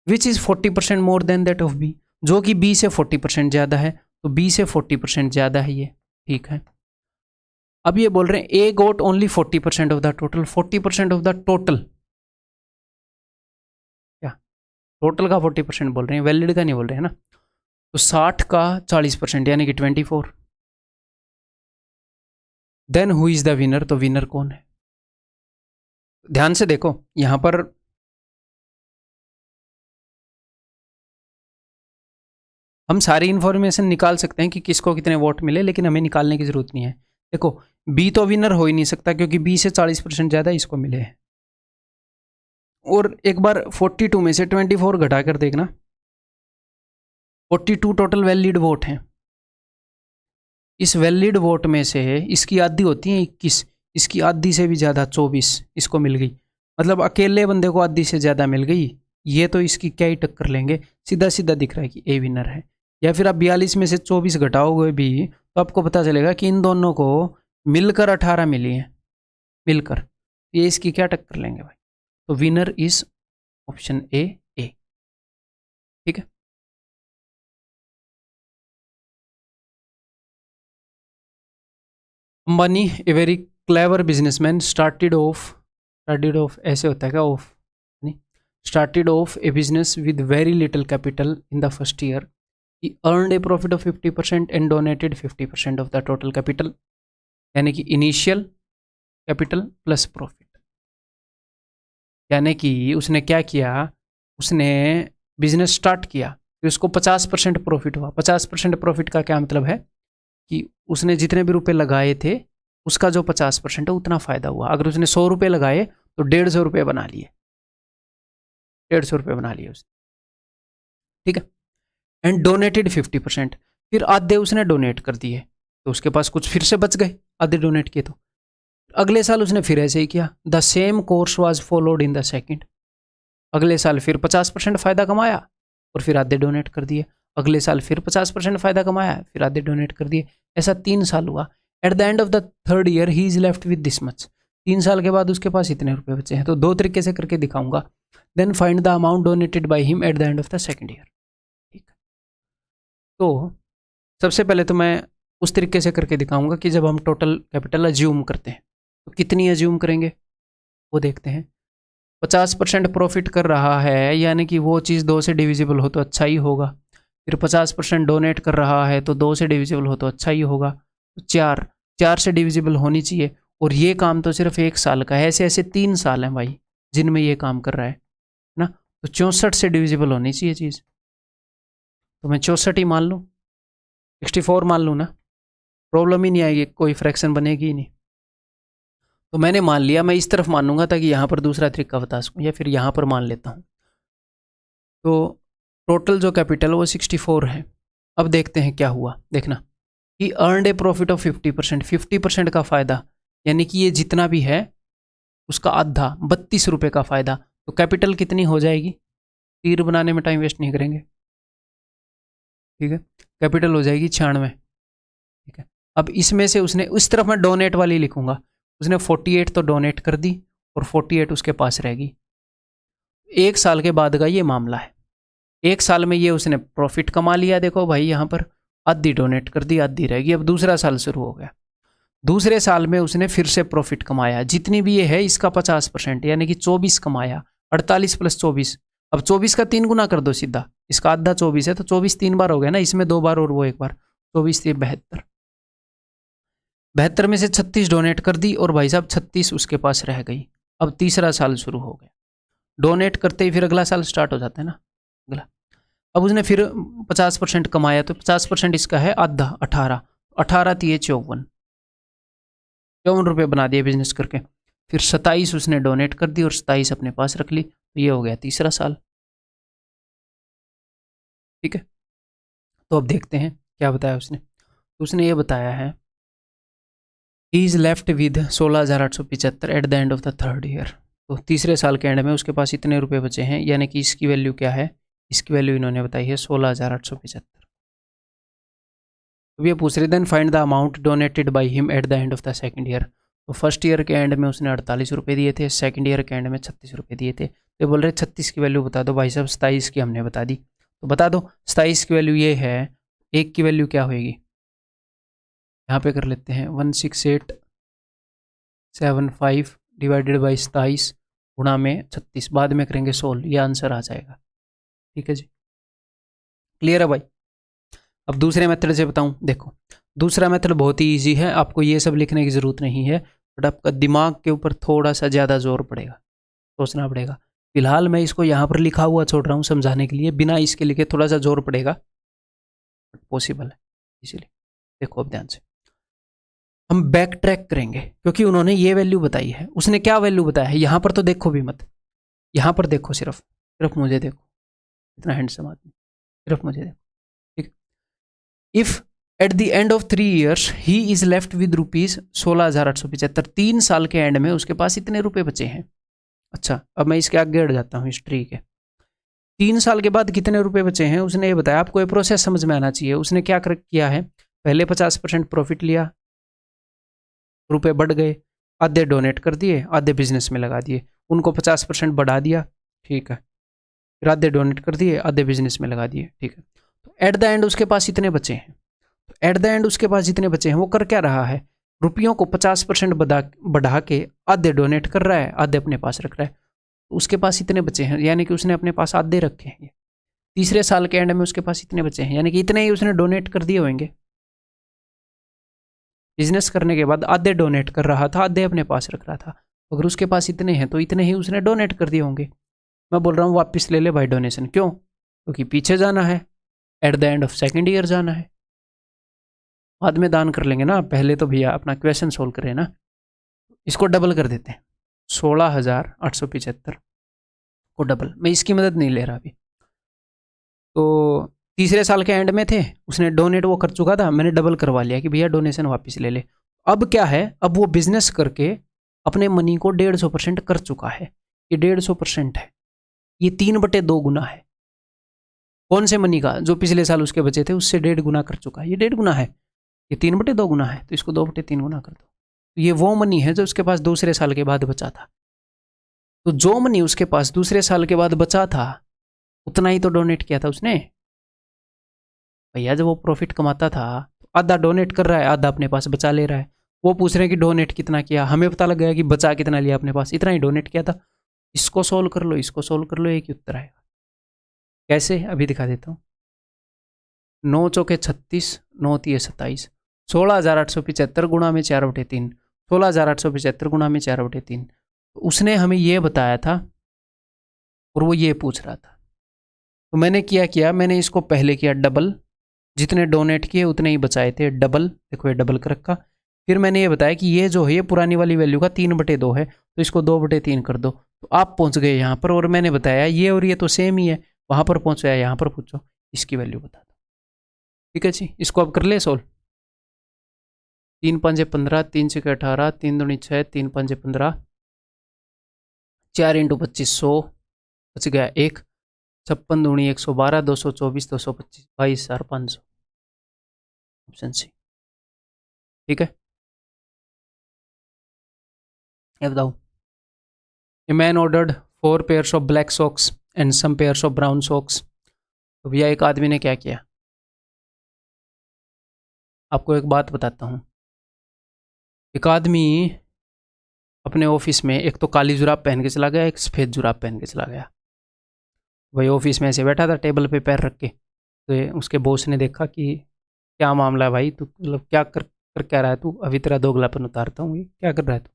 which is 40% more than that of B, जो कि बी से 40% ज़्यादा है, तो बी से 40% ज़्यादा है ये, ठीक है। अब ये बोल रहे हैं a goat only 40% of the total, 40% of the total, total का 40% बोल रहे हैं, वैलिड का नहीं बोल रहे हैं ना। तो 60 का 40% यानी कि 24। Then who is the winner, तो विनर कौन है? ध्यान से देखो यहां पर हम सारी इंफॉर्मेशन निकाल सकते हैं कि किसको कितने वोट मिले, लेकिन हमें निकालने की जरूरत नहीं है। देखो बी तो विनर हो ही नहीं सकता क्योंकि बी से 40% ज़्यादा इसको मिले हैं। और एक बार 42 में से 24 घटा कर देखना, 42 टोटल वैलिड वोट हैं। इस वैलिड वोट में से इसकी आधी होती है 21, इसकी आधी से भी ज़्यादा 24 इसको मिल गई। मतलब अकेले बंदे को आधी से ज़्यादा मिल गई। ये तो इसकी क्या ही टक्कर लेंगे, सीधा सीधा दिख रहा है कि ए विनर है। या फिर आप 42 में से 24 घटाओगे भी तो आपको पता चलेगा कि इन दोनों को मिलकर 18 मिली हैं, मिलकर। ये इसकी क्या टक्कर लेंगे भाई? तो विनर इज ऑप्शन ए। ठीक है। Ambani a very clever businessman started off ऐसे होता है क्या? ऑफ नहीं, started off A business with very little capital in the first year. He earned a profit of 50% and donated 50% of the total capital, यानी कि initial capital plus profit. यानी कि उसने क्या किया, उसने बिजनेस स्टार्ट किया, फिर उसको 50% प्रॉफिट हुआ। 50% प्रॉफिट का क्या मतलब है कि उसने जितने भी रुपए लगाए थे उसका जो 50% है उतना फ़ायदा हुआ। अगर उसने 100 रुपये लगाए तो 150 रुपये बना लिए, 150 रुपये बना लिए उसने। ठीक है। एंड डोनेटेड 50%, फिर आधे उसने डोनेट कर दिए तो उसके पास कुछ फिर से बच गए, आधे डोनेट किए तो। अगले साल उसने फिर ऐसे ही किया। The same course was followed in the second. अगले साल फिर 50% फ़ायदा कमाया और फिर आधे डोनेट कर दिए। अगले साल फिर 50% फ़ायदा कमाया, फिर आधे डोनेट कर दिए। ऐसा 3 साल हुआ। Eight the end of the third year he is left with this much. 3 साल के बाद उसके पास इतने रुपए बचे हैं। तो 2 तरीके से करके दिखाऊंगा। Then find the amount donated by him at the end of the second year. तो सबसे पहले तो मैं उस तरीके से करके दिखाऊंगा कि जब हम टोटल कैपिटल अज्यूम करते हैं तो कितनी अज्यूम करेंगे वो देखते हैं। 50% प्रॉफिट कर रहा है यानी कि वो चीज़ 2 से डिविजिबल हो तो अच्छा ही होगा। फिर 50% डोनेट कर रहा है तो 2 से डिविजिबल हो तो अच्छा ही होगा। तो 4 से डिविजिबल होनी चाहिए। और ये काम तो सिर्फ 1 साल का है। ऐसे ऐसे 3 साल हैं भाई जिनमें ये काम कर रहा है ना। तो 64 से डिविजिबल होनी चाहिए चीज़। तो मैं 64 ही मान लूँ, 64 मान लूँ ना, प्रॉब्लम ही नहीं आएगी, कोई फ्रैक्शन बनेगी ही नहीं। तो मैंने मान लिया, मैं इस तरफ मानूंगा ताकि यहाँ पर दूसरा तरीका बता सकूँ, या फिर यहाँ पर मान लेता हूँ। तो टोटल जो कैपिटल वो 64 है। अब देखते हैं क्या हुआ। देखना, he earned A profit of 50%। 50% का फ़ायदा यानी कि ये जितना भी है उसका आधा 32 रुपये का फ़ायदा। तो कैपिटल कितनी हो जाएगी? तीर बनाने में टाइम वेस्ट नहीं करेंगे। ठीक है, कैपिटल हो जाएगी 96। ठीक है, अब इसमें से उसने उस तरफ मैं डोनेट वाली लिखूंगा। उसने 48 तो डोनेट कर दी और 48 उसके पास रहेगी। 1 साल के बाद का ये मामला है। 1 साल में ये उसने प्रॉफिट कमा लिया। देखो भाई यहाँ पर आधी डोनेट कर दी, आधी रहेगी। अब दूसरा साल शुरू हो गया। दूसरे साल में उसने फिर से प्रॉफिट कमाया, जितनी भी ये है इसका 50% यानी कि 24 कमाया। 48 + 24, अब 24 का 3 गुना कर दो सीधा। इसका आधा 24 है तो 24 3 बार हो गया ना, इसमें 2 बार और वो 1 बार। 24 से 72, 72 में से 36 डोनेट कर दी और भाई साहब 36 उसके पास रह गई। अब तीसरा साल शुरू हो गया। डोनेट करते ही फिर अगला साल स्टार्ट हो जाता है ना अगला। अब उसने फिर 50% कमाया तो 50% इसका है आधा 18। 18 थी 54 रुपये बना दिए बिजनेस करके। फिर 27 उसने डोनेट कर दी और 27 अपने पास रख ली। तो ये हो गया तीसरा साल। ठीक है, तो अब देखते हैं क्या बताया उसने। तो उसने ये बताया है he is left with 16,875 eight the end of the third year. तो तीसरे साल के एंड में उसके पास इतने रुपए बचे हैं, यानी कि इसकी वैल्यू क्या है? इसकी वैल्यू इन्होंने बताई है 16,875। अब ये पूछ रहे then find the amount donated by him at the end of the second year. तो फर्स्ट ईयर के एंड में उसने 48 रुपये दिए थे, सेकंड ईयर के एंड में 36 रुपये दिए थे। तो बोल रहे 36 की वैल्यू बता दो। भाई साहब 27 की हमने बता दी, तो बता दो 27 की वैल्यू ये है। एक की वैल्यू क्या होएगी? यहाँ पे कर लेते हैं 16875 डिवाइडेड बाई 27 गुणा में 36, बाद में करेंगे 16, ये आंसर आ जाएगा। ठीक है जी, क्लियर है भाई। अब दूसरे मेथड से बताऊं, देखो दूसरा मेथड बहुत ही ईजी है, आपको ये सब लिखने की ज़रूरत नहीं है, बट आपका दिमाग के ऊपर थोड़ा सा ज़्यादा जोर पड़ेगा, सोचना पड़ेगा। फिलहाल मैं इसको यहाँ पर लिखा हुआ छोड़ रहा हूँ समझाने के लिए, बिना इसके लिखे थोड़ा सा जोर पड़ेगा, बट पॉसिबल है इसीलिए। देखो अब ध्यान से हम बैक ट्रैक करेंगे, क्योंकि उन्होंने ये वैल्यू बताई है, उसने क्या वैल्यू बताया है, यहाँ पर तो देखो भी मत, यहाँ पर देखो, सिर्फ मुझे देखो, इतना हैंडसम आदमी, सिर्फ मुझे देखो, ठीक। If at the end of 3 years he is left with rupees 16,875, 3 साल के एंड में उसके पास इतने रुपए बचे हैं। अच्छा, अब मैं इसके आगे हट जाता हूँ हिस्ट्री के। 3 साल के बाद कितने रुपए बचे हैं उसने ये बताया, आपको ये प्रोसेस समझ में आना चाहिए। उसने क्या किया है, पहले 50% प्रॉफिट लिया, रुपए बढ़ गए, आधे डोनेट कर दिए, आधे बिजनेस में लगा दिए, उनको 50% बढ़ा दिया, ठीक है, फिर आधे डोनेट कर दिए, आधे बिजनेस में लगा दिए, ठीक है। तो एट द एंड उसके पास इतने बचे हैं, तो एट द एंड उसके पास जितने बचे हैं वो कर क्या रहा है, रुपयों को 50% बढ़ा के आधे डोनेट कर रहा है, आधे अपने पास रख रहा है, तो उसके पास इतने बचे हैं, यानी कि उसने अपने पास आधे रखे हैं। तीसरे साल के एंड में उसके पास इतने बचे हैं, यानी कि इतने ही उसने डोनेट कर दिए होंगे। बिजनेस करने के बाद आधे डोनेट कर रहा था, आधे अपने पास रख रहा था, अगर उसके पास इतने हैं तो इतने ही उसने डोनेट कर दिए होंगे। मैं बोल रहा हूँ वापस ले ले भाई डोनेशन, क्यों, क्योंकि पीछे जाना है, eight the end of 2nd year जाना है। बाद में दान कर लेंगे ना, पहले तो भैया अपना क्वेश्चन सोल्व करें ना। इसको डबल कर देते हैं, 16,875 को डबल, मैं इसकी मदद नहीं ले रहा अभी। तो तीसरे साल के एंड में थे, उसने डोनेट वो कर चुका था, मैंने डबल करवा लिया कि भैया डोनेशन वापस ले ले। अब क्या है, अब वो बिजनेस करके अपने मनी को 150% कर चुका है, ये 150% है, ये 3/2 गुना है। कौन से मनी का, जो पिछले साल उसके बचे थे उससे 1.5 गुना कर चुका है, ये 1.5 गुना है, ये 3/2 गुना है, तो इसको 2/3 गुना कर दो। तो ये वो मनी है जो उसके पास दूसरे साल के बाद बचा था। तो जो मनी उसके पास दूसरे साल के बाद बचा था उतना ही तो डोनेट किया था उसने। भैया जब वो प्रॉफिट कमाता था तो आधा डोनेट कर रहा है, आधा अपने पास बचा ले रहा है। वो पूछ रहे हैं कि डोनेट कितना किया, हमें पता लग गया कि बचा कितना लिया अपने पास, इतना ही डोनेट किया था। इसको सोल्व कर लो, इसको सोल्व कर लो, एक ही उत्तर आएगा। कैसे, अभी दिखा देता हूँ। 9 चौके 36, 9 तिये 27, 16,875 गुणा में 4/3, 16,875 गुणा में 4/3। तो उसने हमें ये बताया था और वो ये पूछ रहा था, तो मैंने किया, मैंने इसको पहले किया डबल, जितने डोनेट किए उतने ही बचाए थे, डबल, देखो ये डबल कर रखा। फिर मैंने ये बताया कि ये जो है ये पुरानी वाली वैल्यू का 3/2 है, तो इसको 2/3 कर दो, तो आप पहुंच गए यहाँ पर। और मैंने बताया ये और ये तो सेम ही है, वहाँ पर पहुँचा, यहाँ पर पूछो, इसकी वैल्यू बता दो। ठीक है जी, इसको अब कर ले सोल्व। 3 5 15, 3 6 18, 3 दूनी 6, 3 5 15, 4 × 25 100, बच गया 1, 56 दूनी 112, 224, 225, 22,500, ऑप्शन सी। ठीक है, ये बताओ। A man ordered 4 pairs of black socks and some pairs of brown socks. तो भैया एक आदमी ने क्या किया, आपको एक बात बताता हूँ। एक आदमी अपने ऑफिस में एक तो काली जुराब पहन के चला गया, एक सफ़ेद जुराब पहन के चला गया। वही ऑफिस में ऐसे बैठा था टेबल पे पैर रख के, तो उसके बॉस ने देखा कि क्या मामला है भाई, तू मतलब क्या कर क्या रहा है तू, अभी तेरा दोगलापन उतारता हूँ, ये क्या कर रहा है तू।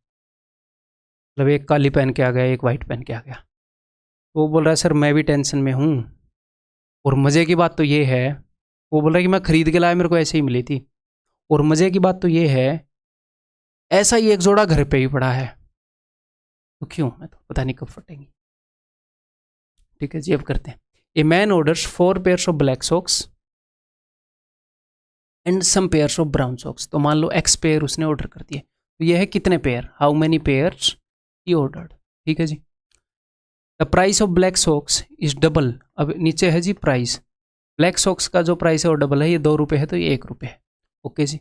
मतलब एक काली पहन के आ गया, एक वाइट पहन के आ गया। तो वो बोल रहा है सर मैं भी टेंशन में हूँ, और मज़े की बात तो ये है, वो बोल रहा है कि मैं ख़रीद के लाया, मेरे को ऐसे ही मिली थी, और मज़े की बात तो ये है ऐसा ही एक जोड़ा घर पे ही पड़ा है, तो क्यों, मैं तो पता नहीं कब फटेंगी। ठीक है जी, अब करते हैं। A man orders 4 pairs of black socks and some pairs of brown socks. तो मान लो एक्स पेयर उसने ऑर्डर कर दिए, तो ये है कितने pair, how many pairs he ordered. ठीक है जी। The price of black socks is double, अब नीचे है जी प्राइस, ब्लैक सॉक्स का जो प्राइस है वो डबल है, ये 2 रुपये है तो ये 1 रुपये है। ओके जी,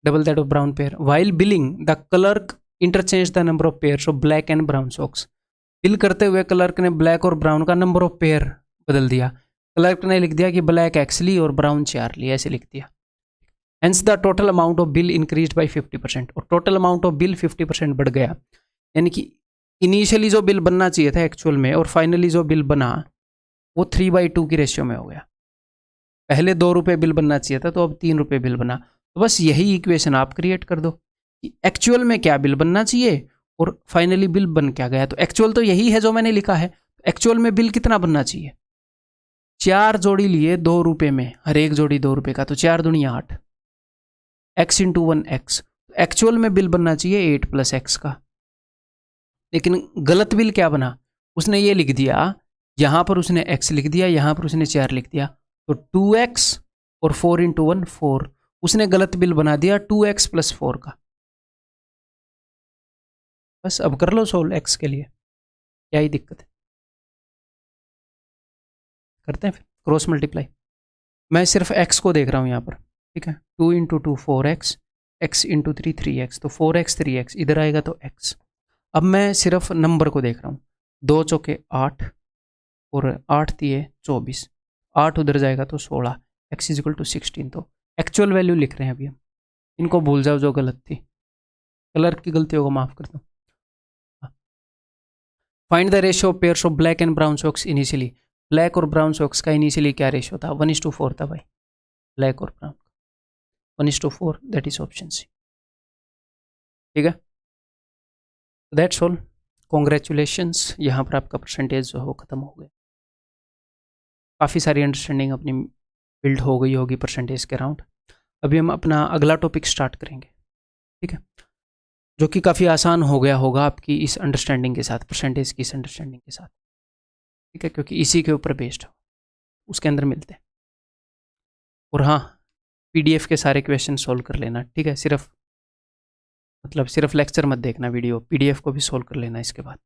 double that of brown pair. While billing the clerk interchange the number of pairs of black and brown socks. Bill करते हुए क्लर्क ने ब्लैक और ब्राउन का नंबर ऑफ पेयर बदल दिया। क्लर्क ने लिख दिया कि ब्लैक एक्स ली और ब्राउन 4 ली, ऐसे लिख दिया। Hence the total amount of bill increase by 50%, और टोटल अमाउंट ऑफ बिल 50% बढ़ गया। यानी कि इनिशियली जो बिल बनना चाहिए था एक्चुअल में और फाइनली जो बिल बना वो 3/2 की रेशियो में हो गया। पहले 2 रुपये बिल बनना चाहिए था, तो अब 3 रुपये बिल बना। तो बस यही इक्वेशन आप क्रिएट कर दो कि एक्चुअल में क्या बिल बनना चाहिए और फाइनली बिल बन क्या गया। तो एक्चुअल तो यही है जो मैंने लिखा है। एक्चुअल में बिल कितना बनना चाहिए, 4 जोड़ी लिए 2 रुपये में, हर एक जोड़ी 2 रुपये का, तो 4 दूनी 8, x इंटू 1 x। एक्चुअल में बिल बनना चाहिए 8 + x का, लेकिन गलत बिल क्या बना, उसने ये लिख दिया, यहाँ पर उसने x लिख दिया, यहाँ पर उसने 4 लिख दिया, तो 2x और 4 इंटू 1 4, उसने गलत बिल बना दिया 2x + 4 का। बस अब कर लो सोल्व x के लिए, क्या ही दिक्कत है। करते हैं फिर क्रॉस मल्टीप्लाई। मैं सिर्फ x को देख रहा हूँ यहाँ पर, ठीक है। 2 into 2 4x, x into 3 3x, तो 4x 3x इधर आएगा तो x। अब मैं सिर्फ नंबर को देख रहा हूँ, 2 चौके 8 और 8 दिए 24, 8 उधर जाएगा तो 16, x = 16। तो एक्चुअल वैल्यू लिख रहे हैं अभी हम, इनको भूल जाओ जो गलत थी, कलर की गलतियों को माफ़ कर दो। Find the ratio of pairs of black and brown socks initially. Black और ब्राउन सॉक्स का इनिशियली क्या रेशियो था, 1:4 था भाई, ब्लैक और brown 1:4, that is option C. ठीक है, दैट्स ऑल, कॉन्ग्रेचुलेशंस। यहाँ पर आपका परसेंटेज जो है वो ख़त्म हो गया। काफ़ी सारी अंडरस्टैंडिंग अपनी बिल्ड हो गई होगी परसेंटेज के अराउंड। अभी हम अपना अगला टॉपिक स्टार्ट करेंगे, ठीक है, जो कि काफ़ी आसान हो गया होगा आपकी इस अंडरस्टैंडिंग के साथ, परसेंटेज की इस अंडरस्टैंडिंग के साथ, ठीक है, क्योंकि इसी के ऊपर बेस्ड हो, उसके अंदर मिलते हैं। और हाँ, पीडीएफ के सारे क्वेश्चन सॉल्व कर लेना, ठीक है, सिर्फ लेक्चर मत देखना, वीडियो पीडीएफ को भी सॉल्व कर लेना इसके बाद।